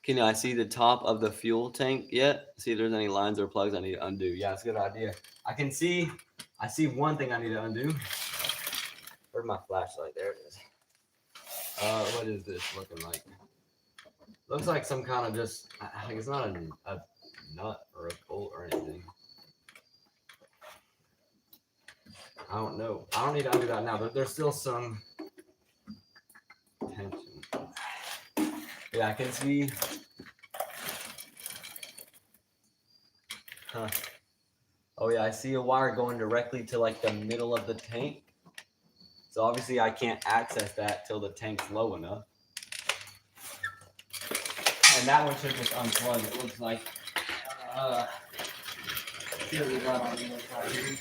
Can I see the top of the fuel tank yet? See if there's any lines or plugs I need to undo. Yeah, it's a good idea. I see one thing I need to undo. Where's my flashlight? There it is. What is this looking like? Looks like some kind of just, like it's not a nut or a bolt or anything. I don't know. I don't need to undo that now, but there's still some tension. Yeah, I can see. Huh. Oh yeah, I see a wire going directly to like the middle of the tank. So obviously I can't access that till the tank's low enough. And that one should just unplug, it looks like. Here we got on the other side here.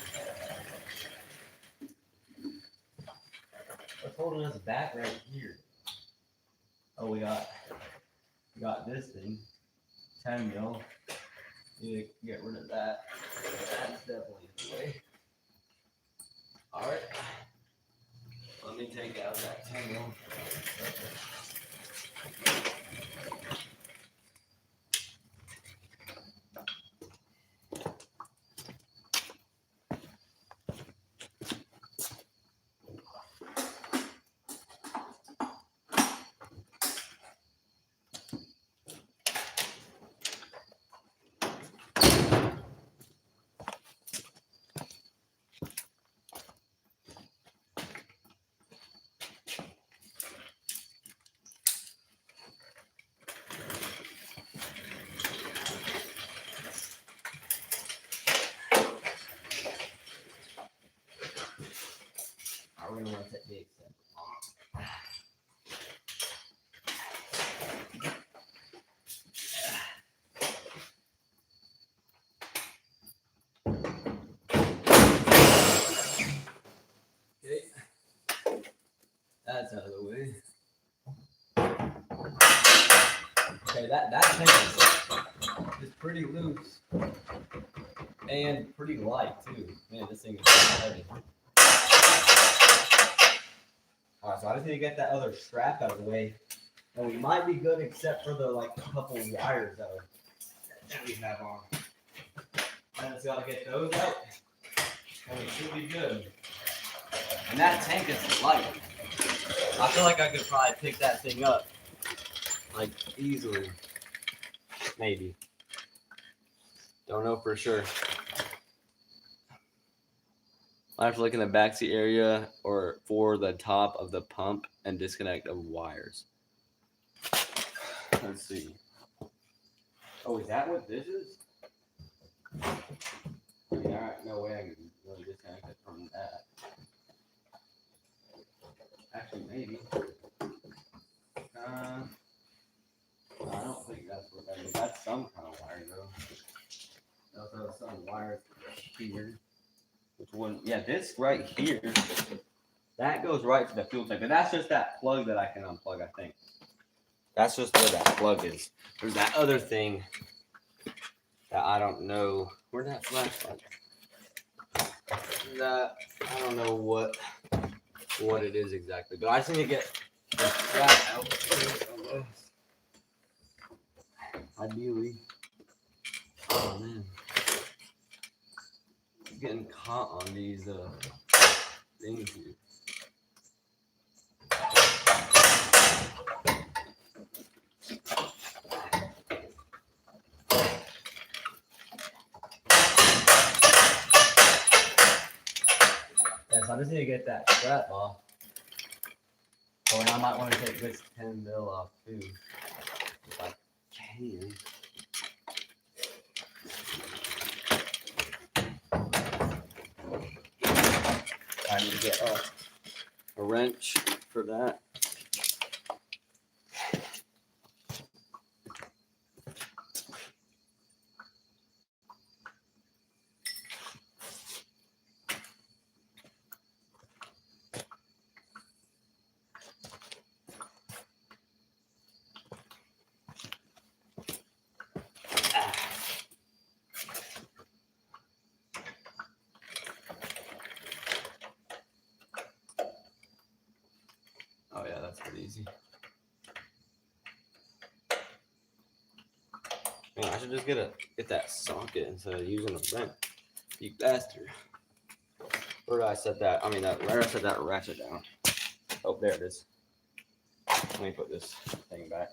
What's holding us back right here? Oh, we got this thing, 10 mil. Need to get rid of that. That's definitely in the way. All right, let me take out that 10 mil. We're going to want to take the extent off. Okay, that's out of the way. Okay, that tank is pretty loose and pretty light too. Man, this thing is heavy. All right, so I just need to get that other strap out of the way, and we might be good except for the like couple wires that we have on. I just gotta get those out, and we should be good. And that tank is light. I feel like I could probably pick that thing up like easily. Maybe. Don't know for sure. I have to look in the backseat area or for the top of the pump and disconnect of wires. Let's see. Oh, is that what this is? I mean, all right, no way I can really disconnect it from that. Actually, maybe. I don't think that's what that is. That's some kind of wire, though. Also, some wires here. Which one? Yeah, this right here. That goes right to the fuel tank. But that's just that plug that I can unplug, I think. That's just where that plug is. There's that other thing that I don't know. Where'd that flashlight? That I don't know what it is exactly. But I just need to get the strap out. Ideally. Oh man. I'm getting caught on these things here. Yes, I just need to get that strap off. Oh, and I might want to take this 10 mil off too. If I can. I need to get a wrench for that. Oh yeah, that's pretty easy. Man, I should just get that socket instead of using a wrench. You bastard. Where did I set that? I mean, where did I set that ratchet down? Oh, there it is. Let me put this thing back.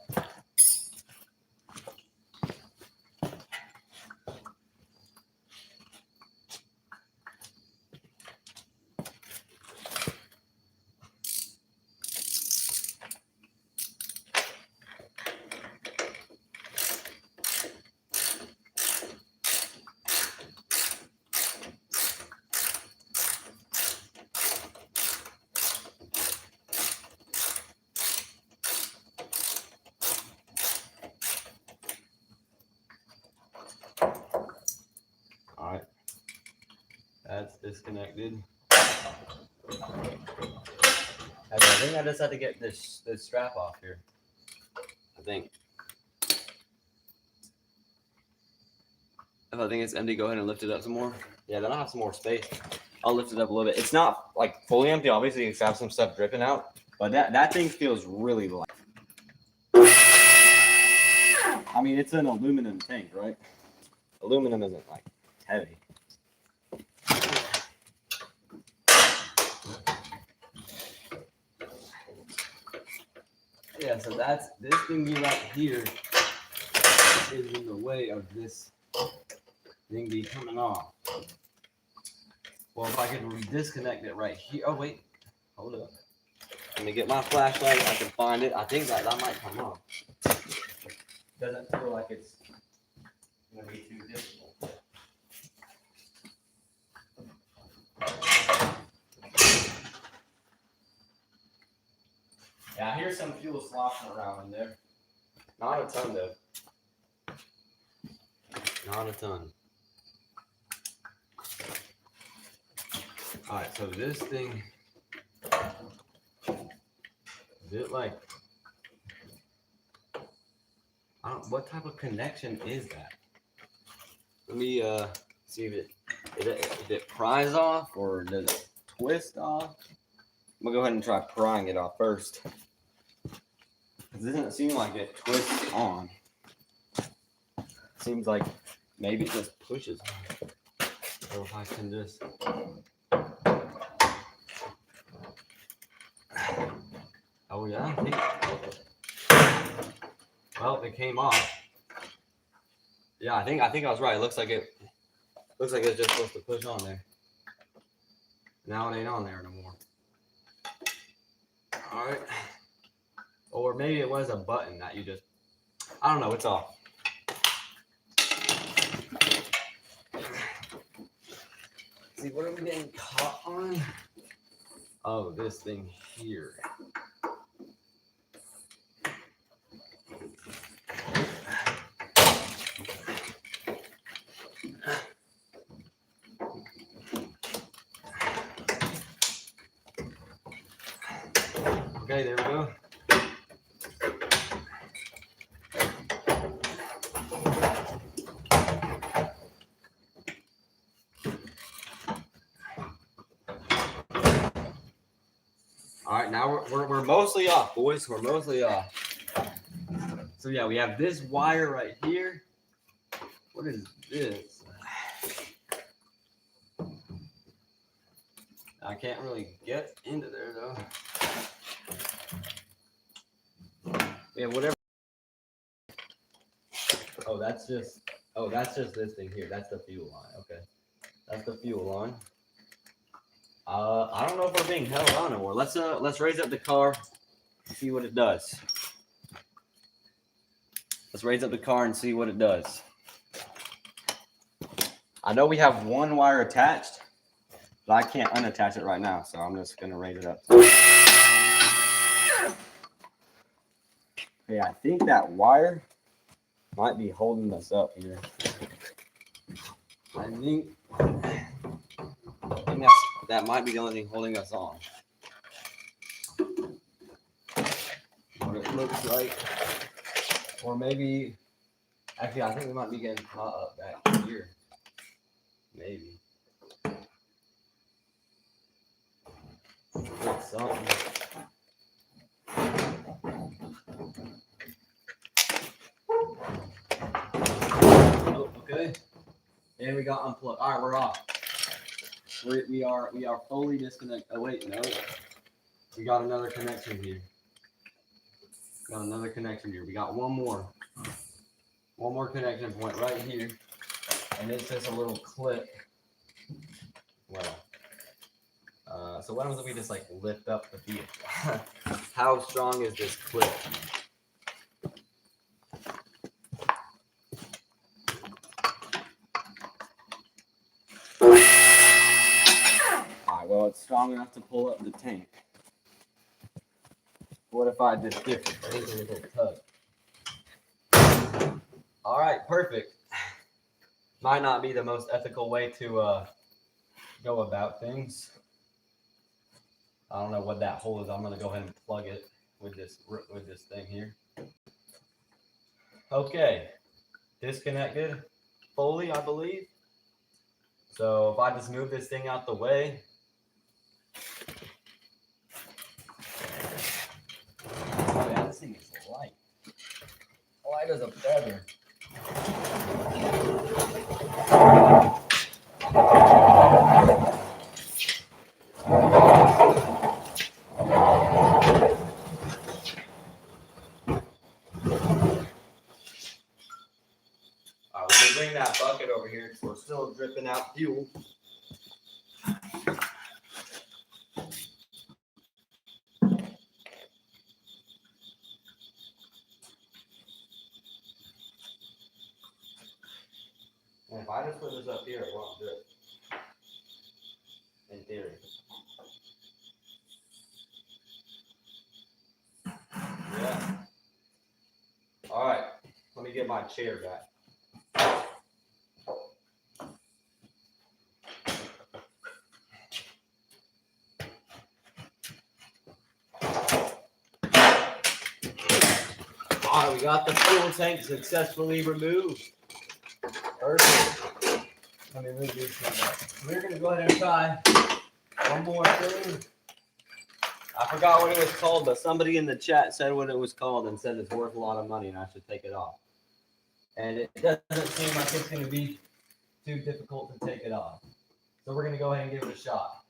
All right, that's disconnected. I think I just had to get this strap off here. I think. If I think it's empty, go ahead and lift it up some more. Yeah, then I'll have some more space. I'll lift it up a little bit. It's not like fully empty, obviously. You can have some stuff dripping out, but that thing feels really light. I mean, it's an aluminum tank, right? Aluminum isn't like heavy. Yeah, so that's this thingy right here is in the way of this thingy coming off. Well, if I could disconnect it right here. Oh wait, hold up. Let me get my flashlight. If I can find it. I think that might come off. Doesn't feel like it's gonna be too difficult. Yeah, I hear some fuel sloshing around in there. Not a ton though. Not a ton. All right, so this thing, is it like, what type of connection is that? Let me see if it pries off or does it twist off. I'm gonna go ahead and try prying it off first. It doesn't seem like it twists on. Seems like maybe it just pushes on. Or if I can just. Oh yeah, I think. Well, it came off. Yeah, I think I was right. It looks like it's just supposed to push on there. Now it ain't on there no more. All right. Or maybe it was a button that you just, I don't know, it's off. See, what are we getting caught on? Oh, this thing here. Okay, there we go. All right, now we're mostly off, boys. We're mostly off. So yeah, we have this wire right here. What is this? I can't really get into there though. Yeah, whatever. Oh, that's just this thing here. That's the fuel line. Okay, that's the fuel line. I don't know if we're being held on anymore. Let's raise up the car, see what it does. Let's raise up the car and see what it does. I know we have one wire attached, but I can't unattach it right now, so I'm just gonna raise it up. Okay, I think that wire might be holding us up here. I think that might be the only thing holding us on. What it looks like. Or maybe, actually, I think we might be getting caught up back here. Maybe. That's something. Oh, okay. And we got unplugged. All right, we're off. We are fully disconnected. Oh wait, no. We got another connection here. We got one more connection point right here, and it's just a little clip. Well, so why don't we just like lift up the vehicle? How strong is this clip? Well, it's strong enough to pull up the tank. What if I just give it a little tug? All right, perfect. Might not be the most ethical way to go about things. I don't know what that hole is. I'm gonna go ahead and plug it with this thing here. Okay, disconnected fully, I believe. So if I just move this thing out the way. This thing is light. Light as a feather. Alright, we're gonna bring that bucket over here because we're still dripping out fuel. And if I just put this up here, it won't drip. In theory. Yeah. All right. Let me get my chair back. All right, we got the fuel tank successfully removed. Perfect. Let me move this thing back. We're going to go ahead and try one more thing. I forgot what it was called, but somebody in the chat said what it was called and said it's worth a lot of money and I should take it off. And it doesn't seem like it's going to be too difficult to take it off. So we're going to go ahead and give it a shot.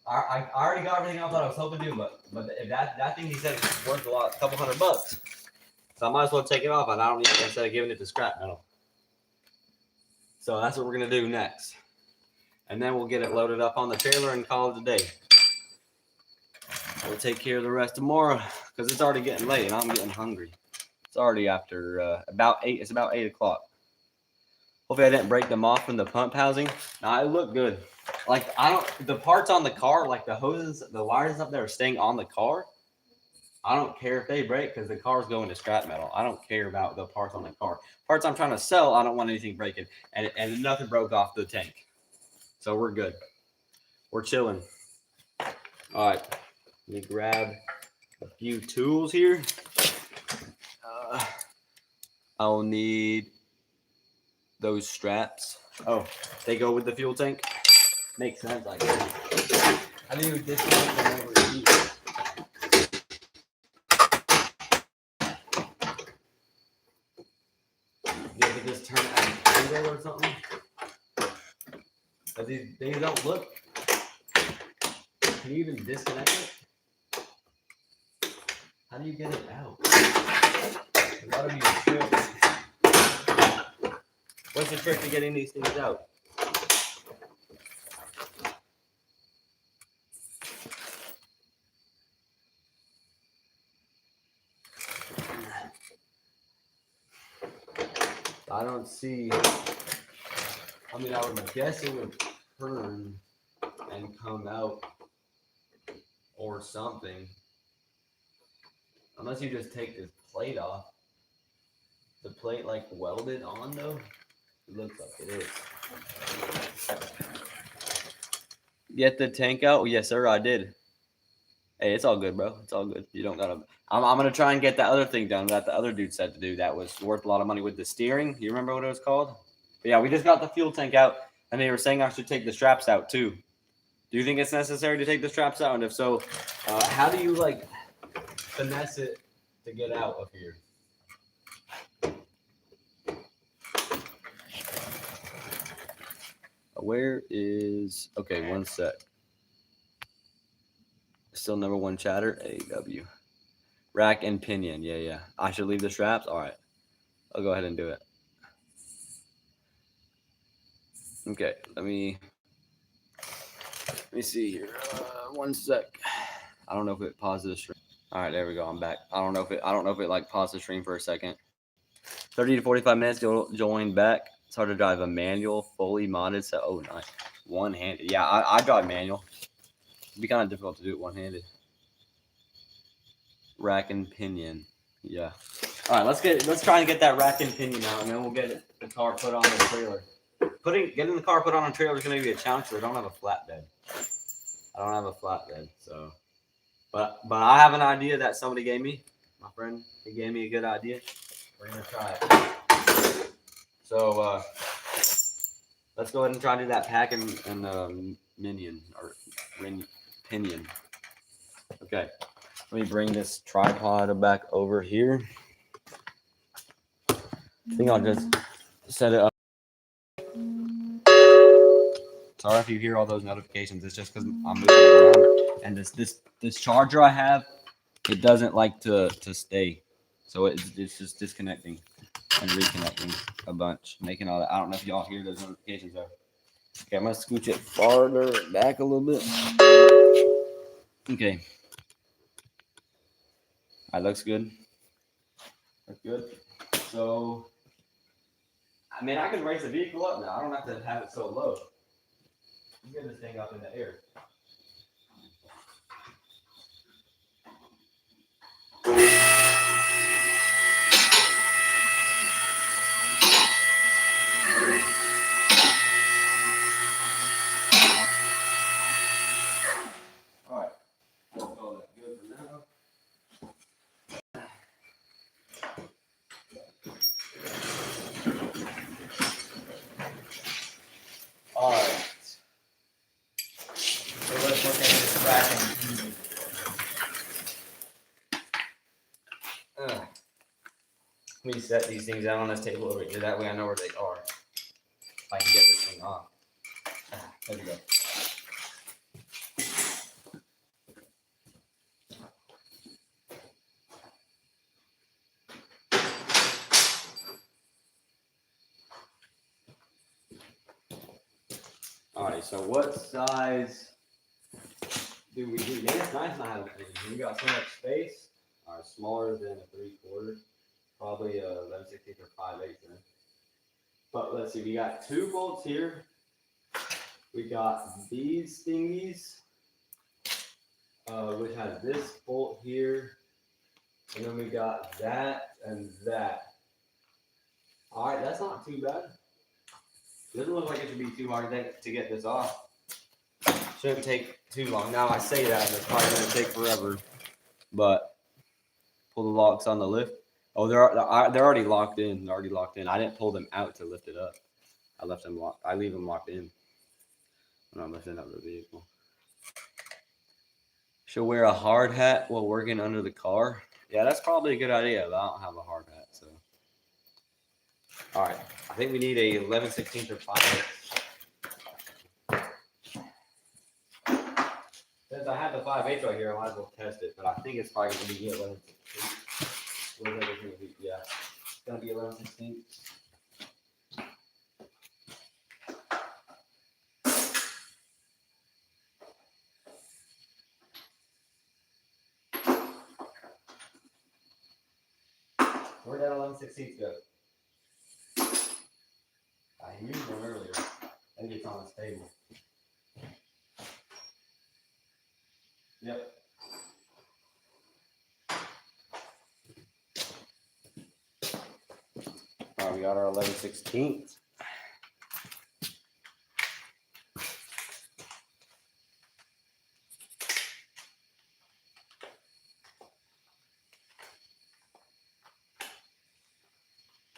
I already got everything off that I was hoping to, but if that thing he said is worth a couple $100. So I might as well take it off, and I don't need, instead of giving it to scrap metal. So that's what we're gonna do next. And then we'll get it loaded up on the trailer and call it a day. We'll take care of the rest tomorrow because it's already getting late and I'm getting hungry. It's already after about 8. It's about 8 o'clock. Hopefully I didn't break them off from the pump housing. Nah, it looked good. Like the parts on the car, like the hoses, the wires up there are staying on the car. I don't care if they break because the car's going to scrap metal. I don't care about the parts on the car. Parts I'm trying to sell, I don't want anything breaking. And nothing broke off the tank. So we're good. We're chilling. All right. Let me grab a few tools here. I'll need those straps. Oh, they go with the fuel tank? Makes sense, I guess. How do you disconnect them over here? You have to just turn it at an angle or something? But these don't look. Can you even disconnect it? How do you get it out? A lot of these tricks. What's the trick to getting these things out? I don't see. I mean, I would guess it would turn and come out or something. Unless you just take this plate off. The plate like welded on though? It looks like it is. Get the tank out? Yes, sir, I did. Hey, it's all good, bro. It's all good. You don't gotta. I'm gonna try and get that other thing done that the other dude said to do. That was worth a lot of money with the steering. You remember what it was called? But yeah, we just got the fuel tank out, and they were saying I should take the straps out too. Do you think it's necessary to take the straps out? And if so, how do you like finesse it to get out of here? Where is, okay, one sec. Still number one chatter, AW. Rack and pinion, yeah. I should leave the straps? All right, I'll go ahead and do it. Okay, let me see here. One sec. I don't know if it paused the stream. All right, there we go. I'm back. I don't know if it like paused the stream for a second. 30 to 45 minutes. Join back. It's hard to drive a manual, fully modded. So, oh, nice. One-handed. Yeah, I drive manual. It'd be kind of difficult to do it one-handed. Rack and pinion. Yeah. All right, let's try and get that rack and pinion out, and then we'll get the car put on the trailer. Getting the car put on a trailer is going to be a challenge because I don't have a flatbed. So, but I have an idea that somebody gave me. My friend, he gave me a good idea. We're gonna try it. So let's go ahead and try to do that pack and pinion. Okay, let me bring this tripod back over here. I think I'll just set it up. Sorry if you hear all those notifications. It's just because I'm moving around, and this charger I have, it doesn't like to stay, so it's just disconnecting and reconnecting a bunch, making all that. I don't know if y'all hear those notifications though. Okay, I'm gonna scooch it farther back a little bit. Okay, that looks good. That's good. So, I mean, I can raise the vehicle up now. I don't have to have it so low. Get this thing up in the air. All right. That's all that good for now. All right. So let's look at this rack and pinion. Let me set these things out on this table over here. That way I know where they are. If I can get this thing off. There we go. right, so what size do we do? Yeah, it's nice not having anything. We got so much space. All right, smaller than a 3/4, probably a 11/16 or 5/8 then. But let's see, we got 2 bolts here. We got these thingies, which has this bolt here, and then we got that and that. All right, that's not too bad. Doesn't look like it should be too hard to get this off. Shouldn't take too long. Now I say that, and it's probably going to take forever. But pull the locks on the lift. Oh, they're already locked in. They're already locked in. I didn't pull them out to lift it up. I left them locked. I leave them locked in when I'm lifting up the vehicle. Should wear a hard hat while working under the car. Yeah, that's probably a good idea, but I don't have a hard hat, so. All right, I think we need a 11/16 or 5/8. Since I have the 5/8 right here, I might as well test it, but I think it's probably going to be 11/16. What is everything? Yeah, it's going to be 11/16. Where'd that 11/16 go? I used one earlier. I think it's on this table. Yep. All right, we got our 11/16.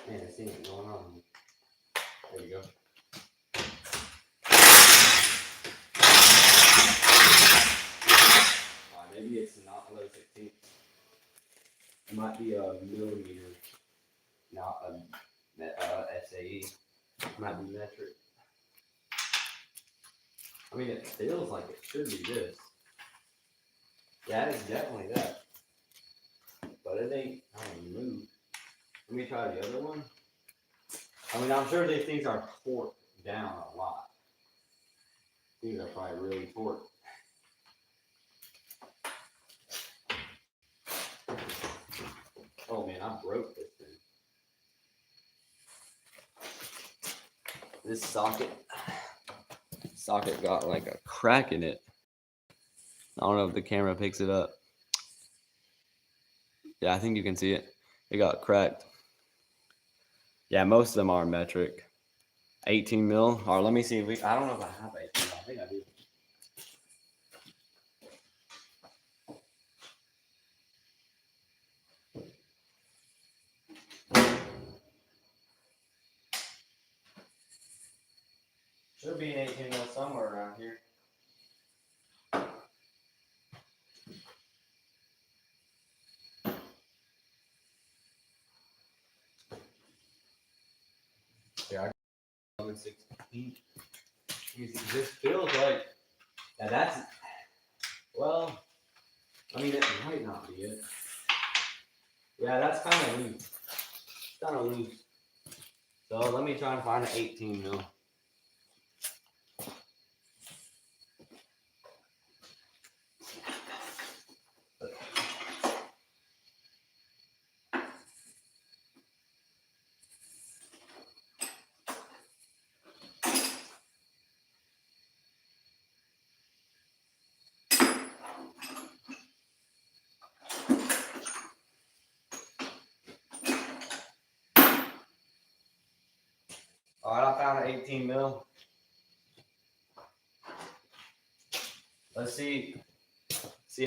Man, I see it going on. There you go. Maybe it's not 11/16. It might be a millimeter, not a SAE. It might be metric. I mean, it feels like it should be this. Yeah, it's definitely that. But it ain't kind of moved. Let me try the other one. I mean, I'm sure these things are torqued down a lot. These are probably really torqued. Oh man, I broke this thing. This socket got like a crack in it. I don't know if the camera picks it up. Yeah, I think you can see it. It got cracked. Yeah, most of them are metric. 18 mil. All right, let me see if I don't know if I have 18 mil. I think I do. Should be an 18 mil somewhere around here. Yeah, I got 11/16. This feels like, yeah, that's, well, I mean, it might not be it. Yeah, that's kind of loose. Kind of loose. So let me try and find an 18 mil. All right, I found an 18 mil. Let's see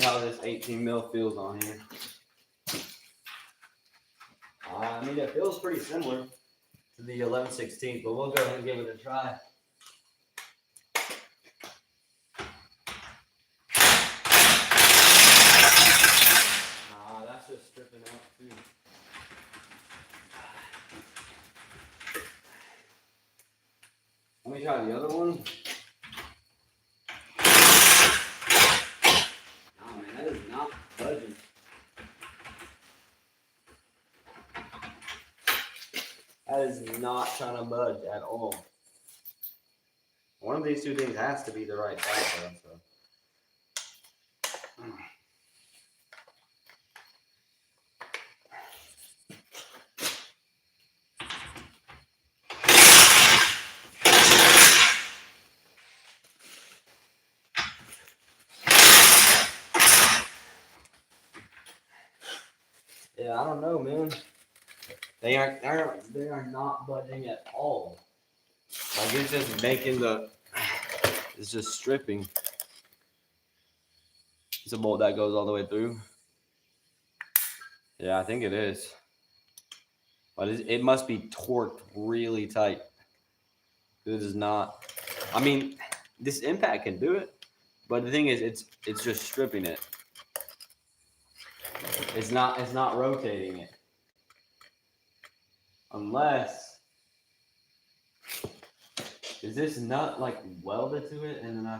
how this 18 mil feels on here. I mean, it feels pretty similar to the 11/16, but we'll go ahead and give it a try. Nah, that's just stripping out too. Let me try the other one. Nah, man, that is not budging. That is not trying to budge at all. One of these two things has to be the right size, though. So. Yeah, I don't know, man. They are not budging at all. Like it's just making it's just stripping. It's a bolt that goes all the way through. Yeah, I think it is. But it must be torqued really tight. It is not. I mean, this impact can do it, but the thing is, it's just stripping it. It's not rotating it. Unless, is this nut like welded to it and then I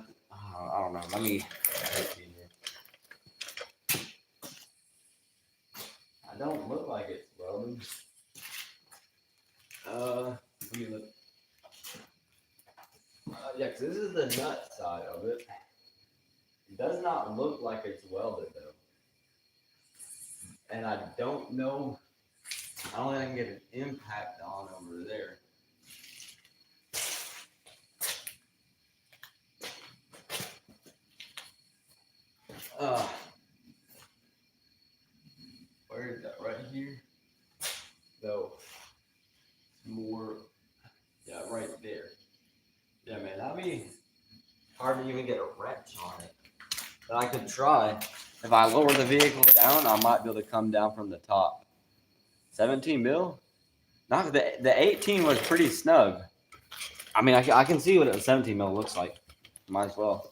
don't know. Let me see here. I don't look like it's welded. Let me look. Yeah, because this is the nut side of it. It does not look like it's welded though. And I don't know. I don't think I can get an impact on over there. Where is that? Right here? No. More. Yeah, right there. Yeah, man, that'd be hard to even get a wrench on it. But I could try. If I lower the vehicle down, I might be able to come down from the top. 17 mil? Not the 18 was pretty snug. I mean, I can see what a 17 mil looks like. Might as well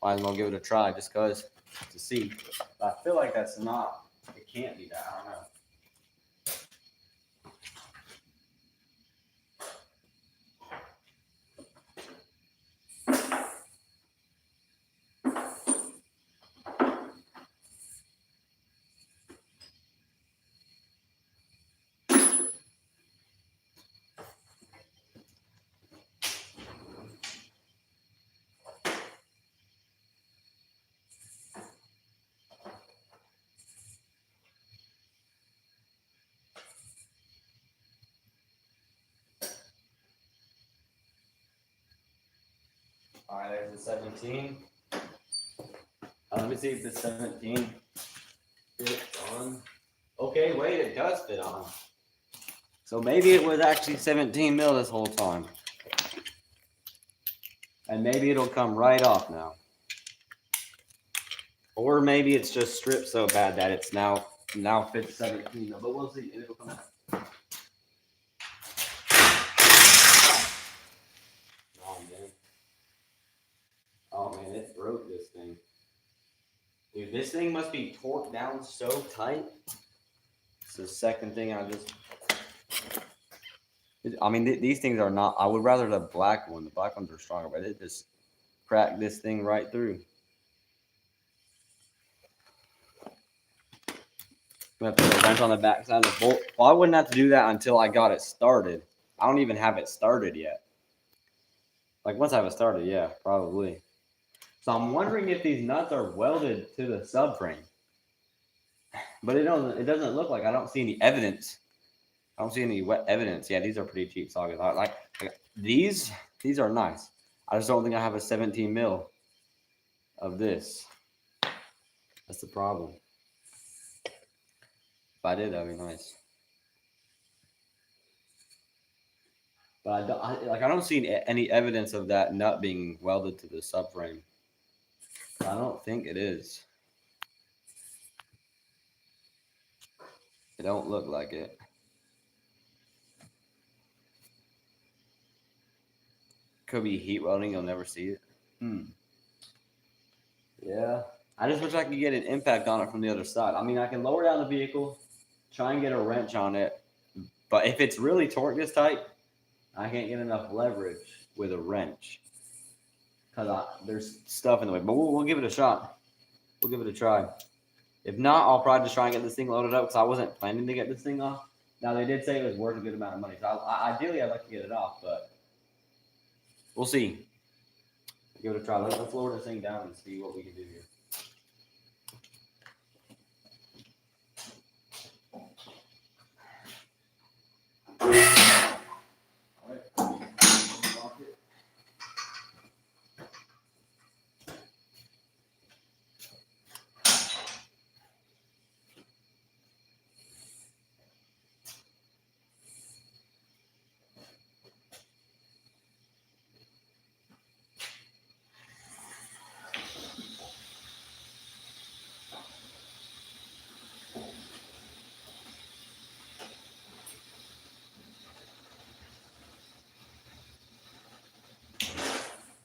give it a try just cause to see. But I feel like that's not. It can't be that. I don't know. All right, there's the 17. Let me see if the 17 fits on. Okay, wait, it does fit on. So maybe it was actually 17 mil this whole time. And maybe it'll come right off now. Or maybe it's just stripped so bad that it's now fits 17 mil. But we'll see. It'll come out. Oh man, it broke this thing. Dude, this thing must be torqued down so tight. It's the second thing I just. I mean, these things are not. I would rather the black one. The black ones are stronger, but it just cracked this thing right through. I'm gonna put a wrench on the back side of the bolt. Well, I wouldn't have to do that until I got it started. I don't even have it started yet. Like once I have it started, yeah, probably. So I'm wondering if these nuts are welded to the subframe. But it doesn't look like. I don't see any evidence. I don't see any wet evidence. Yeah, these are pretty cheap sockets. Like these are nice. I just don't think I have a 17 mil of this. That's the problem. If I did, that'd be nice. But I don't see any evidence of that nut being welded to the subframe. I don't think it is. It don't look like it. Could be heat welding. You'll never see it. Yeah. I just wish I could get an impact on it from the other side. I mean, I can lower down the vehicle, try and get a wrench on it. But if it's really torqued this tight, I can't get enough leverage with a wrench. Because there's stuff in the way. But we'll give it a shot. We'll give it a try. If not, I'll probably just try and get this thing loaded up because I wasn't planning to get this thing off. Now, they did say it was worth a good amount of money. So ideally, I'd like to get it off, but we'll see. Give it a try. Let's lower this thing down and see what we can do here.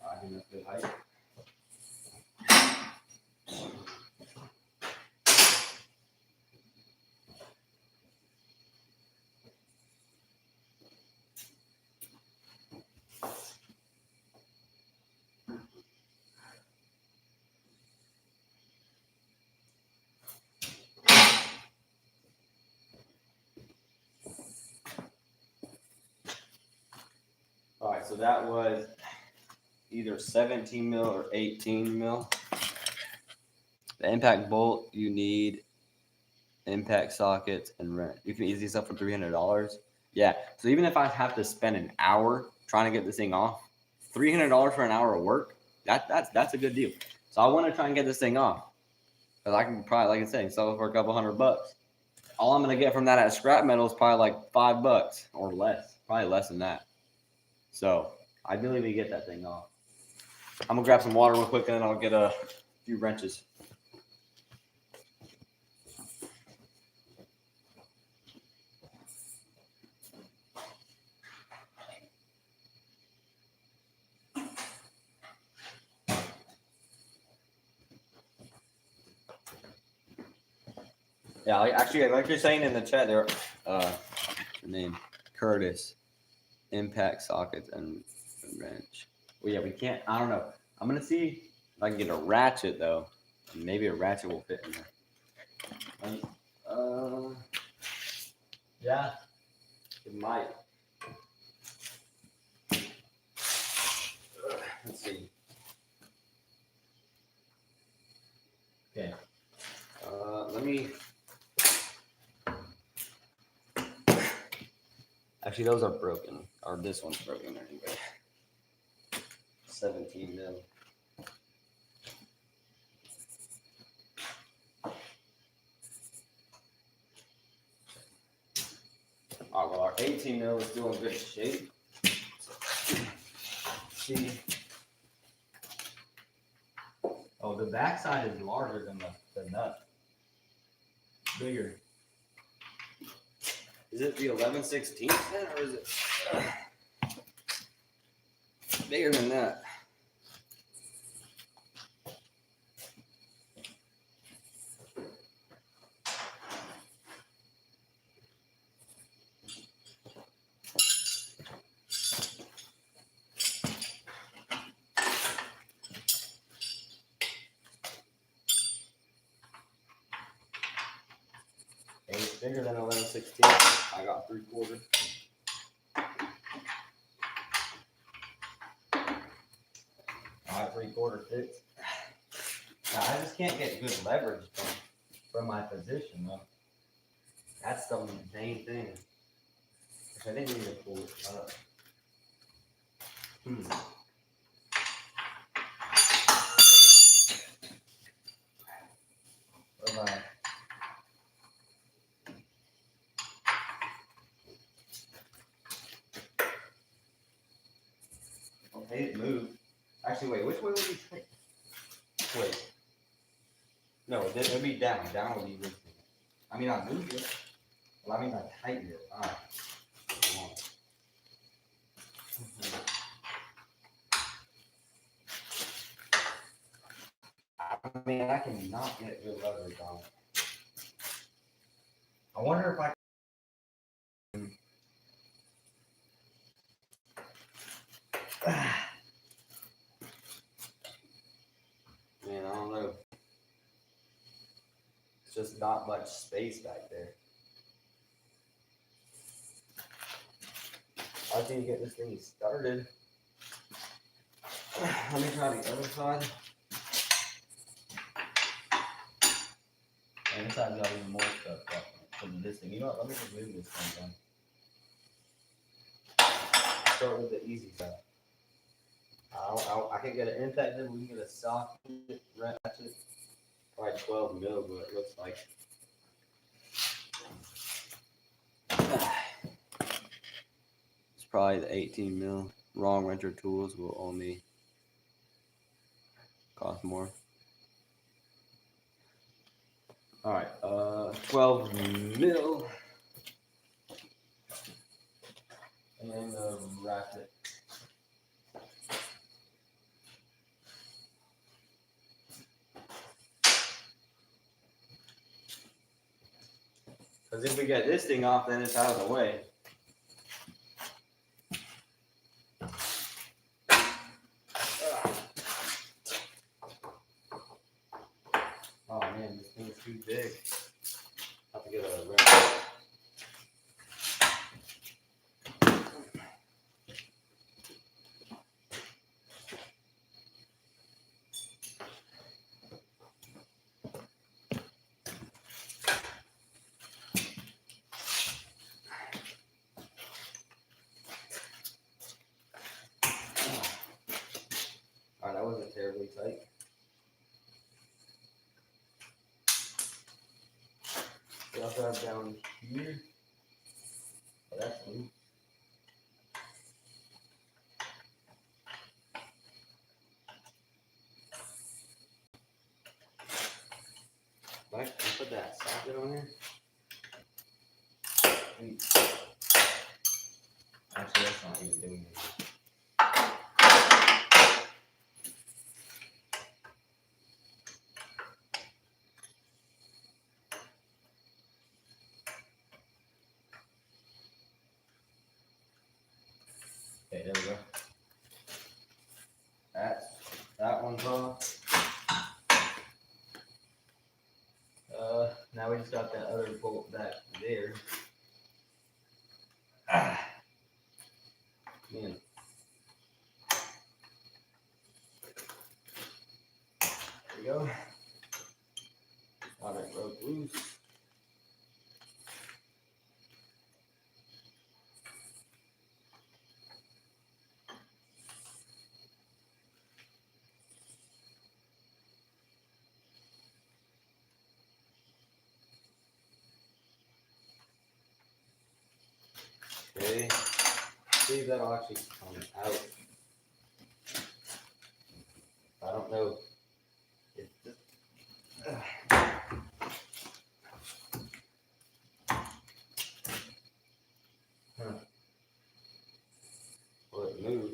I think that's good height. All right, so that was either 17 mil or 18 mil. The impact bolt, you need impact sockets and wrench. You can easily sell for $300. Yeah, so even if I have to spend an hour trying to get this thing off, $300 for an hour of work, that's a good deal. So I want to try and get this thing off because I can probably, like I said, sell it for a couple $100. All I'm gonna get from that at scrap metal is probably like $5 or less, probably less than that. So ideally we get that thing off. I'm gonna grab some water real quick and then I'll get a few wrenches. Yeah, actually, like you're saying in the chat there, name Curtis, impact sockets and wrench. Well, yeah, we can't. I don't know. I'm gonna see if I can get a ratchet though. Maybe a ratchet will fit in there. Yeah, it might. Let's see. Okay. Let me. Actually, those are broken. Or this one's broken anyway. 17 mil. Oh, well, our 18 mil is still in good shape. See. Oh, the backside is larger than the nut. Bigger. Is it the 11/16 then, or is it bigger than that? It's bigger than 11/16. I got 3/4. I got 3/4 fixed. Now, I just can't get good leverage from my position though. That's the main thing. I think we need to pull it up. What about okay, it moved. Actually, wait, which way would you take? Wait. No, it would be down. Down would be lifting it. I mean, I moved it. Well, I mean, I tightened it. All right. I mean, I cannot get good leverage on it. I wonder if I can. Man, I don't know. It's just not much space back there. I think get this thing started. Let me try the other side. And this side's got even more stuff from this thing. You know what? Let me just move this thing down. Start with the easy side. I can get it infected. We can get a socket ratchet. Probably 12 mil, but it looks like. It's probably the 18 mil. Wrong wrencher tools will only cost more. All right, 12 mil. And a ratchet. Because if we get this thing off, then it's out of the way. Oh man, this thing's too big. I have to get a wrench. Alright, that wasn't terribly tight. We also have down here. Oh, that's loose. Right, can I put that socket on here? Actually, that's not even doing anything. Okay, there we go. That one's off. Now we just got that other bolt back there. Man. There we go. Got it broke loose. Okay, see if that'll actually come out. I don't know. If this, Will it move?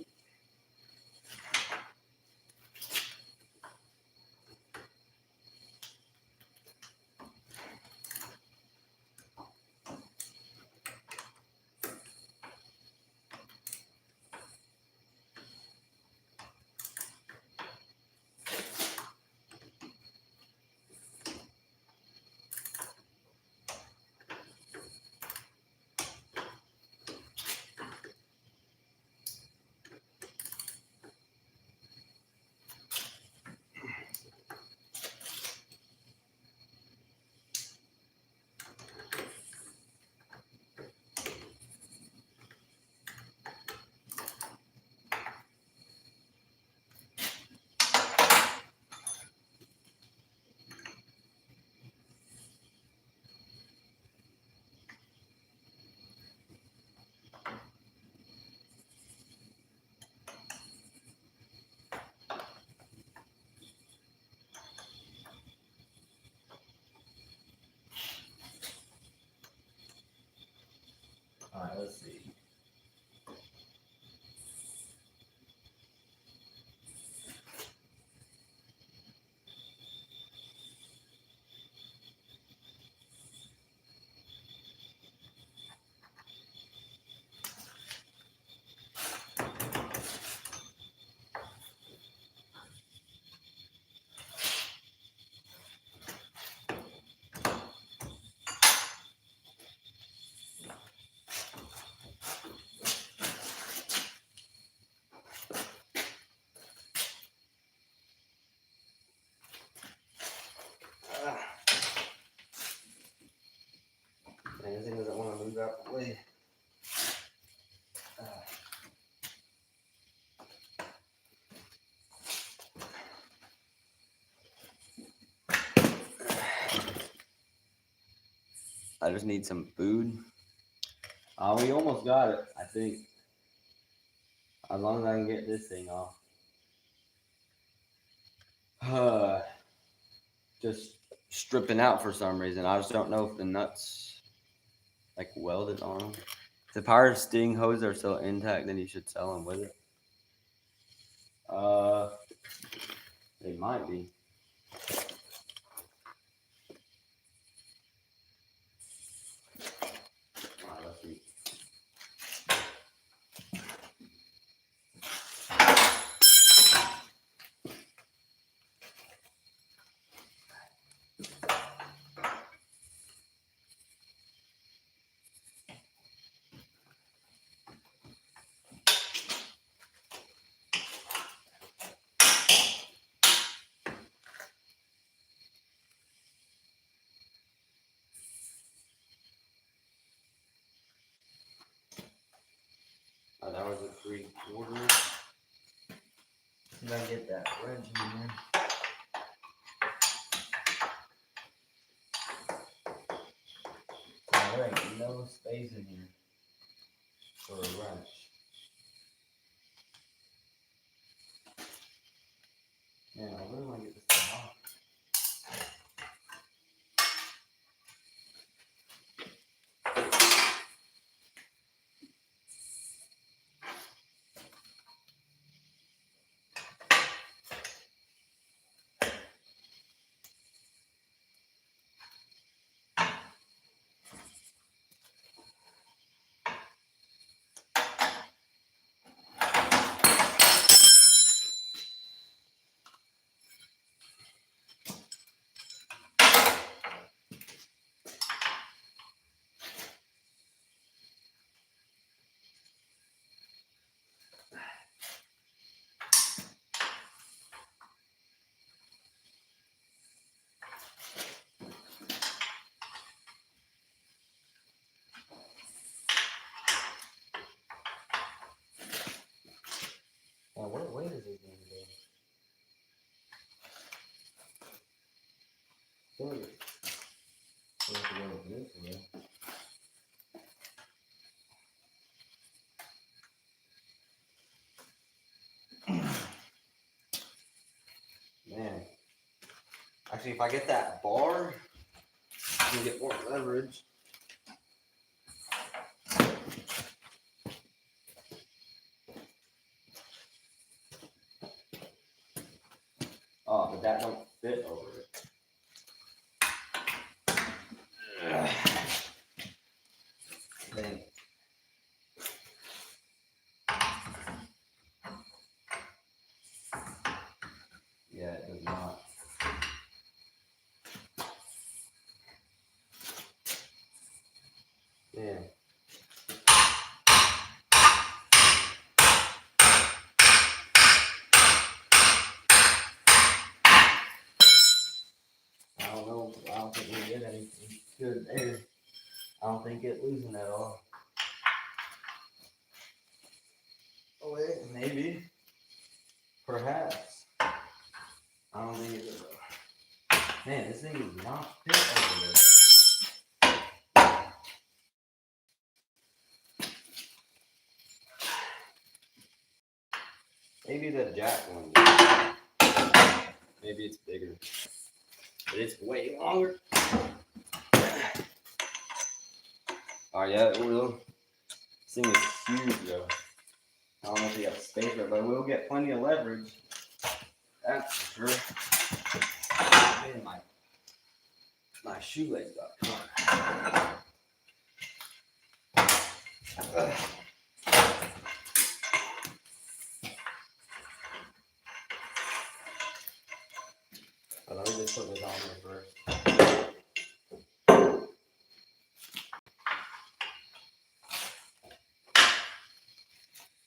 All right, let's see. out the way. I just need some food. We almost got it, I think. As long as I can get this thing off. Just stripping out for some reason. I just don't know if the nuts like welded on them. If our sting hose are still intact, then you should sell them with it. They might be. Alright, let's see. That was a 3/4. See if I get that wrench in here. There ain't no space in here for a wrench. Man, I really want to get this thing off. Now, what weight is this thing today? Sorry. So have to go with this way. Man. Actually, if I get that bar, I'm gonna get more leverage. Oh, but that don't fit over it. Dang. Yeah, it does not. Yeah. I don't know. I don't think we get anything good there. I don't think it loosened at all. Oh wait, maybe. Perhaps. I don't think it is. Man, this thing is not fit over there. Maybe the jack one. Maybe it's bigger. But it's way longer. Oh yeah, it will. This thing is huge though. I don't know if you have space for it, but we'll get plenty of leverage. That's for sure. Man, my shoelace got caught. But let me just put this on there first.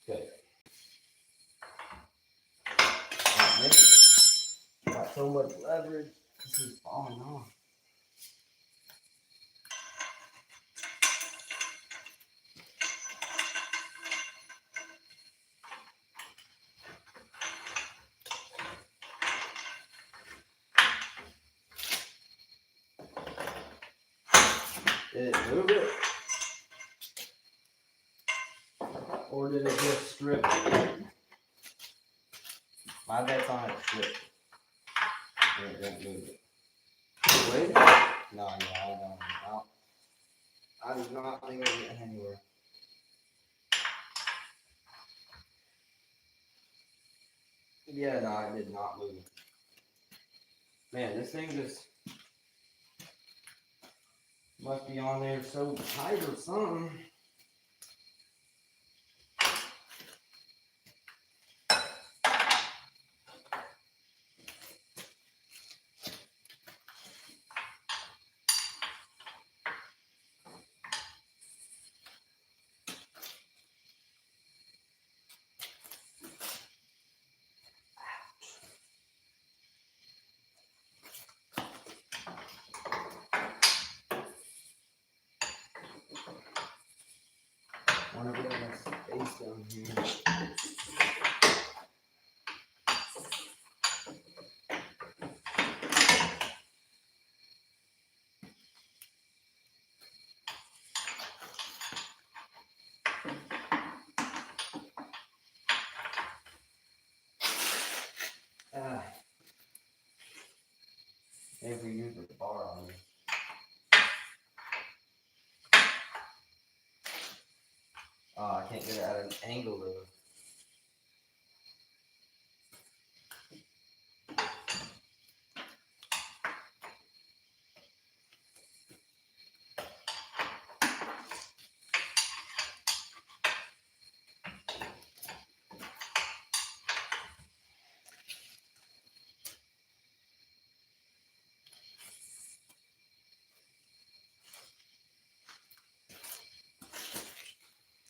Okay. Oh, man. Got so much leverage. This is falling off. Did it move it? Or did it just strip it? My bet's on it strip. It didn't move it. Wait. No, I don't. I do not think it'll get anywhere. Yeah, no, it did not move. Man, this thing just must be on there so tight or something. I wonder if there's space down here. Maybe we use the bar on it. Oh, I can't get it at an angle though.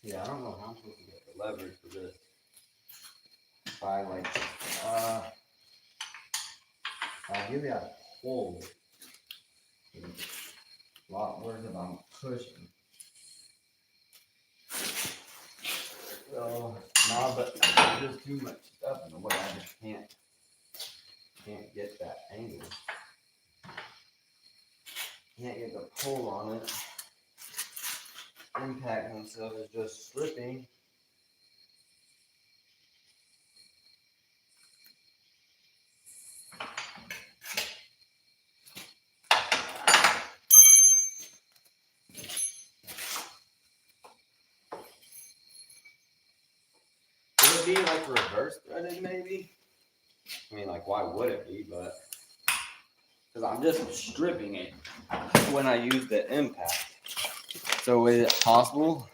Yeah, I don't know how I'm supposed to get the leverage for this. If I like, I'll give you a pull. A lot worse if I'm pushing. So, no, but there's just too much stuff in the way. I just can't get that angle. Can't get the pull on it. Impact himself is just slipping. Would it be like reverse threaded maybe? I mean, like, why would it be? But because I'm just stripping it when I use the impact. So is it possible?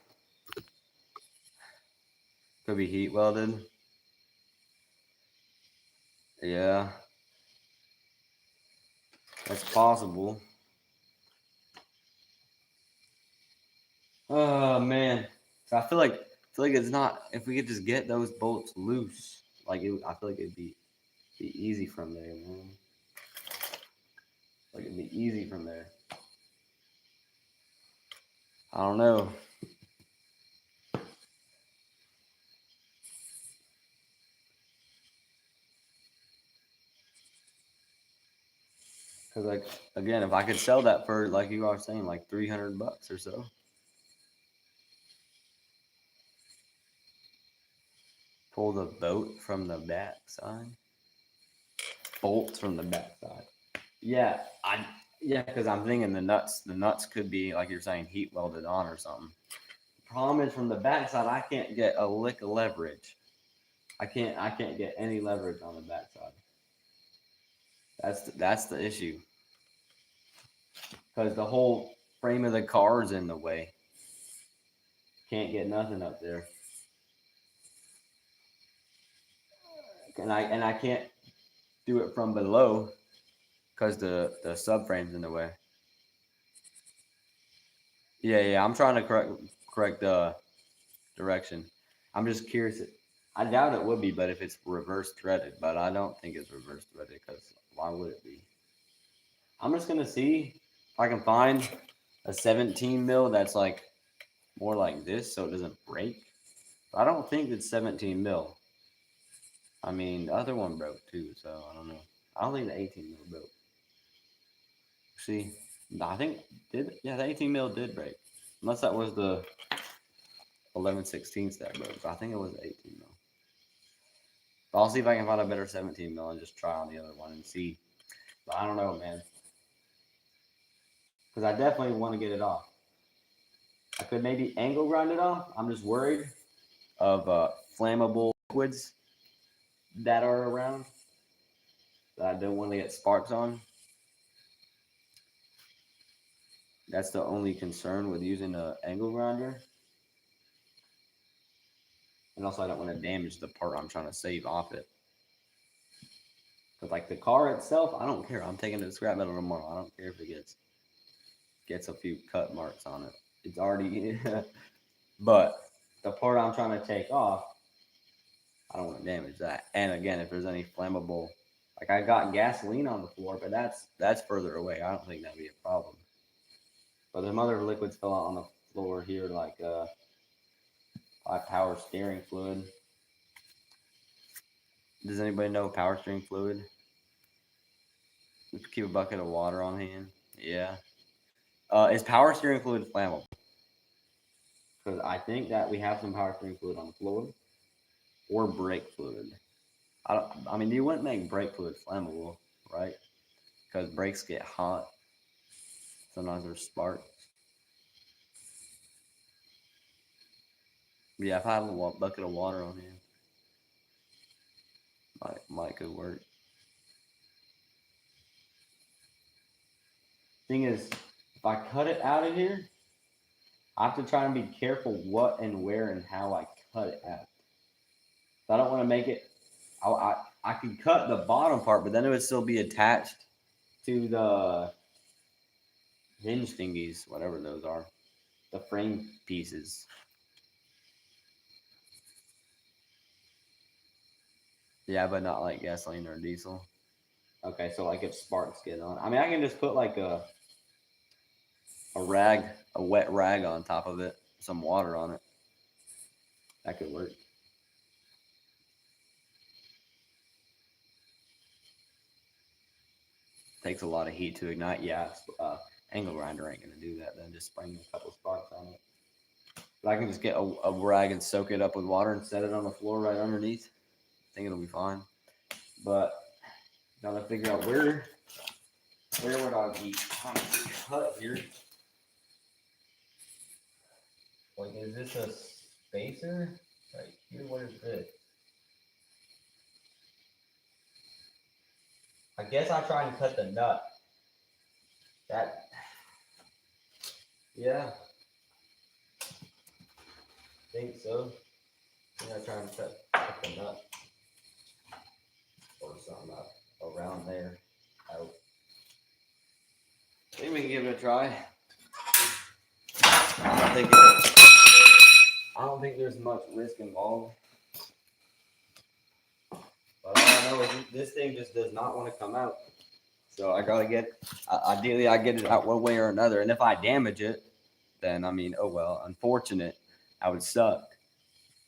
Could be heat welded. Yeah, that's possible. Oh man, so I feel like it's not. If we could just get those bolts loose, like I feel like it'd be easy from there, man. Like it'd be easy from there. I don't know. Cause like again, if I could sell that for like you are saying, like $300 or so. Pull the bolt from the back side. Bolts from the back side. Yeah, because I'm thinking the nuts could be like you're saying heat welded on or something. Problem is from the back side, I can't get a lick of leverage. I can't get any leverage on the back side. That's the issue. Because the whole frame of the car is in the way. Can't get nothing up there. And I can't do it from below because the subframe's in the way. Yeah, I'm trying to correct the direction. I'm just curious. I doubt it would be, but if it's reverse threaded, but I don't think it's reverse threaded because why would it be? I'm just gonna see if I can find a 17 mil that's like more like this, so it doesn't break. But I don't think it's 17 mil. I mean, the other one broke too, so I don't know. I don't think the 18 mil broke. See, No, I think the 18 mil did break. Unless that was the 11/16 that broke. But I think it was the 18 mil. But I'll see if I can find a better 17 mil and just try on the other one and see. But I don't know, man. Because I definitely want to get it off. I could maybe angle grind it off. I'm just worried of flammable liquids that are around that I don't want to get sparks on. That's the only concern with using an angle grinder. And also, I don't want to damage the part I'm trying to save off it. But like the car itself, I don't care. I'm taking it to scrap metal tomorrow. I don't care if it gets a few cut marks on it. It's already, but the part I'm trying to take off, I don't want to damage that. And again, if there's any flammable, like I got gasoline on the floor, but that's further away. I don't think that'd be a problem. But some other liquids fell out on the floor here, like power steering fluid. Does anybody know power steering fluid? Keep a bucket of water on hand. Yeah. Is power steering fluid flammable? Because I think that we have some power steering fluid on the floor, or brake fluid. I mean, you wouldn't make brake fluid flammable, right? Because brakes get hot. Sometimes there's sparks. Yeah, if I have a bucket of water on hand, might could work. Thing is, if I cut it out of here, I have to try and be careful what and where and how I cut it out. So I don't want to make it. I could cut the bottom part, but then it would still be attached to the hinge thingies, whatever those are, the frame pieces. Yeah, but not like gasoline or diesel. Okay, so like if sparks get on, I mean, I can just put like a wet rag on top of it, some water on it. That could work. Takes a lot of heat to ignite. Yeah, angle grinder ain't gonna do that. Then just spraying a couple sparks on it. But I can just get a rag and soak it up with water and set it on the floor right underneath. I think it'll be fine. But gotta figure out where would I be trying to cut here? Like, is this a spacer? Right here, what is this? I guess I try and cut the nut. Yeah. Think so. Yeah, I try and cut the nut or something up around there. Out. Maybe we can give it a try. I don't think there's much risk involved. But all I know is this thing just does not want to come out. So I gotta ideally I get it out one way or another. And if I damage it, then I mean, oh well, unfortunate. I would suck.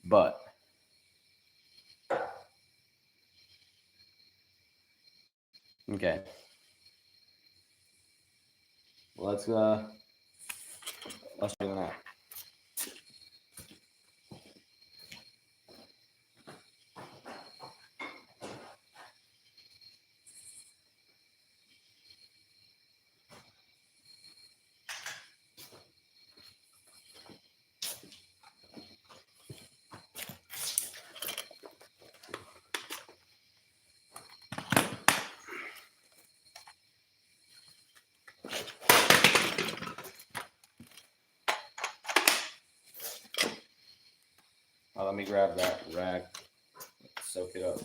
But okay. Well, let's do that. Let me grab that rag, soak it up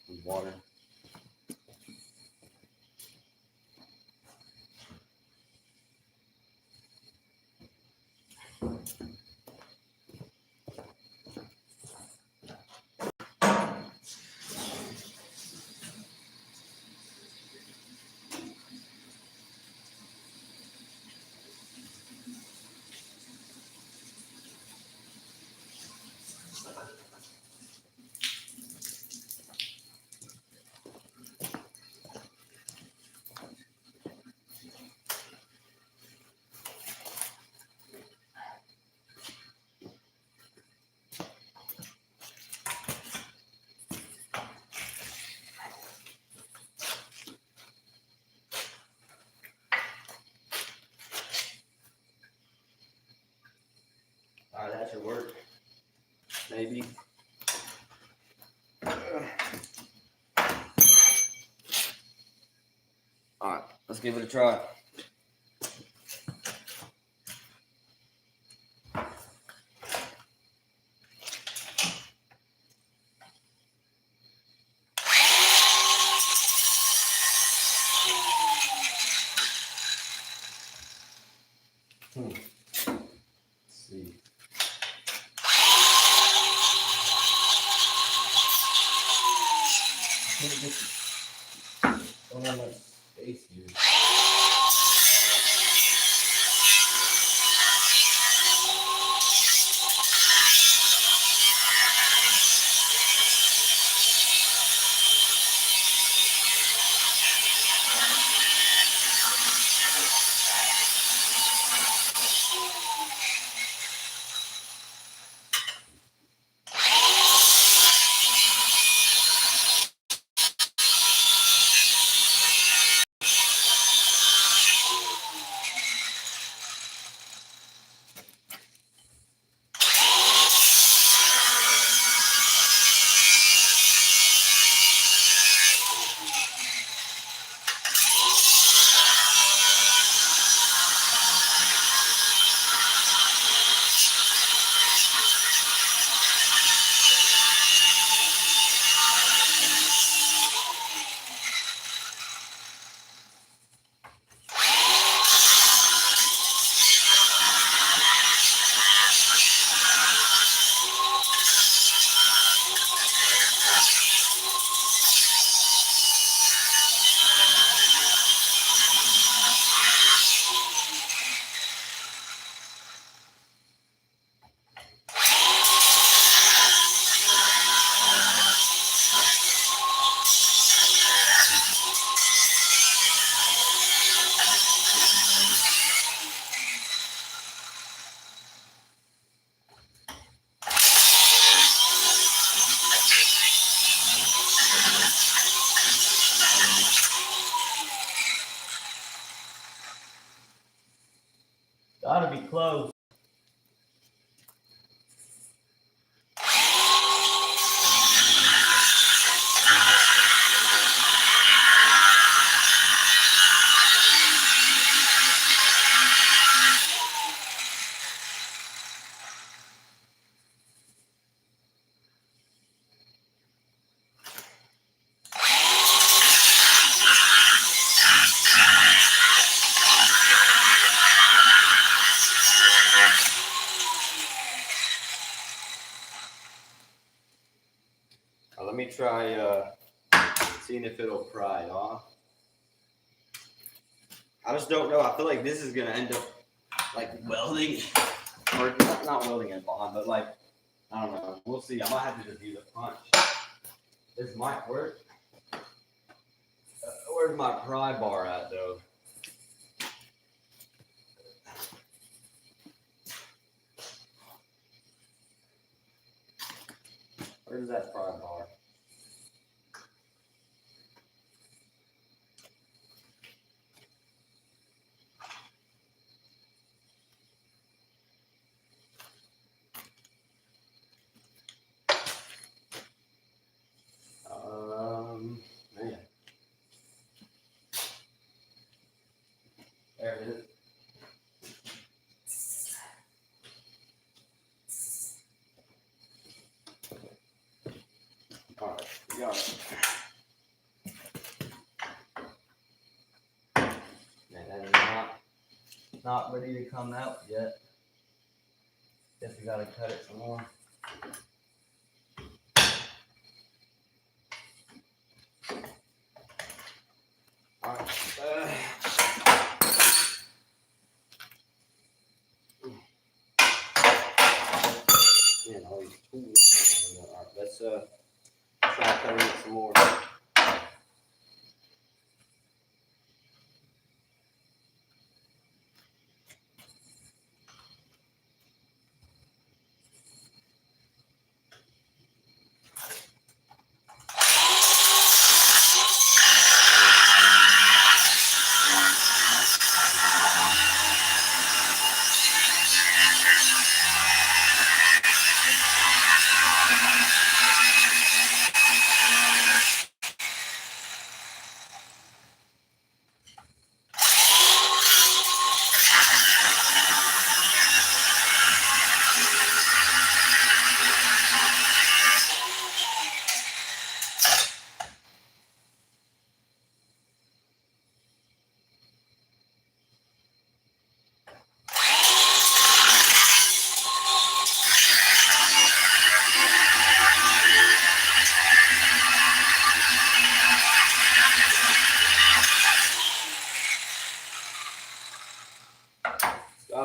with water. should work. Maybe. Alright, let's give it a try. Let's see. Don't have much space here. Gotta be close. Let me try seeing if it'll pry off. I just don't know. I feel like this is gonna end up like welding, or not welding it on, but like I don't know. We'll see. I might have to just use a punch. This might work. Where's my pry bar at though? Where's that pry bar? Man. There it is. All right, we got it. Man, that is not ready to come out yet. Guess we gotta cut it some more. All right. Man, all these tools. All right, let's try cutting it some more.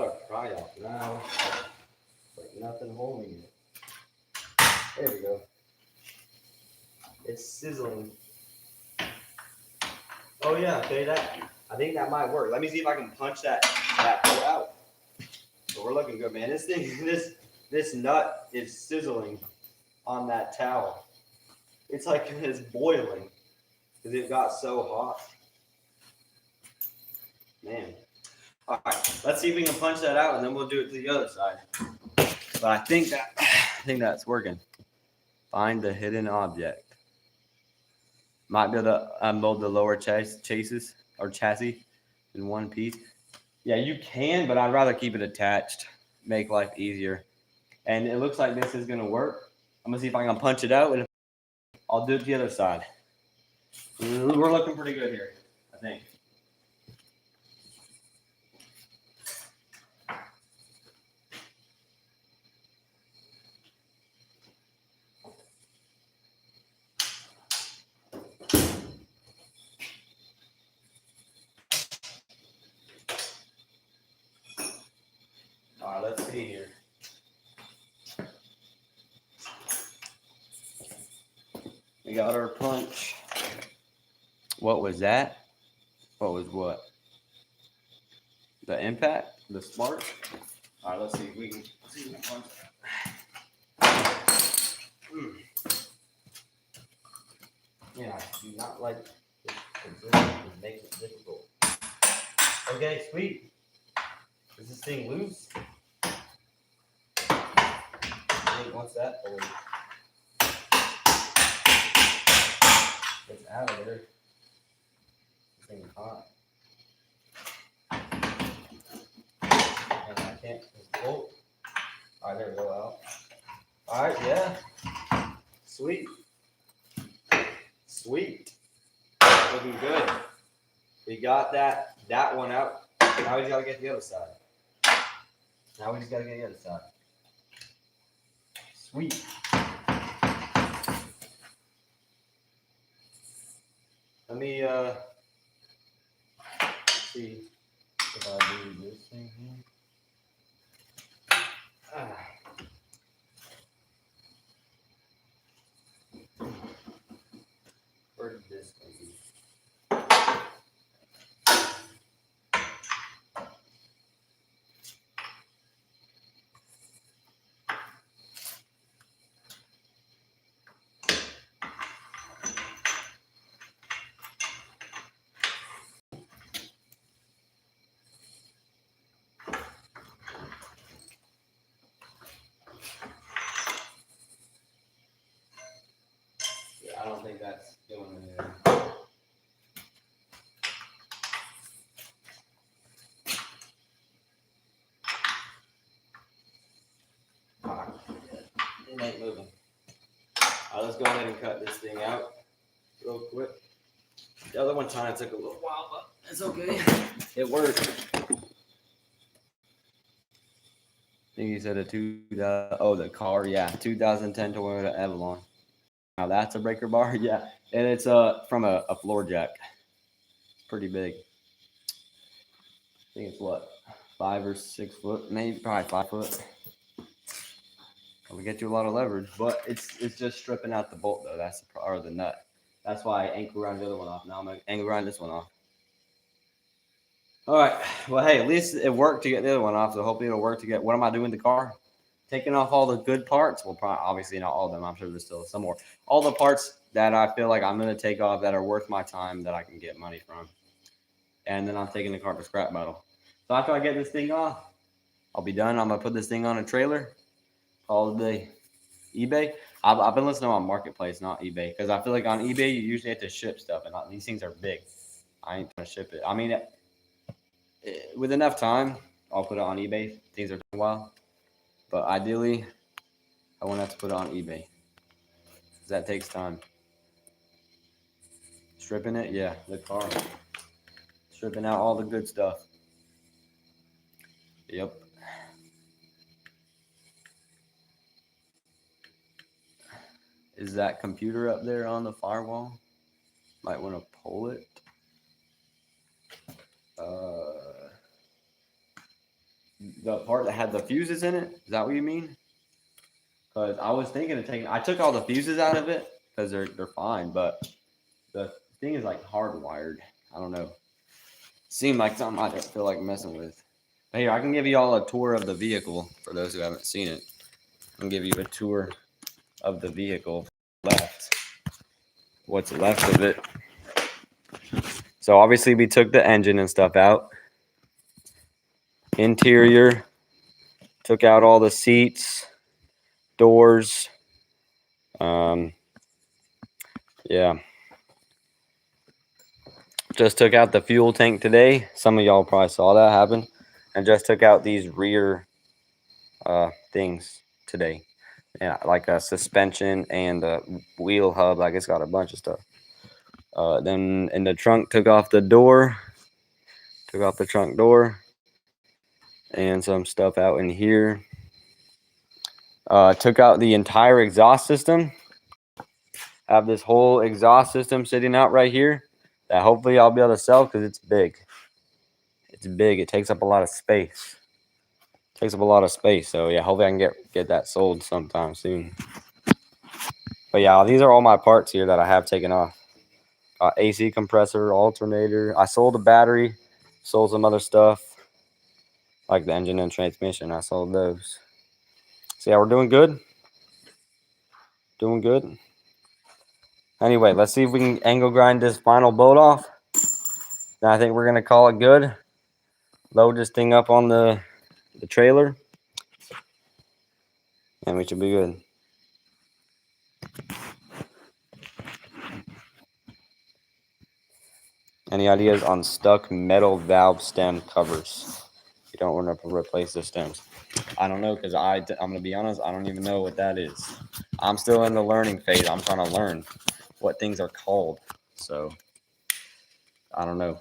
got a pry off now, but nothing holding it. There we go. It's sizzling. Oh yeah, okay, I think that might work. Let me see if I can punch that bolt out. So we're looking good, man. This nut is sizzling on that towel. It's like it's boiling because it got so hot. Man. All right, let's see if we can punch that out, and then we'll do it to the other side. But I think that's working. Find the hidden object. Might be able to unload the lower chassis in one piece. Yeah, you can, but I'd rather keep it attached. Make life easier. And it looks like this is gonna work. I'm gonna see if I can punch it out, and I'll do it to the other side. We're looking pretty good here, I think. All right, let's see here. We got our punch. What was that? What was what? The impact? The spark? All right, let's see if we can punch that. Yeah, I do not like this position. It makes it difficult. Okay, sweet. Is this thing loose? What's that for? It's out of there. This thing is hot. And I can't just bolt. Alright, there we go out. Alright, yeah. Sweet. Sweet. Looking good. We got that one out. Now we just gotta get the other side. Sweet. Let me see if I do this thing here. Where did this thing be? I don't think that's doing anything. Alright, it ain't moving. Alright, let's go ahead and cut this thing out real quick. The other one kind of took a little while, but it's okay. It worked. I think you said the car, yeah, 2010 Toyota Avalon. Now that's a breaker bar, yeah, and it's from a floor jack. It's pretty big. I think it's what, 5 or 6 foot, maybe probably 5 foot. It'll get you a lot of leverage, but it's just stripping out the bolt though. That's or the nut. That's why I ankle grind the other one off. Now I'm gonna ankle grind this one off. All right. Well, hey, at least it worked to get the other one off. So hopefully it'll work to get. What am I doing with the car? Taking off all the good parts. Well, probably obviously not all of them. I'm sure there's still some more. All the parts that I feel like I'm gonna take off that are worth my time that I can get money from. And then I'm taking the car to scrap metal. So after I get this thing off, I'll be done. I'm gonna put this thing on a trailer. Call it a day. eBay. I've been listening on Marketplace, not eBay, because I feel like on eBay you usually have to ship stuff, and these things are big. I ain't gonna ship it. I mean, with enough time, I'll put it on eBay. Things are taking a while, but ideally, I won't have to put it on eBay because that takes time. Stripping it, yeah, the car. Stripping out all the good stuff. Yep. Is that computer up there on the firewall? Might want to pull it. the part that had the fuses in it. Is that what you mean? Because I was thinking of taking. I took all the fuses out of it because they're fine, but the thing is like hardwired. I don't know. Seemed like something I don't feel like messing with. But here, I can give you all a tour of the vehicle for those who haven't seen it. I can give you a tour of the vehicle left. What's left of it. So obviously we took the engine and stuff out. Interior, took out all the seats, doors. Yeah. Just took out the fuel tank today. Some of y'all probably saw that happen. And just took out these rear things today. Yeah, like a suspension and a wheel hub. Like it's got a bunch of stuff. Then in the trunk, took off the door. Took off the trunk door. And some stuff out in here. Took out the entire exhaust system. Have this whole exhaust system sitting out right here that hopefully I'll be able to sell because it's big. It's big. It takes up a lot of space. Takes up a lot of space. So yeah, hopefully I can get that sold sometime soon. But yeah, these are all my parts here that I have taken off. AC compressor, alternator. I sold a battery, sold some other stuff like the engine and transmission. I sold those. So yeah, we're doing good. Doing good. Anyway, let's see if we can angle grind this final bolt off. Then I think we're gonna call it good. Load this thing up on the trailer, and we should be good. Any ideas on stuck metal valve stem covers? You don't want to replace the stems. I don't know because I'm gonna be honest. I don't even know what that is. I'm still in the learning phase. I'm trying to learn what things are called. So I don't know.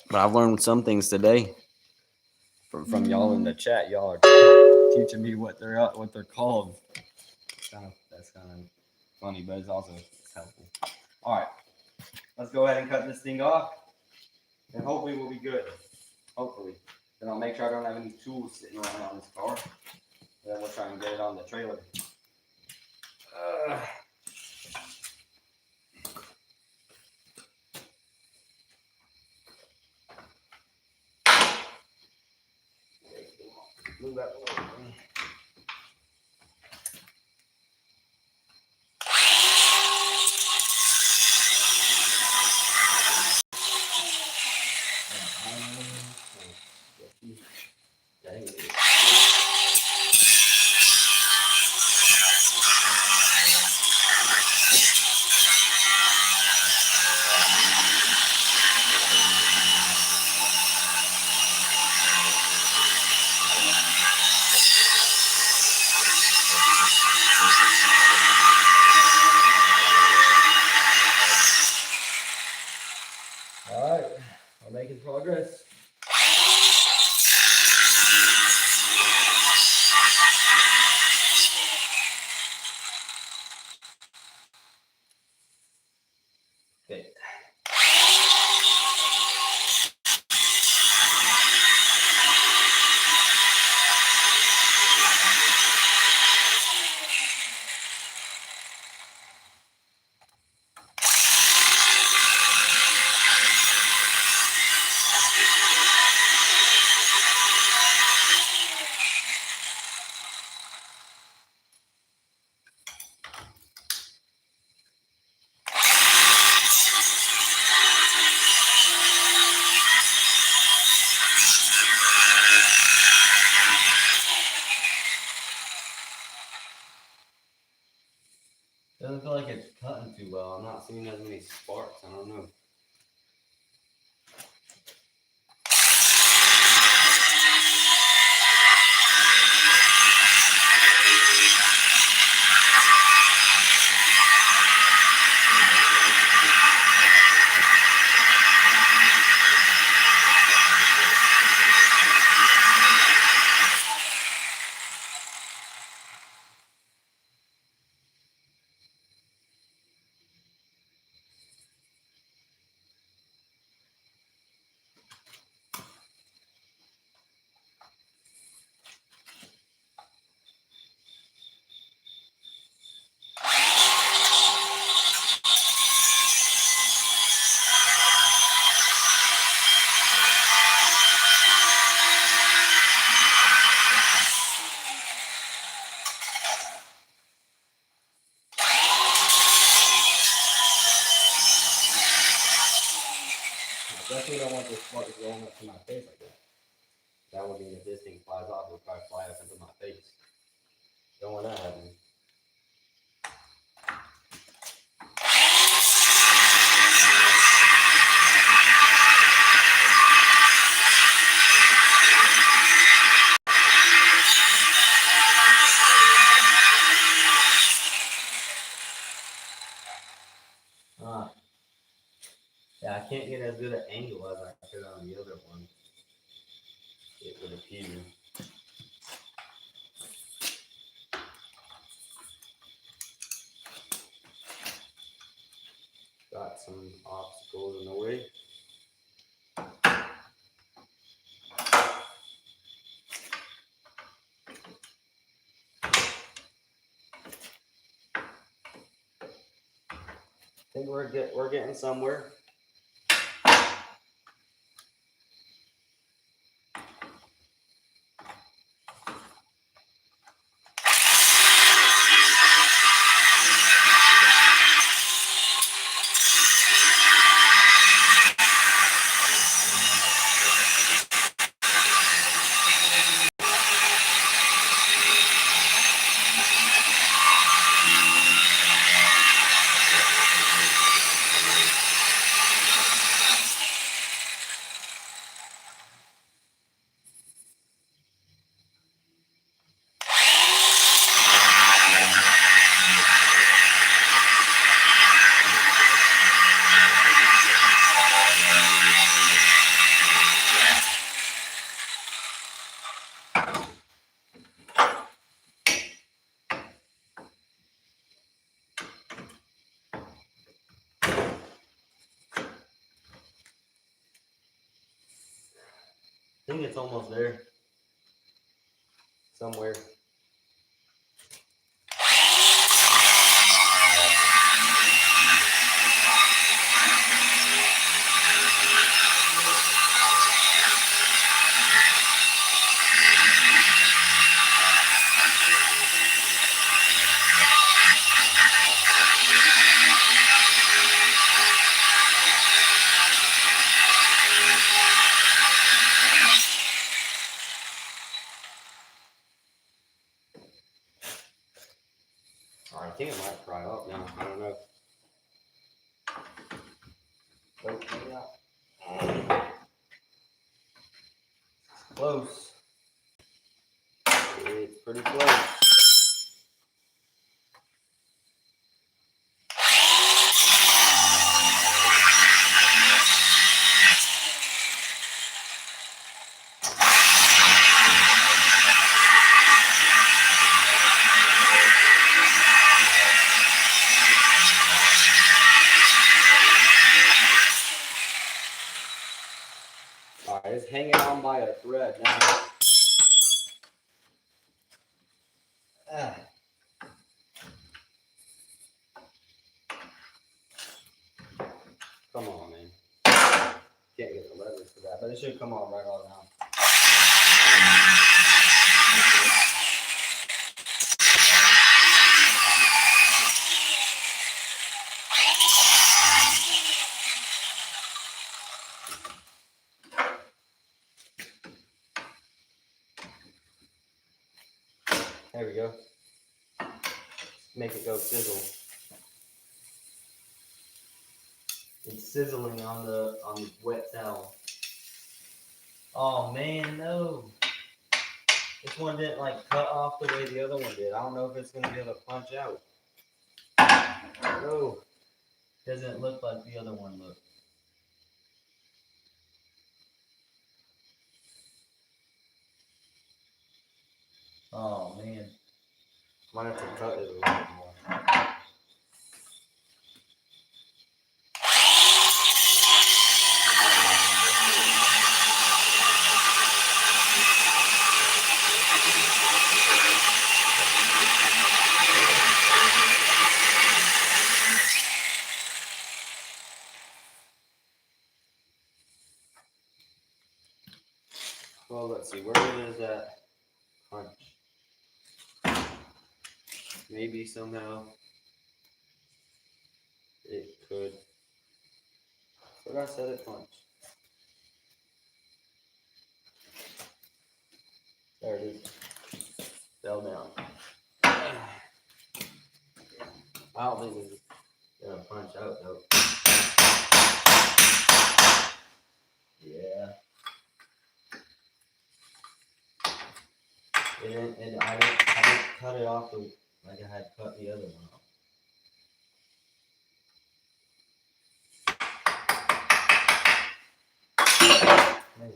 But I've learned some things today from y'all in the chat. Y'all are teaching me what they're called. That's kind of funny, but it's also helpful. All right, let's go ahead and cut this thing off, and hopefully we'll be good. Hopefully, then I'll make sure I don't have any tools sitting around on this car. And then we'll try and get it on the trailer. Move that forward. All right, we're making progress. Okay. Doesn't feel like it's cutting too well. I'm not seeing as many sparks. I don't know. Definitely don't want this spark going up to my face like that. That would mean if this thing flies off, it'll probably fly up into my face. Don't want that happening. Yeah, I can't get as good an angle as I could on the other one. It would appear. Got some obstacles in the way. I think we're getting somewhere. I think it's almost there. Somewhere. I think it might fry up now. I don't know. Oh, yeah. Close. It's pretty close. Alright, it's hanging on by a thread now. Come on, man. Can't get the levers for that, but it should come on right on now. There we go. Make it go sizzle. It's sizzling on the wet towel. Oh man, no. This one didn't like cut off the way the other one did. I don't know if it's gonna be able to punch out. No. Doesn't look like the other one looked. Oh man. Might have to cut it a little bit more. Well, let's see. Where is that punch? Maybe somehow it could. But I said it punch. There it is. Fell down. I don't think it's gonna punch out though. Yeah. And I didn't cut it off like I had cut the other one off. Man.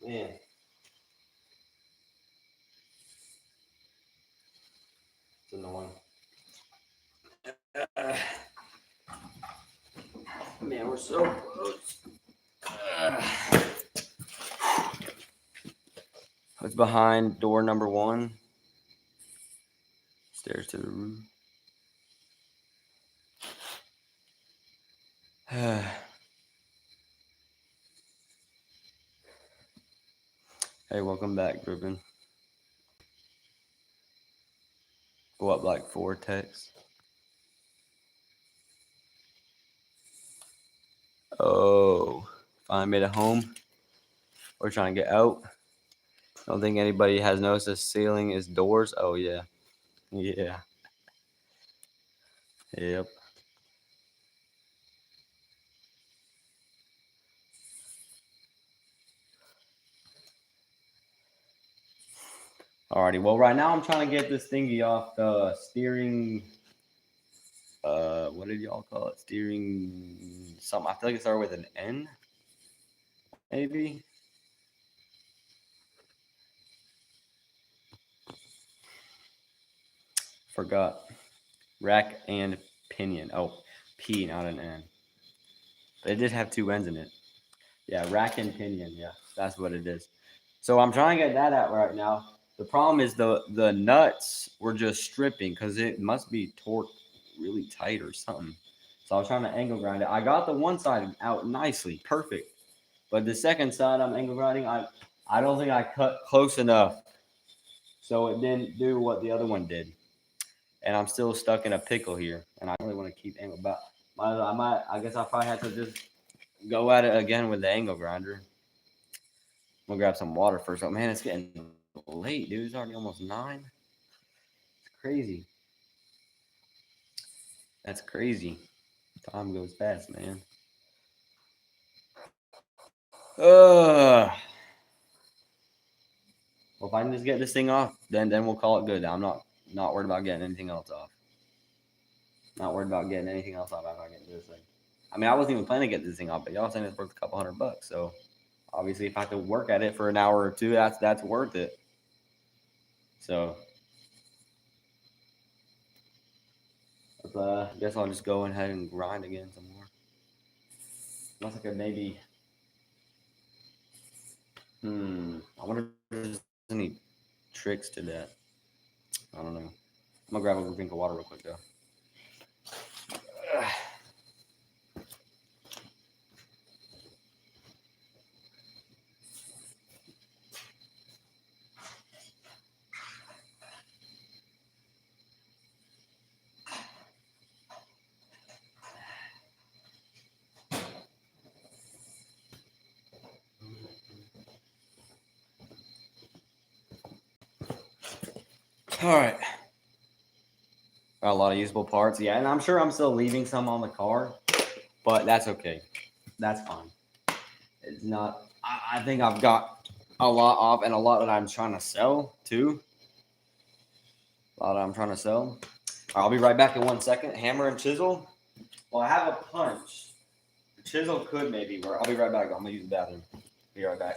Man. It's annoying. Man, we're so close. It's behind door number 1. Stairs to the roof. Hey, welcome back, Ruben. Go up like 4 texts. Oh, finally made it home. We're trying to get out. I don't think anybody has noticed the ceiling is doors. Oh, yeah. Yeah. Yep. Alrighty. Well, right now I'm trying to get this thingy off the steering. What did y'all call it? Steering something. I feel like it started with an N. Maybe. Forgot. Rack and pinion. Oh, P, not an N. But it did have 2 N's in it. Yeah, rack and pinion. Yeah, that's what it is. So I'm trying to get that out right now. The problem is the nuts were just stripping because it must be torqued really tight or something. So I was trying to angle grind it. I got the one side out nicely, perfect. But the second side I'm angle grinding, I don't think I cut close enough. So it didn't do what the other one did. And I'm still stuck in a pickle here. And I really want to keep angle back. I guess I probably have to just go at it again with the angle grinder. I'm gonna grab some water first. Oh man, it's getting late, dude. It's already almost 9. It's crazy. That's crazy. Time goes fast, man. Well, if I can just get this thing off, then we'll call it good. I'm not worried about getting anything else off. Not worried about getting anything else off after I get this thing. I mean, I wasn't even planning to get this thing off, but y'all saying it's worth a couple $100. So obviously, if I could work at it for an hour or 2, that's worth it. So I guess I'll just go ahead and grind again some more. Unless I could maybe. I wonder if there's any tricks to that. I don't know. I'm gonna grab a drink of water real quick though. All right. Got a lot of usable parts. Yeah, and I'm sure I'm still leaving some on the car, but that's okay. That's fine. It's not. I think I've got a lot off, and a lot that I'm trying to sell too. A lot that I'm trying to sell. I'll be right back in 1 second. Hammer and chisel. Well, I have a punch. The chisel could maybe work. I'll be right back. I'm gonna use the bathroom. Be right back.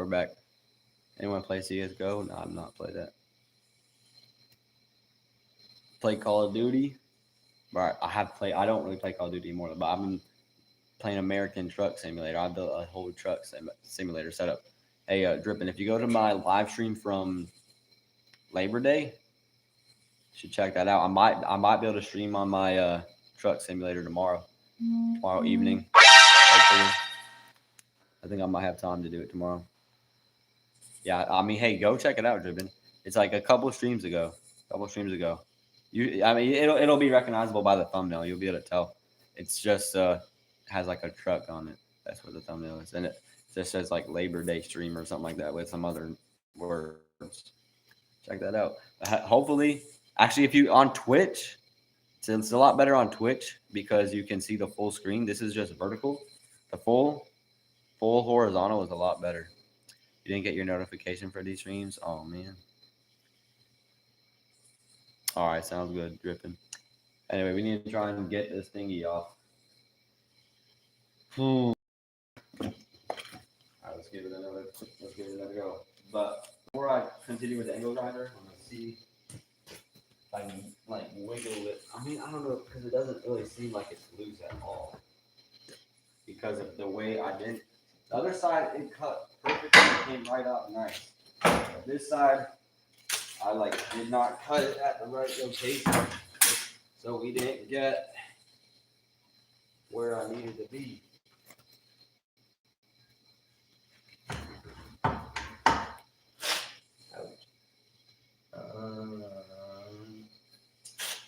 we're back. Anyone play CS:GO? No, I'm not play that. Play Call of Duty. Right, I don't really play Call of Duty anymore, but I've been playing American Truck Simulator. I built a whole truck simulator setup. Hey, Drippin', if you go to my live stream from Labor Day, you should check that out. I might be able to stream on my truck simulator tomorrow evening. Hopefully. I think I might have time to do it tomorrow. Yeah, I mean, hey, go check it out, Drippin'. It's like a couple streams ago. I mean, it'll be recognizable by the thumbnail. You'll be able to tell. It's just has like a truck on it. That's what the thumbnail is, and it just says like Labor Day stream or something like that with some other words. Check that out. Hopefully, actually, if you on Twitch, it's a lot better on Twitch because you can see the full screen. This is just vertical. The full horizontal is a lot better. You didn't get your notification for these streams? Oh man. All right, sounds good, Drippin'. Anyway, we need to try and get this thingy off. All right, let's give it another go. But before I continue with the angle grinder, I'm gonna see if I can like wiggle it. I mean, I don't know because it doesn't really seem like it's loose at all because of the way I did. The other side it cut perfectly, it came right out nice. But this side, I like did not cut it at the right location, so we didn't get where I needed to be. I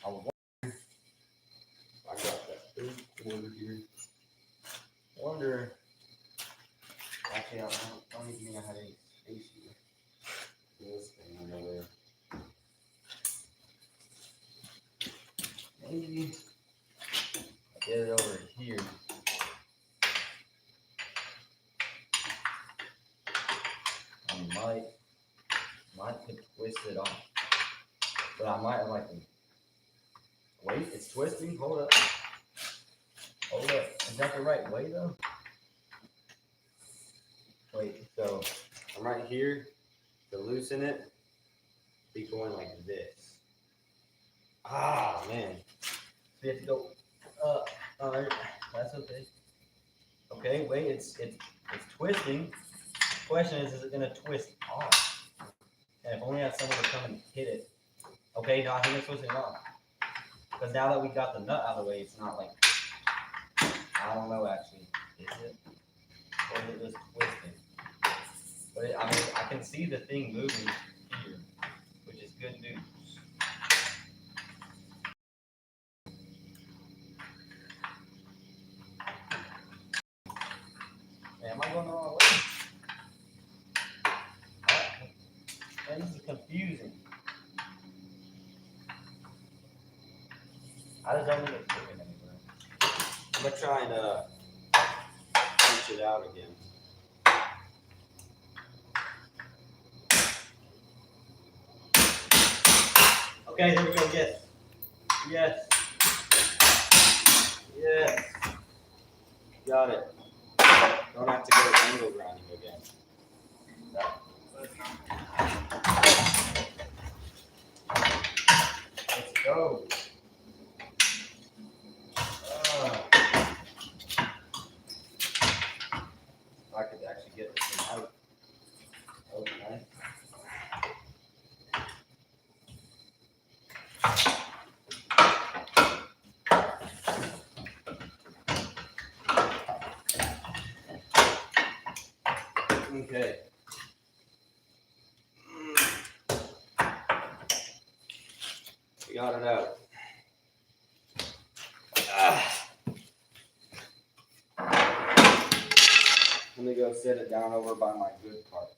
wonder if I got that third quarter here. Wonder. Actually, I don't even think I had any space here. This thing over there. Maybe I get it over here. I might could twist it off, but I might like. Wait, it's twisting. Hold up. Is that the right way though? Wait, so I'm right here to loosen it. Be going like this. Ah man, so we have to go up. All right, that's okay. Okay, wait, it's twisting. The question is it gonna twist off? And if only I had someone to come and hit it. Okay, no, I think it's twisting off. Because now that we got the nut out of the way, it's not like, I don't know actually. Is it? Or is it just twisting? But I mean, I can see the thing moving here, which is good news. Man, am I going the wrong way? Man, this is confusing. I just don't think it's moving anywhere. I'm gonna try and punch it out again. Okay, there we go. Yes. Yes. Yes. Got it. Don't have to go to angle grinding again. Let's go. I could actually get this thing out. Okay. Okay. We got it out. Let me go set it down over by my good part.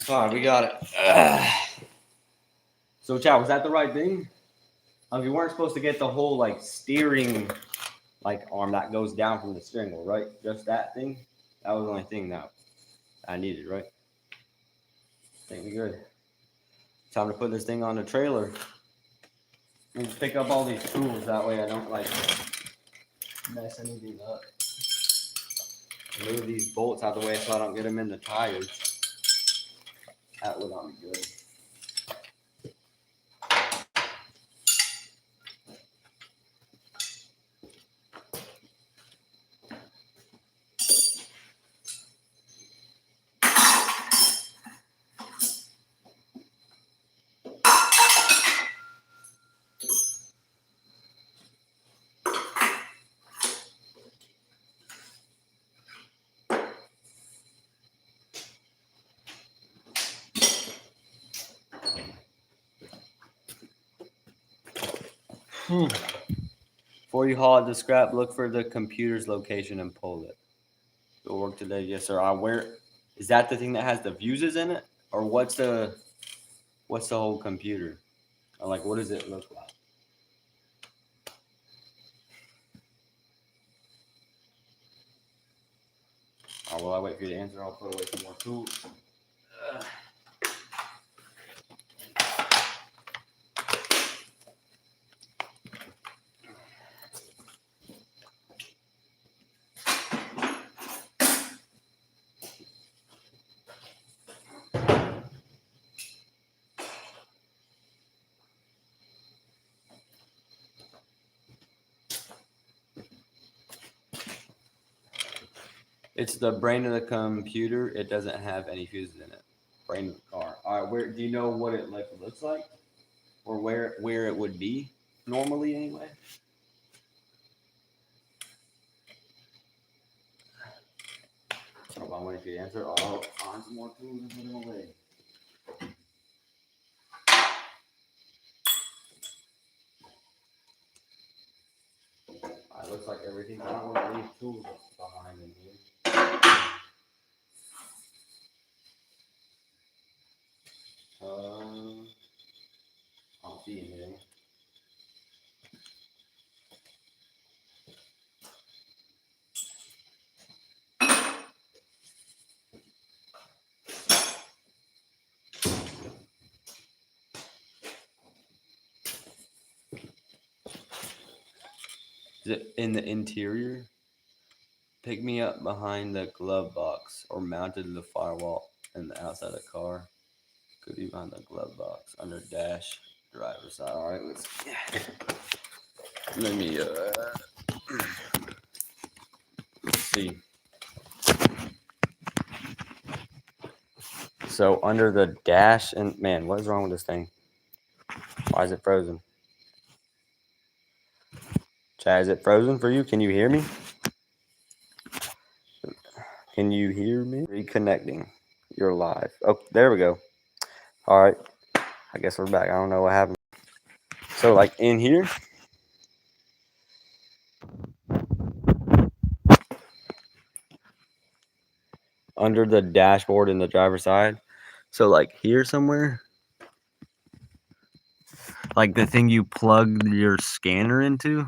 All right, we got it. So, Chad, was that the right thing? You weren't supposed to get the whole like steering like arm that goes down from the steering wheel, right? Just that thing. That was the only thing that I needed, right? I think we're good. Time to put this thing on the trailer. And just pick up all these tools. That way I don't like mess anything up. Move these bolts out of the way so I don't get them in the tires. That would not be good. Before you haul it to scrap, look for the computer's location and pull it. It'll work today, yes sir. Where is that the thing that has the fuses in it, or what's the whole computer? Or like, what does it look like? Oh, while I wait for you to answer, I'll put away some more tools. It's the brain of the computer. It doesn't have any fuses in it. Brain of the car. All right, where do you know what it like looks like, or where it would be normally anyway? Hold on, wait for you to answer. I'll find some more tools and put them away. It looks like everything. I don't want to leave tools behind in here. I don't see anything. Is it in the interior? Pick me up behind the glove box or mounted to the firewall in the outside of the car. Could be behind the glove box under dash driver's side. All right, let me see. So under the dash, and man, what is wrong with this thing? Why is it frozen? Chad, is it frozen for you? Can you hear me? Can you hear me? Reconnecting. You're live. Oh, there we go. All right. I guess we're back. I don't know what happened. So, like in here, under the dashboard in the driver's side. So, like here somewhere, like the thing you plug your scanner into.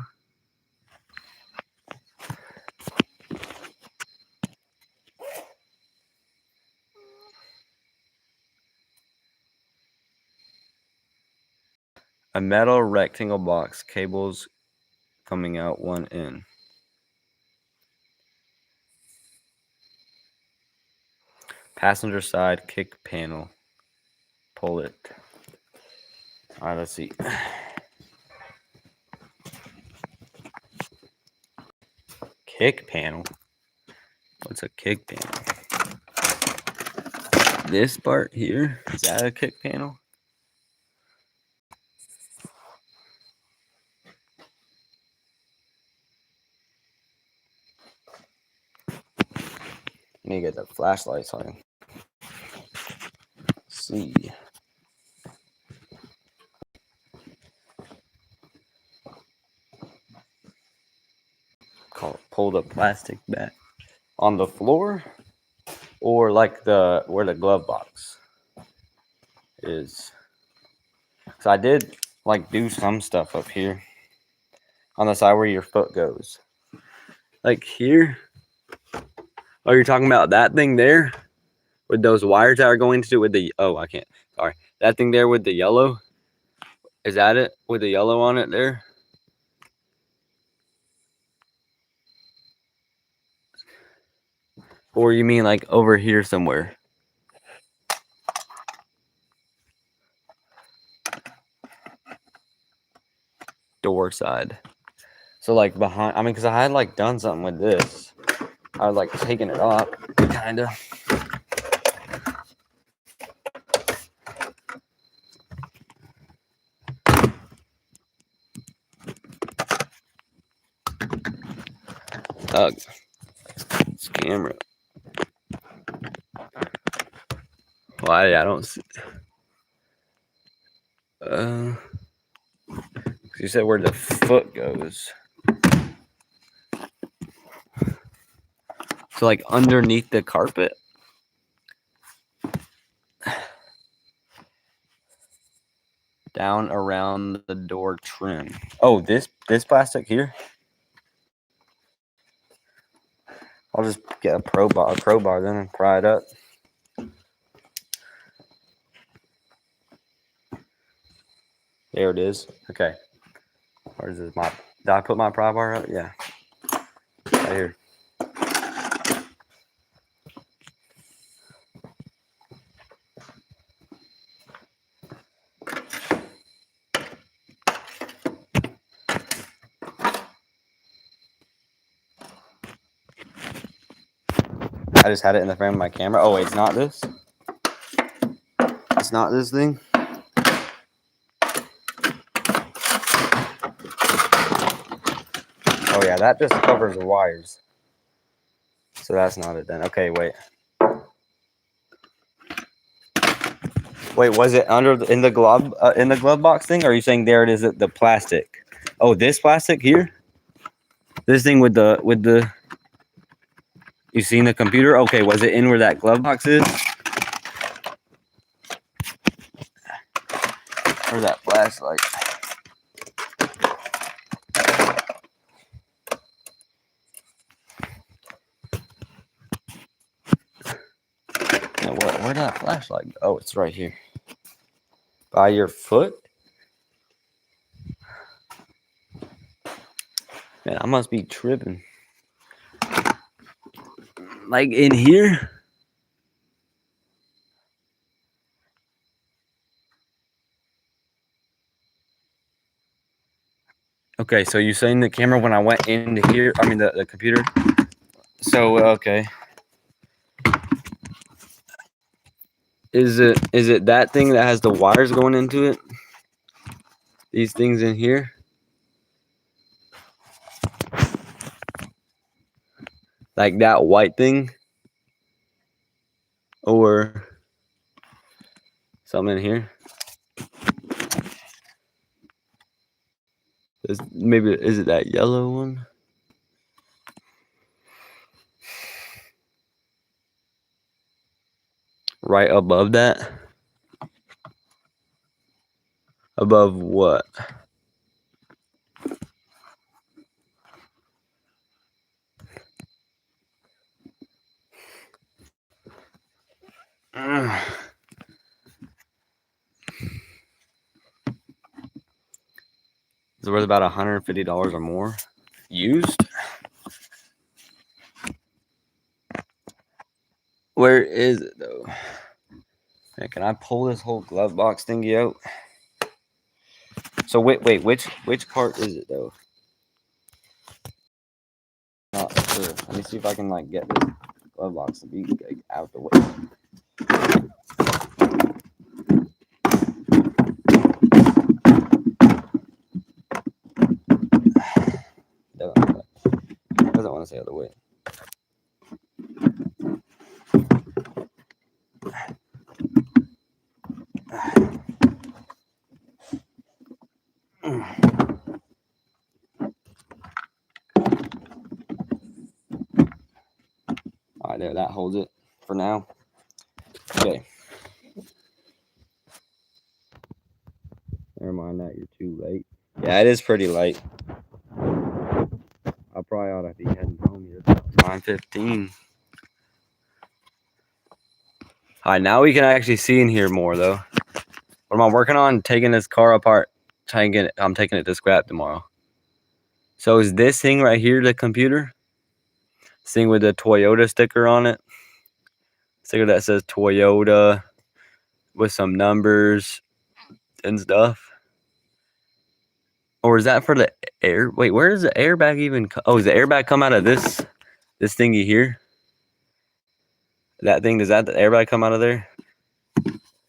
A metal rectangle box, cables coming out one in. Passenger side kick panel. Pull it. All right, let's see. Kick panel. What's a kick panel? This part here, is that a kick panel? I need to get the flashlights on. See. Pull the plastic back on the floor, or like where the glove box. is. So I did like do some stuff up here on the side where your foot goes. Like here. Oh, you're talking about that thing there with those wires that are going to it with the, oh, I can't, sorry. That thing there with the yellow. Is that it with the yellow on it there? Or you mean like over here somewhere? Door side. So like behind, I mean, because I had like done something with this. I was like taking it off, kind of. This camera. Why I don't see. You said where the foot goes. So like underneath the carpet. Down around the door trim. Oh, this plastic here. I'll just get a crowbar then and pry it up. There it is. Okay. Where's this? Did I put my pry bar up? Yeah. Right here. I just had it in the frame of my camera. Oh, wait, it's not this? It's not this thing? Oh, yeah, that just covers the wires. So that's not it then. Okay, wait. Wait, was it in the glove box thing? Or are you saying there it is, the plastic? Oh, this plastic here? This thing with the you seen the computer? Okay, was it in where that glove box is? Where's that flashlight? No, where'd that flashlight go? Oh, it's right here. By your foot? Man, I must be tripping. Like in here? Okay, so you saying the camera when I went into here, I mean the computer. So okay. Is it that thing that has the wires going into it? These things in here? Like that white thing? Or something in here? Maybe is it that yellow one? Right above that? Above what? It's worth about $150 or more. Used? Where is it though? Man, can I pull this whole glove box thingy out? So wait, which part is it though? Not sure. Let me see if I can like get this glove box to be like, out the way. Doesn't want to say other way. All right, there, that holds it for now. Okay. Never mind that, you're too late. Yeah, it is pretty late. I probably ought to be heading home here. 9:15. All right, now we can actually see in here more though. What am I working on? Taking this car apart. I'm taking it to scrap tomorrow. So is this thing right here the computer? This thing with the Toyota sticker on it? Sticker that says Toyota with some numbers and stuff. Or is that for the air? Wait, where does the airbag even come? Oh, does the airbag come out of this thingy here? That thing, does that the airbag come out of there?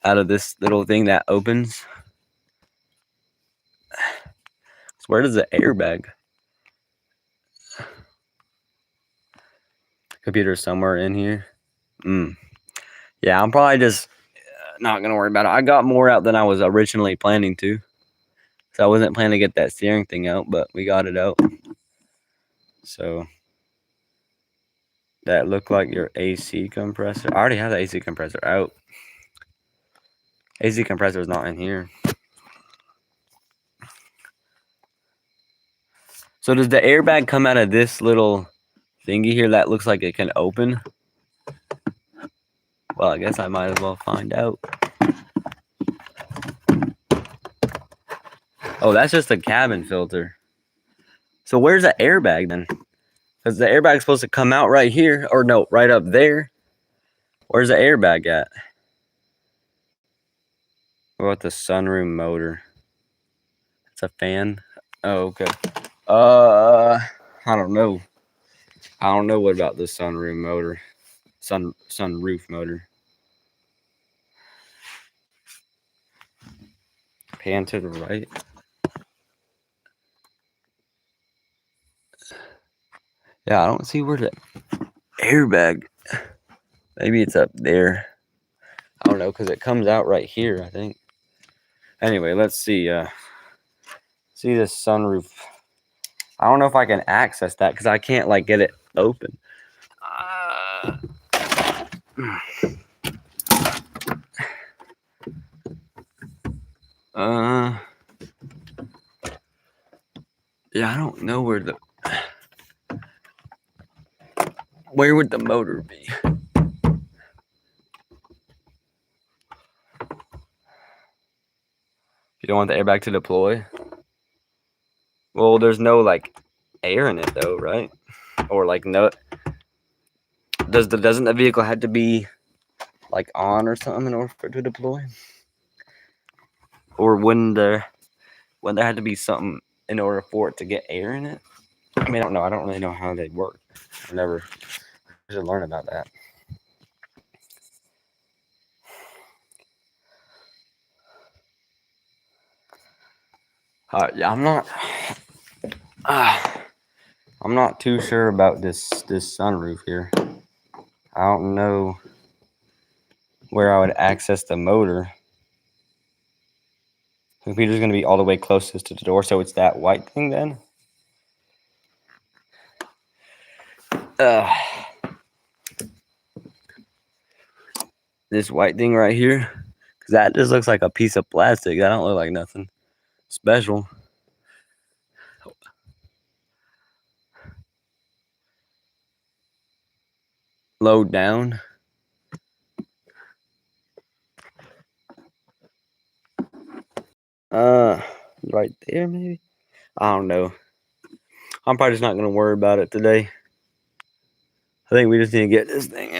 Out of this little thing that opens? So where does the airbag? Computer somewhere in here. Yeah, I'm probably just not gonna worry about it. I got more out than I was originally planning to. So I wasn't planning to get that steering thing out, but we got it out. So that looked like your AC compressor. I already have the AC compressor out. AC compressor is not in here. So does the airbag come out of this little thingy here that looks like it can open? Well, I guess I might as well find out. Oh, that's just a cabin filter. So where's the airbag then? Because the airbag's supposed to come out right here. Or no, right up there. Where's the airbag at? What about the sunroom motor? It's a fan. Oh, okay. I don't know. I don't know what about the sunroom motor. Sunroof motor. Pan to the right. Yeah, I don't see where the airbag. Maybe it's up there. I don't know, because it comes out right here, I think. Anyway, let's see. See this sunroof. I don't know if I can access that because I can't like get it open. Yeah, I don't know where would the motor be? You don't want the airbag to deploy? Well, there's no like air in it though, right? Or like no. Doesn't the vehicle have to be like on or something in order for it to deploy? Or wouldn't there have to be something in order for it to get air in it? I mean, I don't know. I don't really know how they work. I should learn about that. Yeah, I'm not too sure about this sunroof here. I don't know where I would access the motor. The computer's going to be all the way closest to the door, so it's that white thing then. This white thing right here, because that just looks like a piece of plastic. That don't look like nothing special. Load down. Right there maybe. I don't know. I'm probably just not gonna worry about it today. I think we just need to get this thing.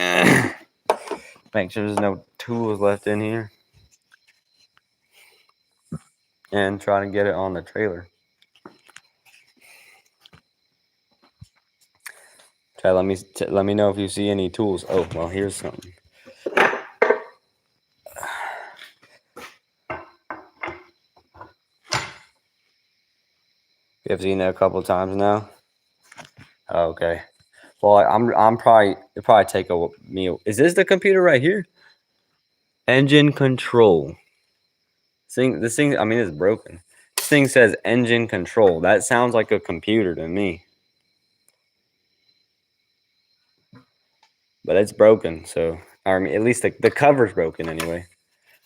Make sure there's no tools left in here, and try to get it on the trailer. Chad, let me know if you see any tools. Oh, well, here's something. You have seen that a couple of times now. Okay. Well, it'll probably take a meal. Is this the computer right here? Engine control. This thing, I mean, it's broken. This thing says engine control. That sounds like a computer to me. But it's broken, so, I mean, at least the cover's broken anyway.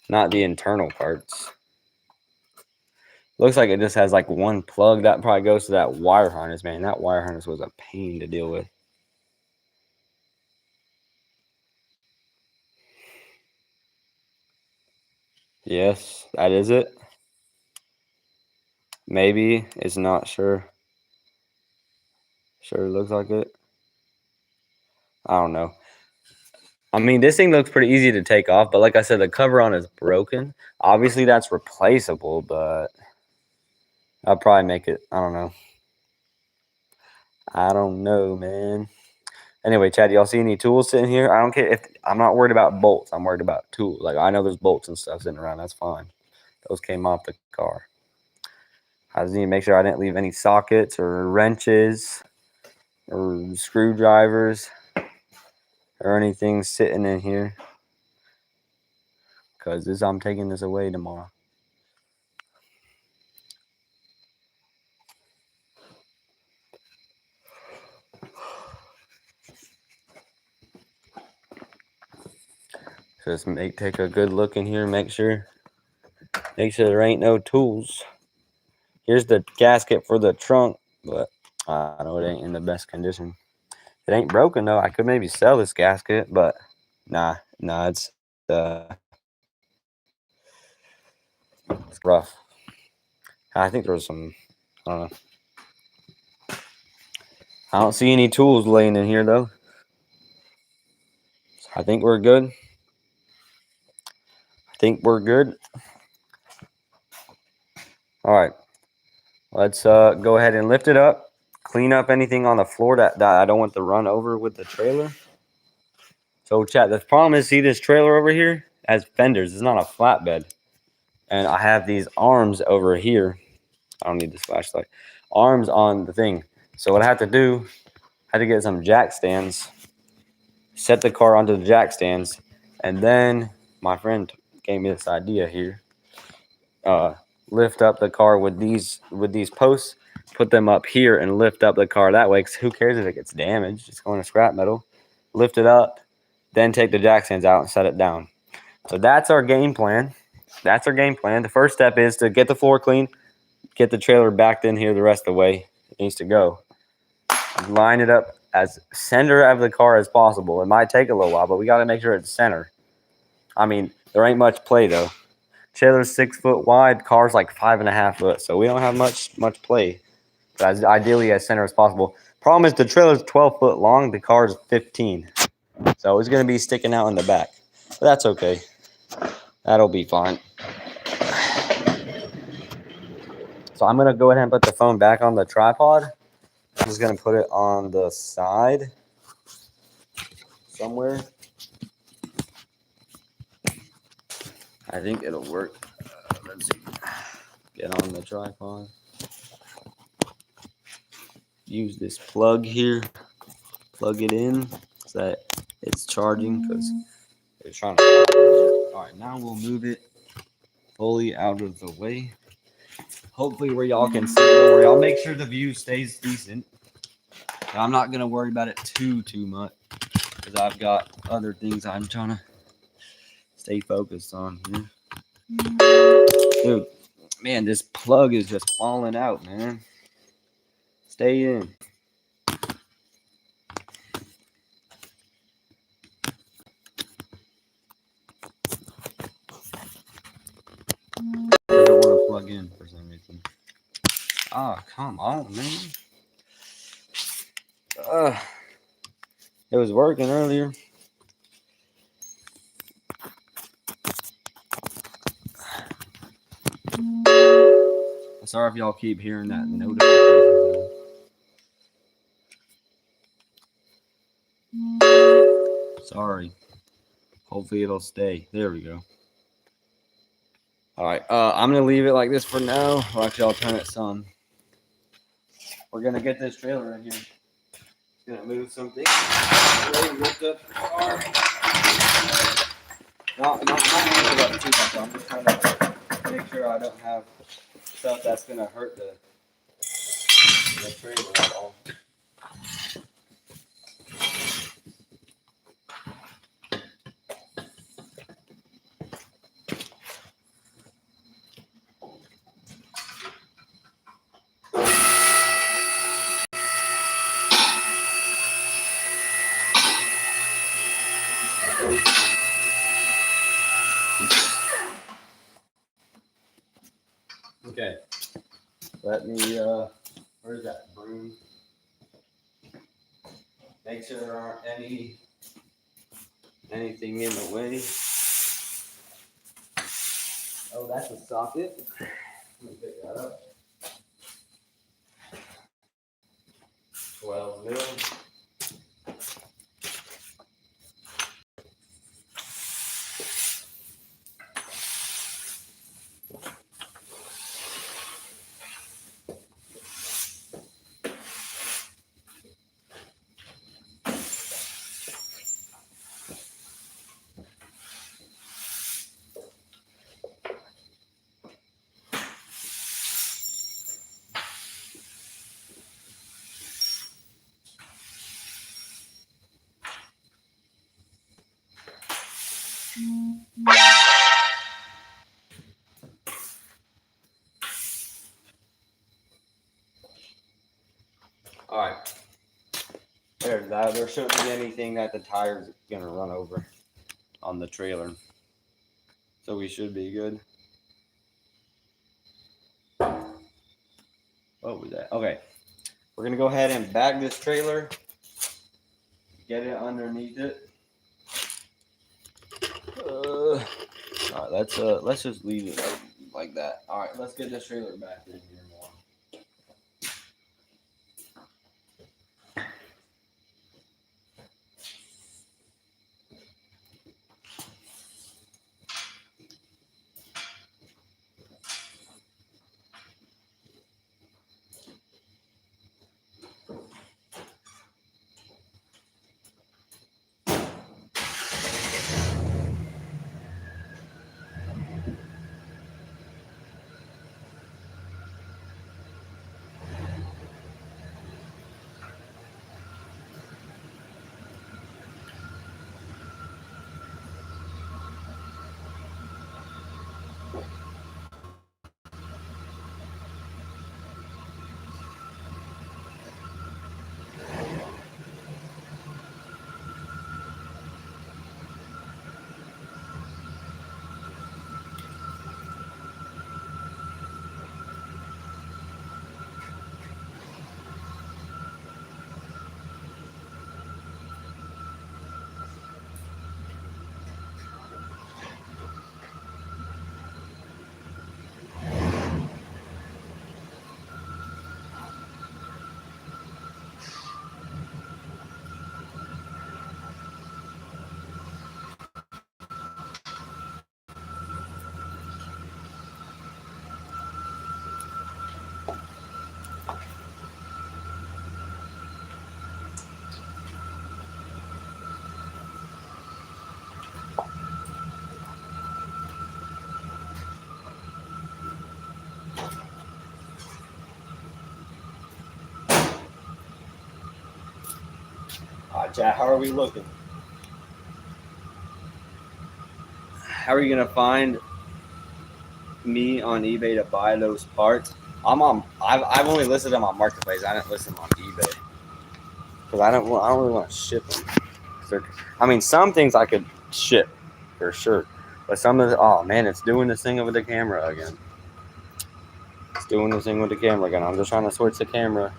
Not the internal parts. Looks like it just has like one plug that probably goes to that wire harness, man. That wire harness was a pain to deal with. Yes, that is it. Maybe it's not sure. Sure looks like it. I don't know. I mean, this thing looks pretty easy to take off, but like I said, the cover on is broken. Obviously, that's replaceable, but I'll probably make it. I don't know. I don't know, man. Anyway, Chad, y'all see any tools sitting here? I don't care if I'm not worried about bolts. I'm worried about tools. Like I know there's bolts and stuff sitting around. That's fine. Those came off the car. I just need to make sure I didn't leave any sockets or wrenches or screwdrivers or anything sitting in here. Because I'm taking this away tomorrow. Just take a good look in here, make sure there ain't no tools. Here's the gasket for the trunk, but I know it ain't in the best condition. It ain't broken though. I could maybe sell this gasket, but nah, it's rough. I think there was some, I don't know. I don't see any tools laying in here though. I think we're good. All right, let's go ahead and lift it up. Clean up anything on the floor that I don't want to run over with the trailer. So, chat, the problem is, see this trailer over here has fenders. It's not a flatbed. And I have these arms over here. I don't need this flashlight. Arms on the thing. So what I have to do, I had to get some jack stands, set the car onto the jack stands, and then my friend gave me this idea here. Lift up the car with these posts, put them up here, and lift up the car that way. Because who cares if it gets damaged? It's going to scrap metal. Lift it up, then take the jack stands out and set it down. So that's our game plan. The first step is to get the floor clean, get the trailer backed in here the rest of the way it needs to go. Line it up as center of the car as possible. It might take a little while, but we got to make sure it's center. I mean, there ain't much play though. Trailer's 6 foot wide, car's like 5.5 foot, so we don't have much play. But ideally as center as possible. Problem is the trailer's 12 foot long, the car's 15, so it's gonna be sticking out in the back. But that's okay. That'll be fine. So I'm gonna go ahead and put the phone back on the tripod. I'm just gonna put it on the side somewhere. I think it'll work. Let's see. Get on the tripod. Use this plug here. Plug it in so that it's charging because it's trying to. All right, now we'll move it fully out of the way. Hopefully where y'all can see it, where y'all make sure the view stays decent. But I'm not gonna worry about it too much because I've got other things I'm trying to stay focused on here. Dude, man, this plug is just falling out, man. Stay in. I don't want to plug in for some reason. Oh, come on, man. It was working earlier. Sorry if y'all keep hearing that notification. Sorry. Hopefully it'll stay. There we go. All right. I'm gonna leave it like this for now. Or actually, I'll turn it some. We're gonna get this trailer in here. Gonna move something. Lift up the car. Not about too much. I'm just trying to make sure I don't have stuff that's gonna hurt the trailer at all. Okay. Let me, where's that broom? Make sure there aren't anything in the way. Oh, that's a socket. Let me pick that up. 12 mil. All right. There's that. There shouldn't be anything that the tire's gonna run over on the trailer. So we should be good. What was that? Okay. We're gonna go ahead and back this trailer. Get it underneath it. All right, let's just leave it like that. All right, let's get this trailer back in here more. All right, Jack, how are we looking? How are you gonna find me on eBay to buy those parts? I've only listed them on Marketplace. I didn't list them on eBay because I don't really want to ship them. I mean, some things I could ship for sure, but some of the, oh man, it's doing this thing with the camera again. It's doing this thing with the camera again. I'm just trying to switch the camera.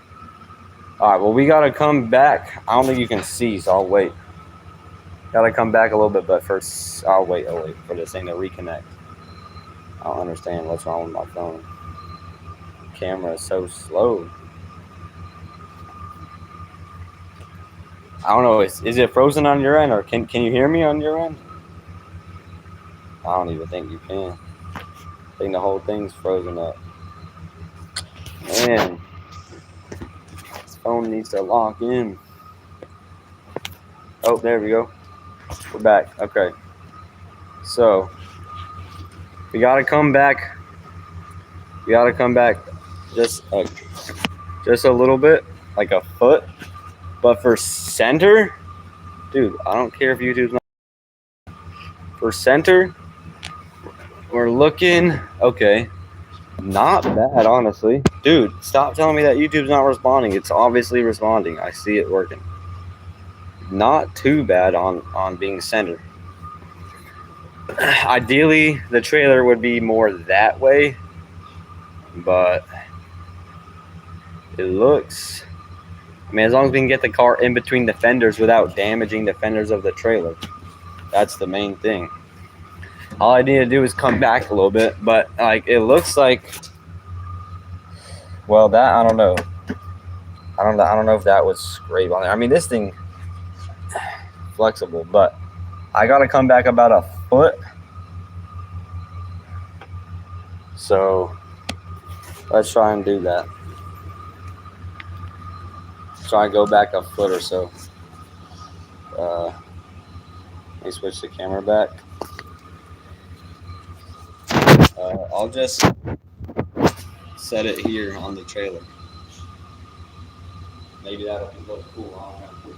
All right, well, we gotta come back. I don't think you can see, so I'll wait. Gotta come back a little bit, but first I'll wait for this thing to reconnect. I don't understand what's wrong with my phone. Camera is so slow. I don't know. Is it frozen on your end, or can you hear me on your end? I don't even think you can. I think the whole thing's frozen up. Man, this phone needs to lock in. Oh, there we go. We're back. Okay. So we gotta come back. We gotta come back just a little bit, like a foot. But for center, dude, I don't care if YouTube's not. For center, we're looking okay. Not bad, honestly. Dude, stop telling me that YouTube's not responding. It's obviously responding. I see it working. Not too bad on being centered. Ideally, the trailer would be more that way. but it looks, I mean, as long as we can get the car in between the fenders without damaging the fenders of the trailer, that's the main thing. All I need to do is come back a little bit, but like it looks like, well, that I don't know. I don't know if that was scrape on there. I mean, this thing flexible, but I gotta come back about a foot. So let's try and do that. Try and go back a foot or so. Let me switch the camera back. I'll just set it here on the trailer. Maybe that'll look cool. I don't know.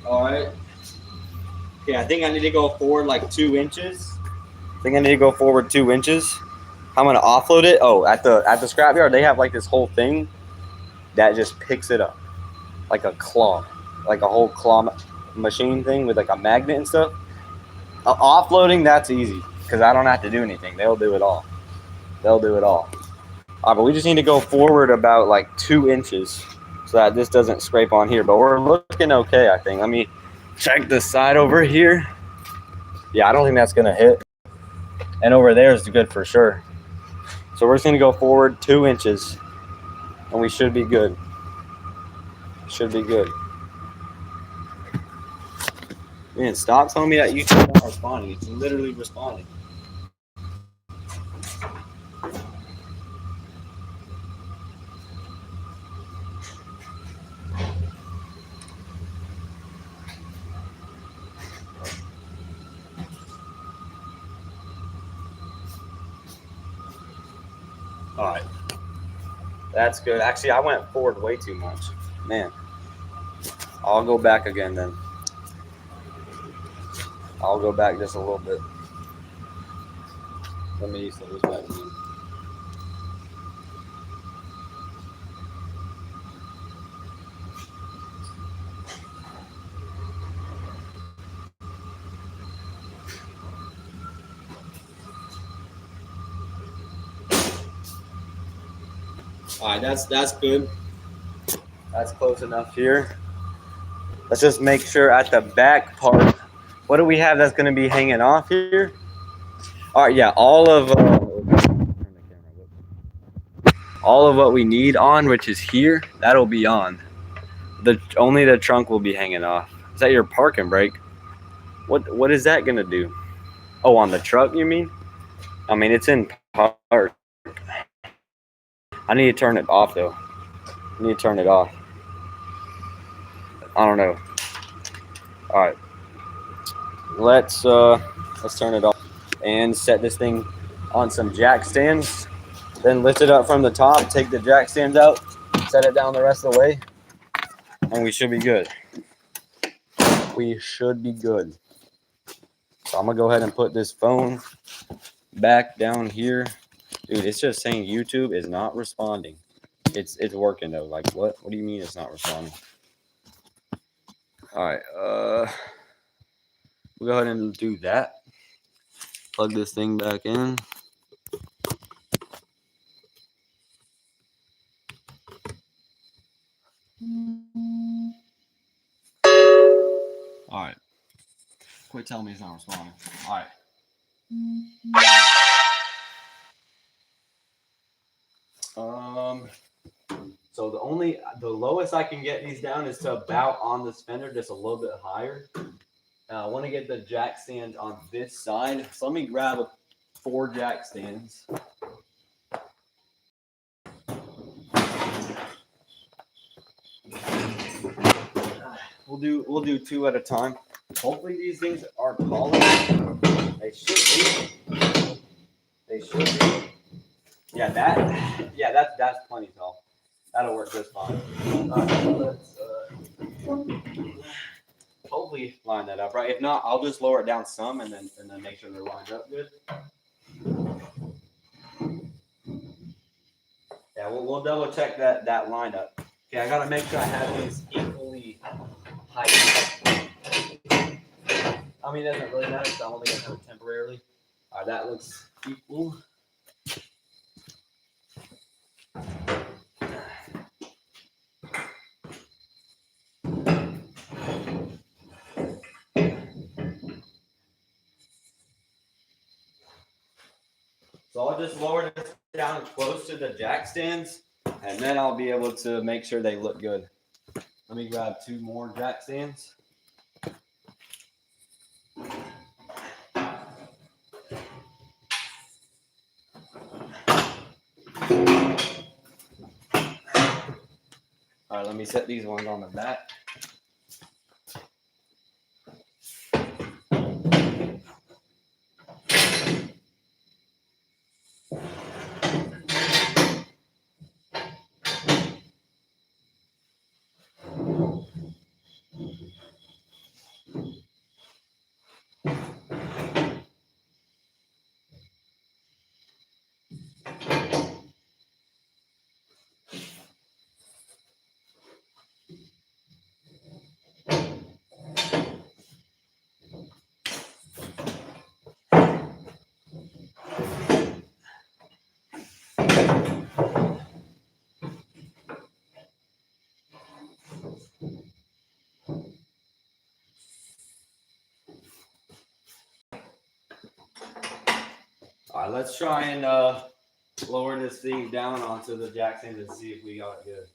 All right. Okay, I think I need to go forward like 2 inches. I'm gonna offload it. Oh, at the scrapyard, they have like this whole thing that just picks it up, like a claw, like a whole claw machine thing with like a magnet and stuff. Offloading, that's easy because I don't have to do anything. They'll do it all. All right, but we just need to go forward about like 2 inches so that this doesn't scrape on here. But we're looking okay, I think. Let me check the side over here. Yeah, I don't think that's gonna hit. And over there is good for sure. So we're just gonna go forward 2 inches and we should be good. Man, stop telling me that YouTube's not responding. It's literally responding. All right, that's good. Actually, I went forward way too much. Man, I'll go back again then. I'll go back just a little bit. Let me set this back in. All right, that's good. That's close enough here. Let's just make sure at the back part, what do we have that's going to be hanging off here? All right, yeah, all of what we need on, which is here, that'll be on. Only the trunk will be hanging off. Is that your parking brake? What is that going to do? Oh, on the truck, you mean? I mean, it's in park. I need to turn it off though. I need to turn it off. I don't know. All right. Let's turn it off and set this thing on some jack stands. Then lift it up from the top, take the jack stands out, set it down the rest of the way, and we should be good. So I'm gonna go ahead and put this phone back down here. Dude, it's just saying YouTube is not responding. It's working though. Like what? What do you mean it's not responding? All right. We'll go ahead and do that. Plug this thing back in. All right. Quit telling me it's not responding. All right. So the lowest I can get these down is to about on this fender, just a little bit higher. I want to get the jack stands on this side. So let me grab 4 jack stands. We'll do 2 at a time. Hopefully these things are taller. They should be. Yeah, that's plenty tall. That'll work just fine. hopefully line that up right. If not, I'll just lower it down some and then make sure they're lined up good. Yeah, we'll double check that lined up. Okay, I gotta make sure I have these equally height. I mean, it doesn't really matter because I'm only gonna have it temporarily. All right, that looks equal. So I'll just lower this down close to the jack stands, and then I'll be able to make sure they look good. Let me grab 2 more jack stands. All right, let me set these ones on the back. All right, let's try and lower this thing down onto the jack stand and see if we got it good.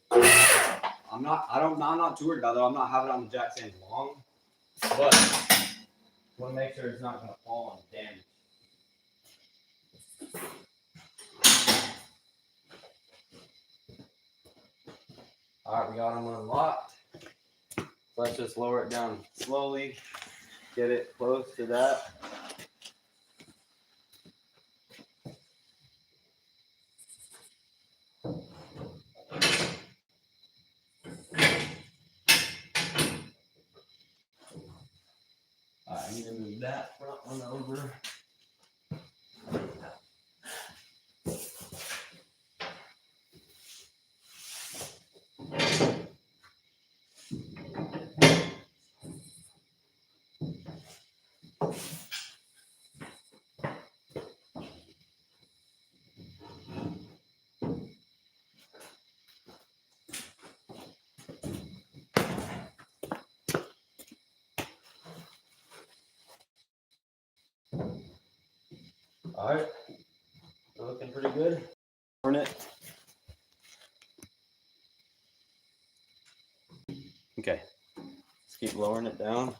I'm not too worried about it. I'm not having it on the jack stand long, but I want to make sure it's not going to fall and damage. All right, we got them unlocked. Let's just lower it down slowly, get it close to that. All right, I need to move that front one over. All right, we're looking pretty good. Turn it. Okay, let's keep lowering it down.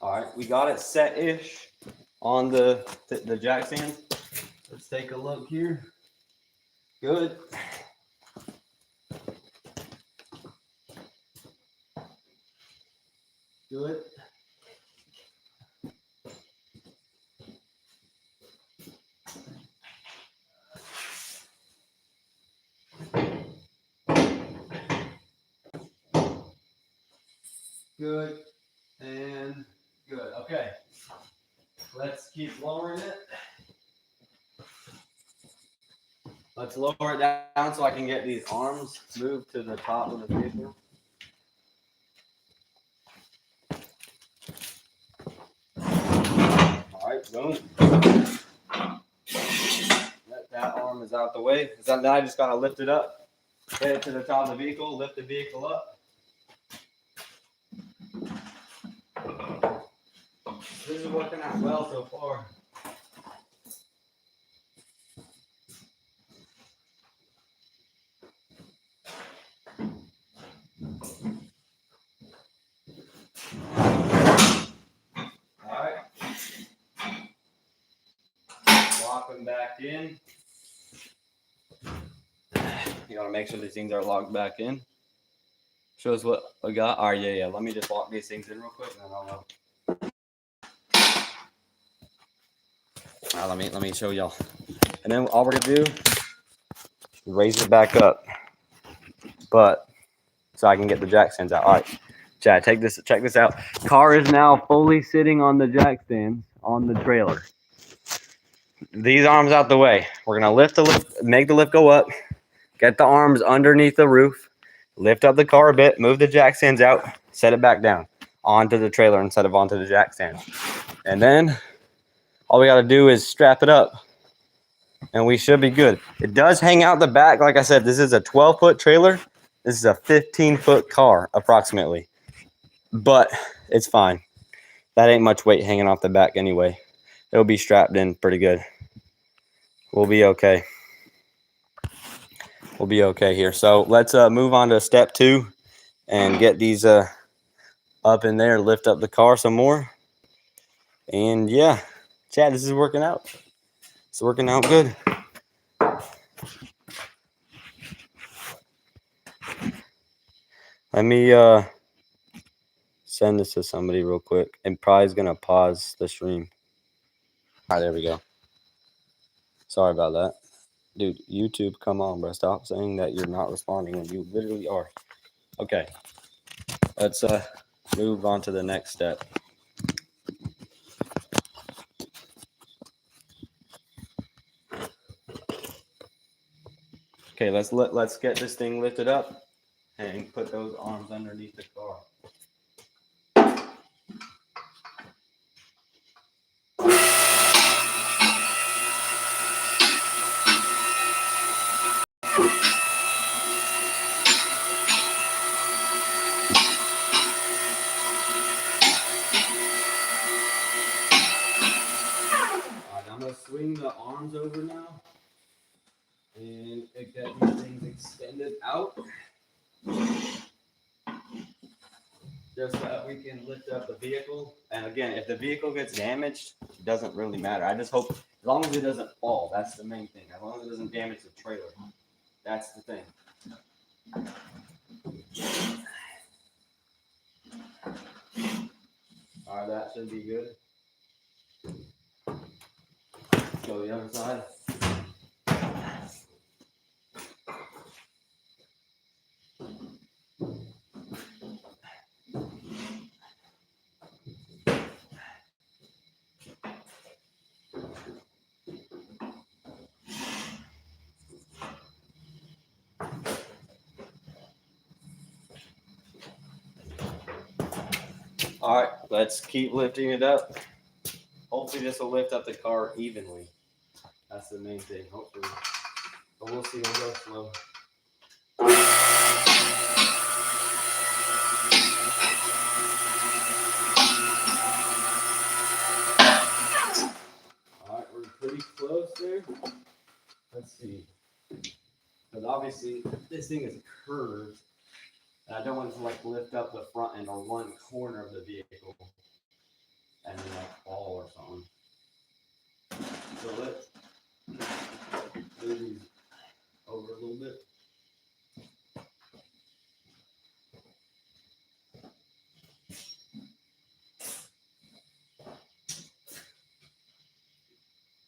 All right, we got it set-ish on the jack stand. Let's take a look here. Good. Good. Good. And good. Okay. Let's keep lowering it. Let's lower it down so I can get these arms moved to the top of the vehicle. All right, boom. That arm is out the way. Now I just gotta lift it up, get it to the top of the vehicle, lift the vehicle up. This is working out well so far. All right. Lock them back in. You gotta make sure these things are locked back in. Shows what I got. All right, yeah. Let me just lock these things in real quick and then I'll know. All Let me show y'all. And then all we're gonna do is raise it back up, but so I can get the jack stands out. All right, Chad, check this out. Car is now fully sitting on the jack stands on the trailer. These arms out the way. We're gonna make the lift go up, get the arms underneath the roof, lift up the car a bit, move the jack stands out, set it back down onto the trailer instead of onto the jack stands. And then all we gotta do is strap it up and we should be good. It does hang out the back. Like I said, this is a 12-foot trailer. This is a 15-foot car approximately, but it's fine. That ain't much weight hanging off the back anyway. It'll be strapped in pretty good. We'll be okay. We'll be okay here. So let's move on to step 2 and get these up in there, lift up the car some more. And yeah, Chad, this is working out. It's working out good. Let me send this to somebody real quick. And probably gonna pause the stream. All right, there we go. Sorry about that. Dude, YouTube, come on, bro. Stop saying that you're not responding when you literally are. Okay. Let's move on to the next step. Okay, let's get this thing lifted up and put those arms underneath the car. I'm gonna swing the arms over now and get these things extended out just so that we can lift up the vehicle. And again, if the vehicle gets damaged, it doesn't really matter. I just hope, as long as it doesn't fall, that's the main thing. As long as it doesn't damage the trailer, that's the thing. All right, that should be good. Go the other side. All right, let's keep lifting it up. Hopefully this will lift up the car evenly. That's the main thing, hopefully. But we'll see, we'll go slow. All right, we're pretty close there. Let's see. Because obviously this thing is curved. And I don't want it to like lift up the front end or one corner of the vehicle and then like fall or something. So let's move these over a little bit.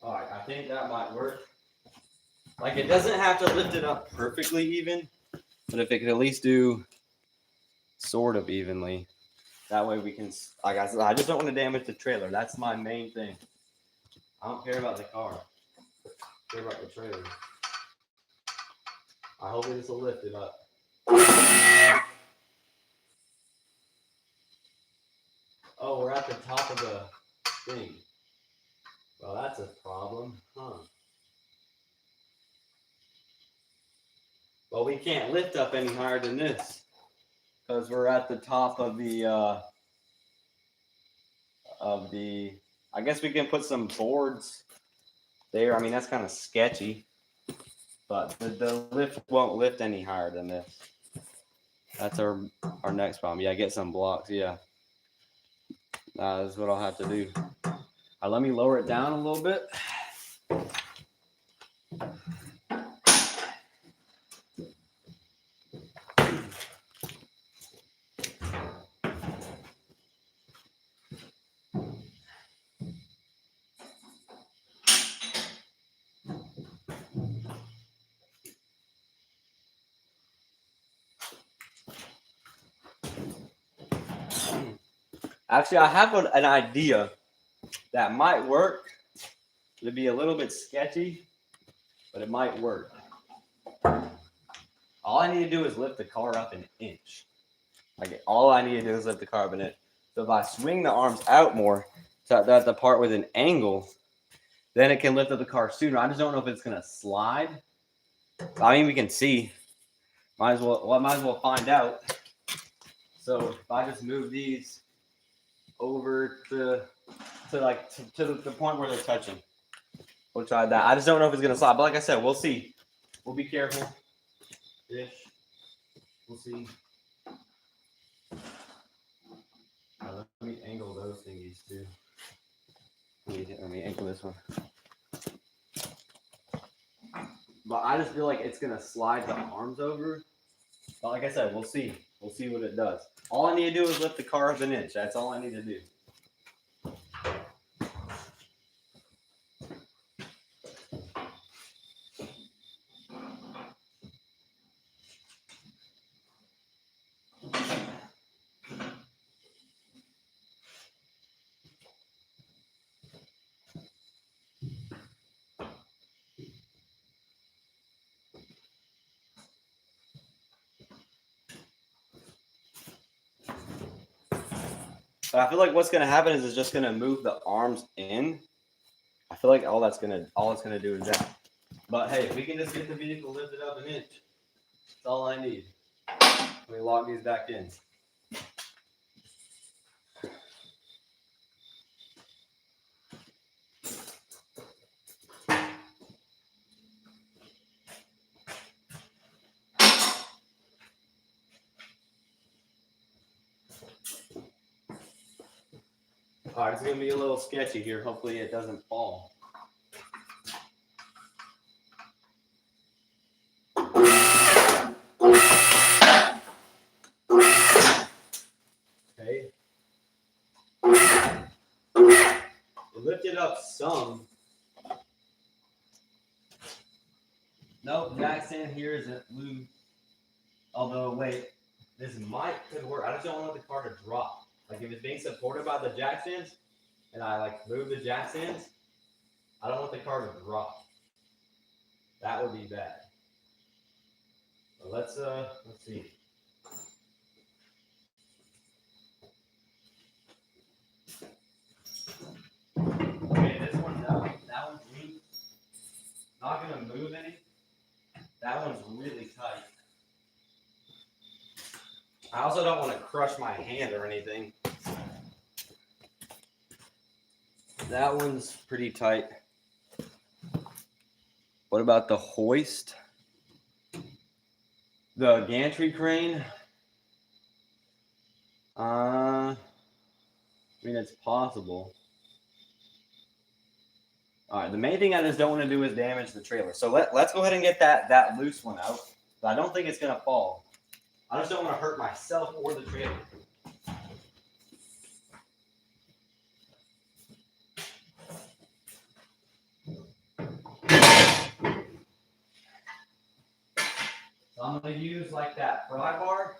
All right, I think that might work. Like it doesn't have to lift it up perfectly even, but if it could at least do sort of evenly, that way we can, like I said, I just don't want to damage the trailer. That's my main thing. I don't care about the car. I care about the trailer. I hope this will lift it up. Oh, we're at the top of the thing. Well, that's a problem, huh? Well, we can't lift up any higher than this because we're at the top of the I guess we can put some boards there. I mean, that's kind of sketchy, but the lift won't lift any higher than this. That's our next problem. Yeah, get some blocks. Yeah, that's what I'll have to do. Let me lower it down a little bit. Actually, I have an idea that might work. It'd be a little bit sketchy, but it might work. All I need to do is lift the car up an inch. Like, all I need to do is lift the car up an inch. So if I swing the arms out more, so that the part with an angle, then it can lift up the car sooner. I just don't know if it's gonna slide. I mean, we can see. Might as well find out. So if I just move these over to the point where they're touching, we'll try that. I just don't know if it's gonna slide, but like I said, we'll see. We'll be careful. Ish. We'll see. Let me angle those thingies too. Let me angle this one. But I just feel like it's gonna slide the arms over. But like I said, we'll see. We'll see what it does. All I need to do is lift the car up an inch. That's all I need to do. But I feel like what's gonna happen is it's just gonna move the arms in. I feel like all it's gonna do is that. But hey, if we can just get the vehicle lifted up an inch, that's all I need. Let me lock these back in. All right, it's gonna be a little sketchy here. Hopefully it doesn't fall. Okay. Lift it up some. Nope, jack stand here isn't lubed. Although, wait, this could work. I just don't want the car to drop. Like, if it's being supported by the jack stands, and I like move the jack stands, I don't want the car to drop. That would be bad. So let's see. Okay, this one, that one's weak. Not gonna move any. That one's really tight. I also don't want to crush my hand or anything. That one's pretty tight. What about the hoist? The gantry crane? I mean, it's possible. All right, the main thing I just don't want to do is damage the trailer. So let's go ahead and get that loose one out. But I don't think it's going to fall. I just don't want to hurt myself or the trailer. So I'm going to use like that pry bar.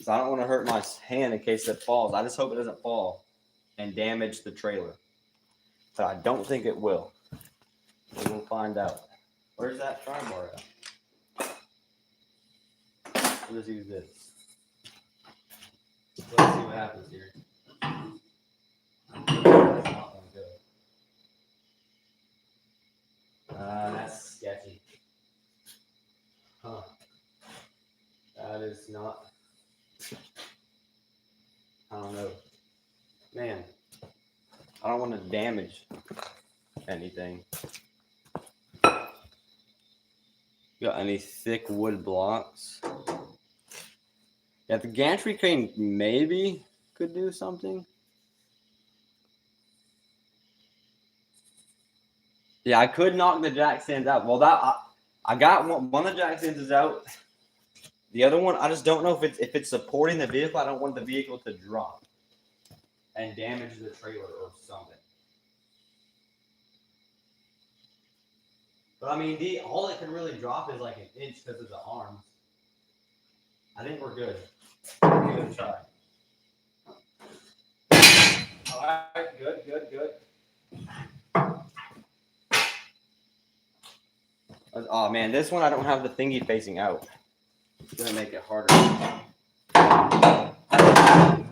So I don't want to hurt my hand in case it falls. I just hope it doesn't fall and damage the trailer. But I don't think it will. We'll find out. Where's that pry bar at? We'll just use this. Let's see what happens here. That's not gonna go. That's sketchy. Huh. That is not. I don't know. Man, I don't want to damage anything. Got any thick wood blocks? Yeah, the gantry crane maybe could do something. Yeah, I could knock the jack stands out. Well, I got one of the jack stands is out. The other one, I just don't know if it's supporting the vehicle. I don't want the vehicle to drop and damage the trailer or something. But I mean, all it can really drop is like an inch because of the arms. I think we're good. Give it a try. All right, good, good, good. Oh man, this one I don't have the thingy facing out. It's gonna make it harder.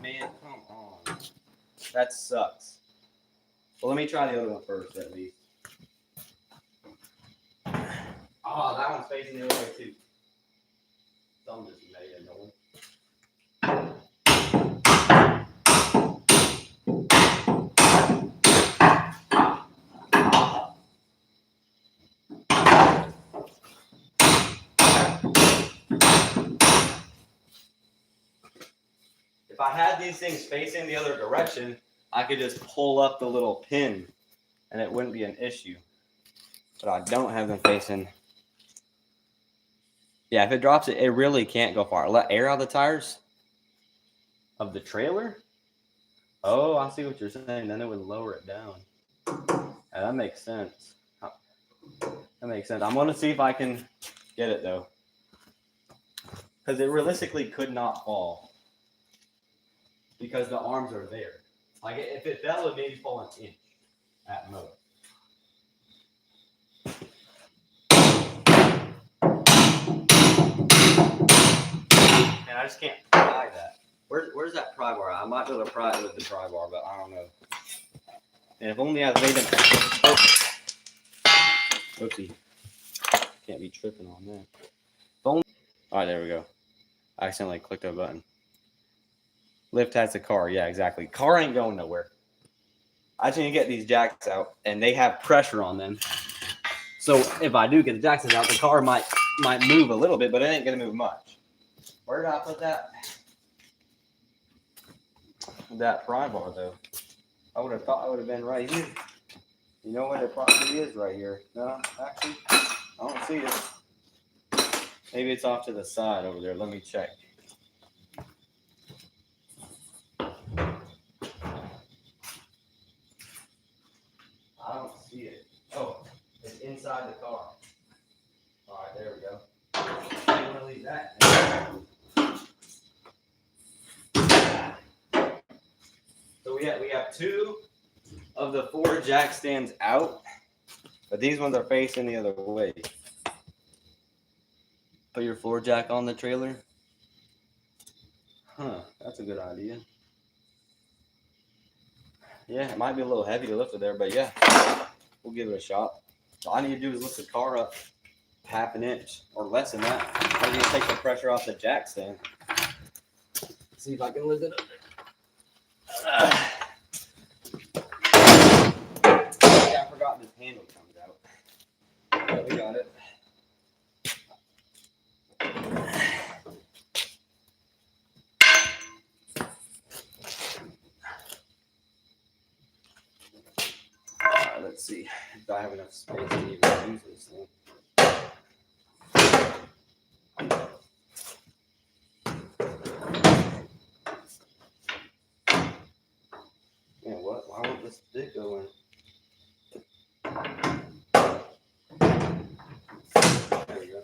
Man, come on. That sucks. Well, let me try the other one first, at least. Oh, that one's facing the other way too. Some just made it noise. If I had these things facing the other direction, I could just pull up the little pin and it wouldn't be an issue. But I don't have them facing. Yeah, if it drops it, it really can't go far. Let air out of the tires of the trailer. Oh, I see what you're saying. Then it would lower it down. Yeah, that makes sense. That makes sense. I'm going to see if I can get it, though. Because it realistically could not fall. Because the arms are there. Like, if it fell, it would maybe fall an inch at most. And I just can't pry that. Where's that pry bar? I might be able to pry it with the pry bar, but I don't know. And if only I made them. Oh. Oopsie. Can't be tripping on that. All right, there we go. I accidentally clicked a button. Lift has the car. Yeah, exactly. Car ain't going nowhere. I just need to get these jacks out, and they have pressure on them. So if I do get the jacks out, the car might move a little bit, but it ain't gonna move much. Where did I put that? That pry bar though. I would have thought it would have been right here. You know what? It probably is right here. No, actually, I don't see it. Maybe it's off to the side over there. Let me check. I don't see it. Oh, it's inside the car. All right, there we go. I'm gonna leave that. So we have 2 of the 4 jack stands out, but these ones are facing the other way. Put your floor jack on the trailer. Huh, that's a good idea. Yeah, it might be a little heavy to lift it there, but yeah, we'll give it a shot. All I need to do is lift the car up half an inch or less than that. I'm gonna take the pressure off the jack stand. See if I can lift it up. Yeah, I forgot this handle comes out. But we got it. Let's see if I have enough space to even use this thing. Yeah, what? Why won't this stick go in? There we go.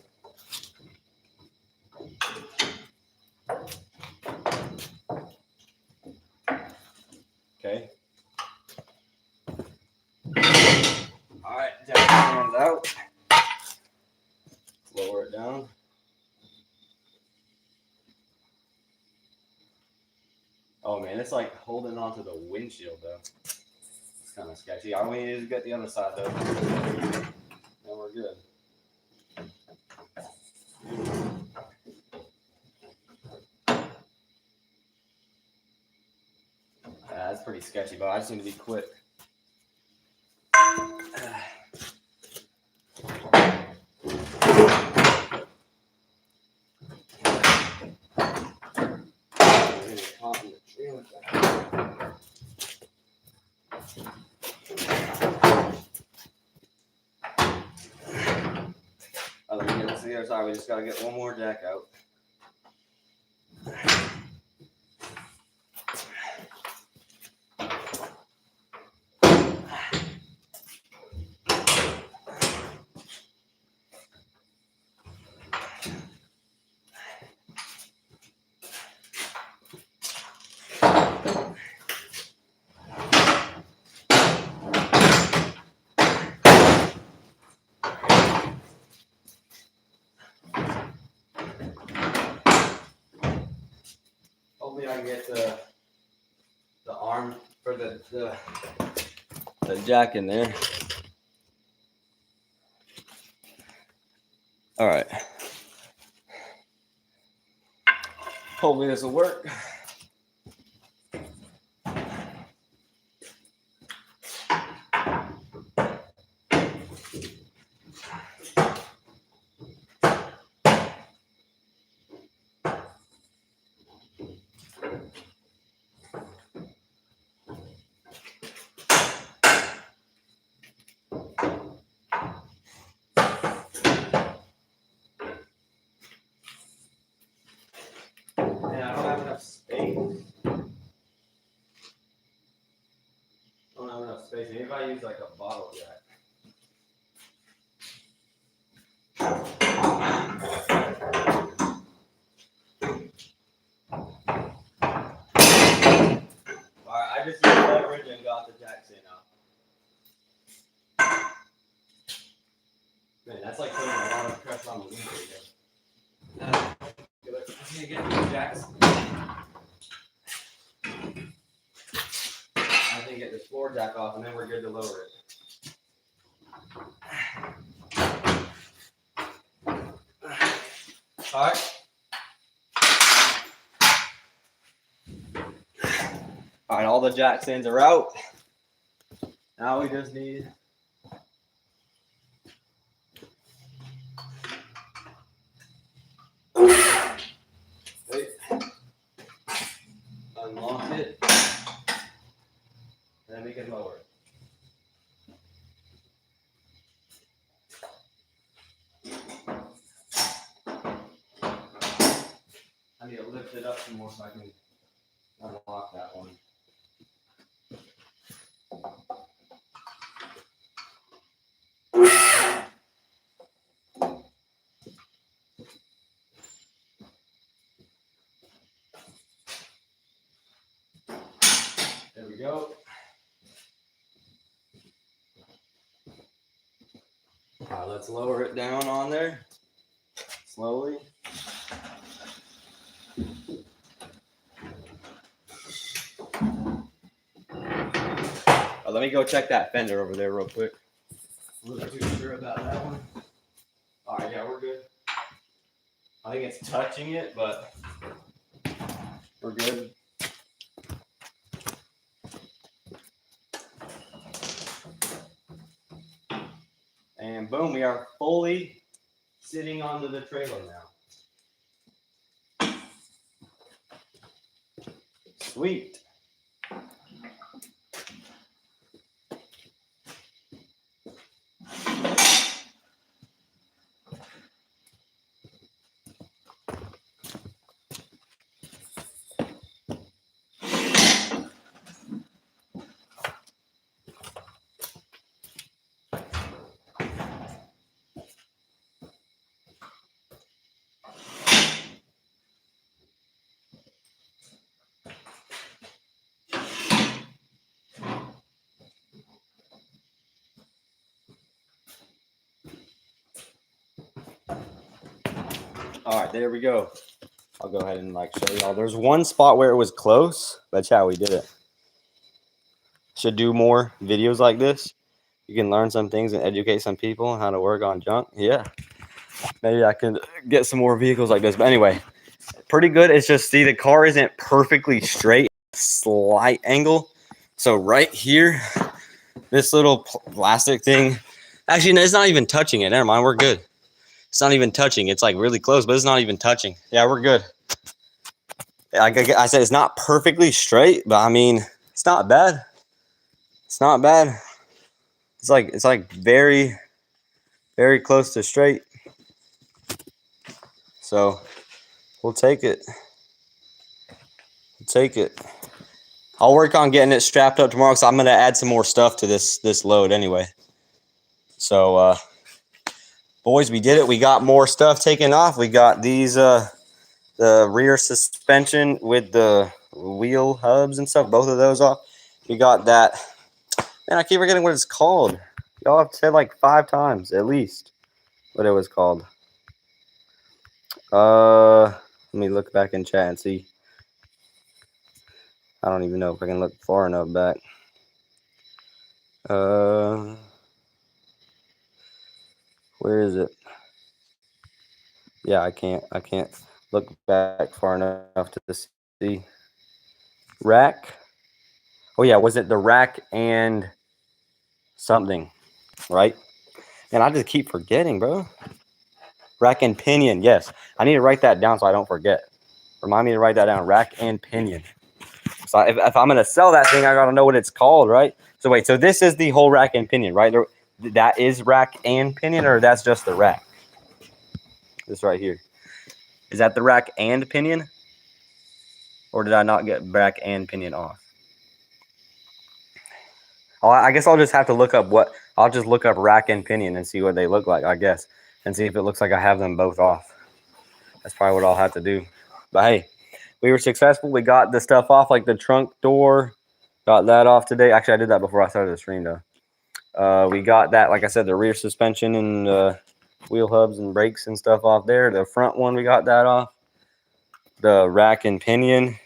Okay. All right, jack stands out. Lower it down. Oh man, it's like holding onto the windshield though. It's kind of sketchy. All we need is get the other side though. And we're good. Yeah, that's pretty sketchy, but I just need to be quick. Oh, let me get this to the other side. We just got to get one more jack out. I can get the arm for the jack in there. All right. Hopefully this will work. Man, I don't have enough space. I don't have enough space. Maybe if I use like a bottle jack. Alright, I just used leverage and got the jacks in now. Man, that's like putting a lot of pressure on the linkage. I need to get these jacks. I think get this floor jack off and then we're good to lower it. Alright. Alright, all the jack stands are out. Now we just need unlock it. Then we can lower it. I need to lift it up some more so I can unlock that one. There we go. All right, let's lower it down on there slowly. Let me go check that fender over there real quick. I'm not too sure about that one. All right, yeah, we're good. I think it's touching it, but we're good. And boom, we are fully sitting onto the trailer now. Sweet. All right, there we go. I'll go ahead and like show y'all. There's one spot where it was close. That's how we did it. Should do more videos like this. You can learn some things and educate some people on how to work on junk. Yeah, maybe I can get some more vehicles like this. But anyway, pretty good. It's just, see, the car isn't perfectly straight, slight angle. So right here, this little plastic thing, actually, it's not even touching it. Never mind, we're good. It's not even touching. It's like really close, but it's not even touching. Yeah, we're good. Like I said, it's not perfectly straight, but I mean, it's not bad. It's not bad. It's like very, very close to straight. So we'll take it. We'll take it. I'll work on getting it strapped up tomorrow because I'm gonna add some more stuff to this load anyway. So boys, we did it. We got more stuff taken off. We got these the rear suspension with the wheel hubs and stuff, both of those off. We got that. Man, I keep forgetting what it's called. Y'all have said like 5 times at least what it was called. Let me look back in chat and see. I don't even know if I can look far enough back. Where is it? Yeah, I can't look back far enough to see. Rack. Oh yeah, was it the rack and something, right? And I just keep forgetting, bro. Rack and pinion. Yes, I need to write that down so I don't forget. Remind me to write that down. Rack and pinion. So if I'm gonna sell that thing, I gotta know what it's called, right? So wait, so this is the whole rack and pinion, right? That is rack and pinion, or that's just the rack? This right here. Is that the rack and pinion? Or did I not get rack and pinion off? Oh, I guess I'll just have to look up I'll just look up rack and pinion and see what they look like, I guess. And see if it looks like I have them both off. That's probably what I'll have to do. But hey, we were successful. We got the stuff off, like the trunk door. Got that off today. Actually, I did that before I started the stream, though. We got that, like I said, the rear suspension and wheel hubs and brakes and stuff off there. The front one, we got that off. The rack and pinion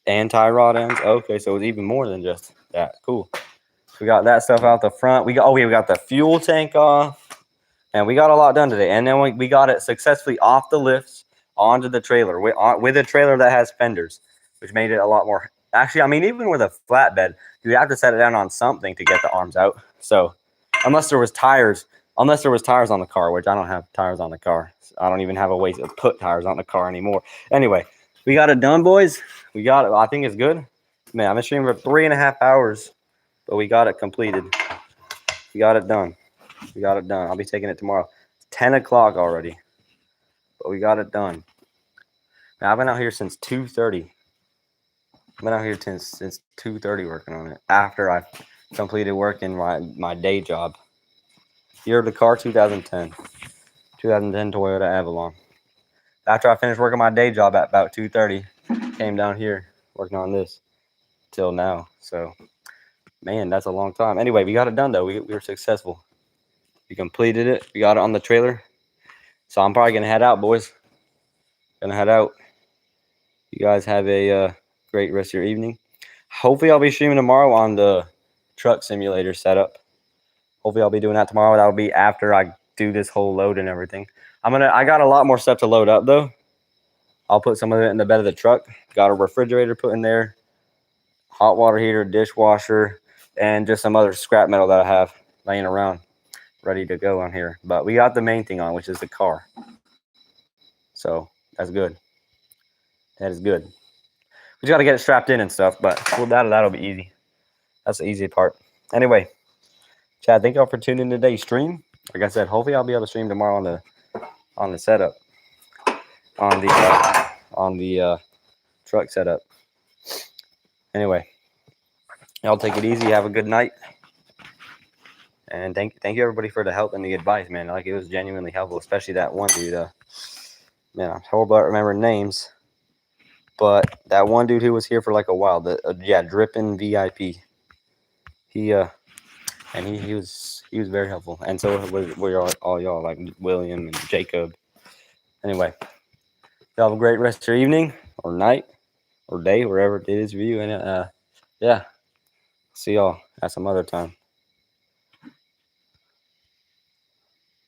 and tie rod ends. Okay, so it's even more than just that. Cool. We got that stuff out the front. We got the fuel tank off. And we got a lot done today. And then we got it successfully off the lifts onto the trailer with a trailer that has fenders, which made it a lot more. Actually, I mean, even with a flatbed, you have to set it down on something to get the arms out. So unless there was tires on the car, which I don't have tires on the car. I don't even have a way to put tires on the car anymore. Anyway, we got it done, boys. We got it. I think it's good. Man, I've been streaming for 3.5 hours, but we got it completed. We got it done. We got it done. I'll be taking it tomorrow. It's 10 o'clock already, but we got it done. Now, I've been out here since 2:30. I've been out here since 2:30 working on it after I completed work in my day job. Year of the car, 2010. 2010 Toyota Avalon. After I finished working my day job at about 2:30, came down here working on this till now. So, man, that's a long time. Anyway, we got it done, though. We were successful. We completed it. We got it on the trailer. So I'm probably going to head out, boys. Gonna head out. You guys have a great rest of your evening. Hopefully I'll be streaming tomorrow on the truck simulator setup. Hopefully I'll be doing that tomorrow. That'll be after I do this whole load and everything. I got a lot more stuff to load up, though. I'll put some of it in the bed of the truck. Got a refrigerator put in there, hot water heater, dishwasher, and just some other scrap metal that I have laying around ready to go on here. But we got the main thing on, which is the car. So that's good. That is good. We just got to get it strapped in and stuff, but that'll be easy. That's the easy part. Anyway, Chad, thank y'all for tuning in today's stream. Like I said, hopefully I'll be able to stream tomorrow on the setup, on the truck setup. Anyway, y'all take it easy. Have a good night, and thank you everybody for the help and the advice, man. Like, it was genuinely helpful, especially that one dude. Man, I'm horrible at remembering names. But that one dude who was here for like a while, Drippin' VIP. He was very helpful, and so were all y'all, like William and Jacob. Anyway, y'all have a great rest of your evening or night or day, wherever it is for you. And yeah, see y'all at some other time.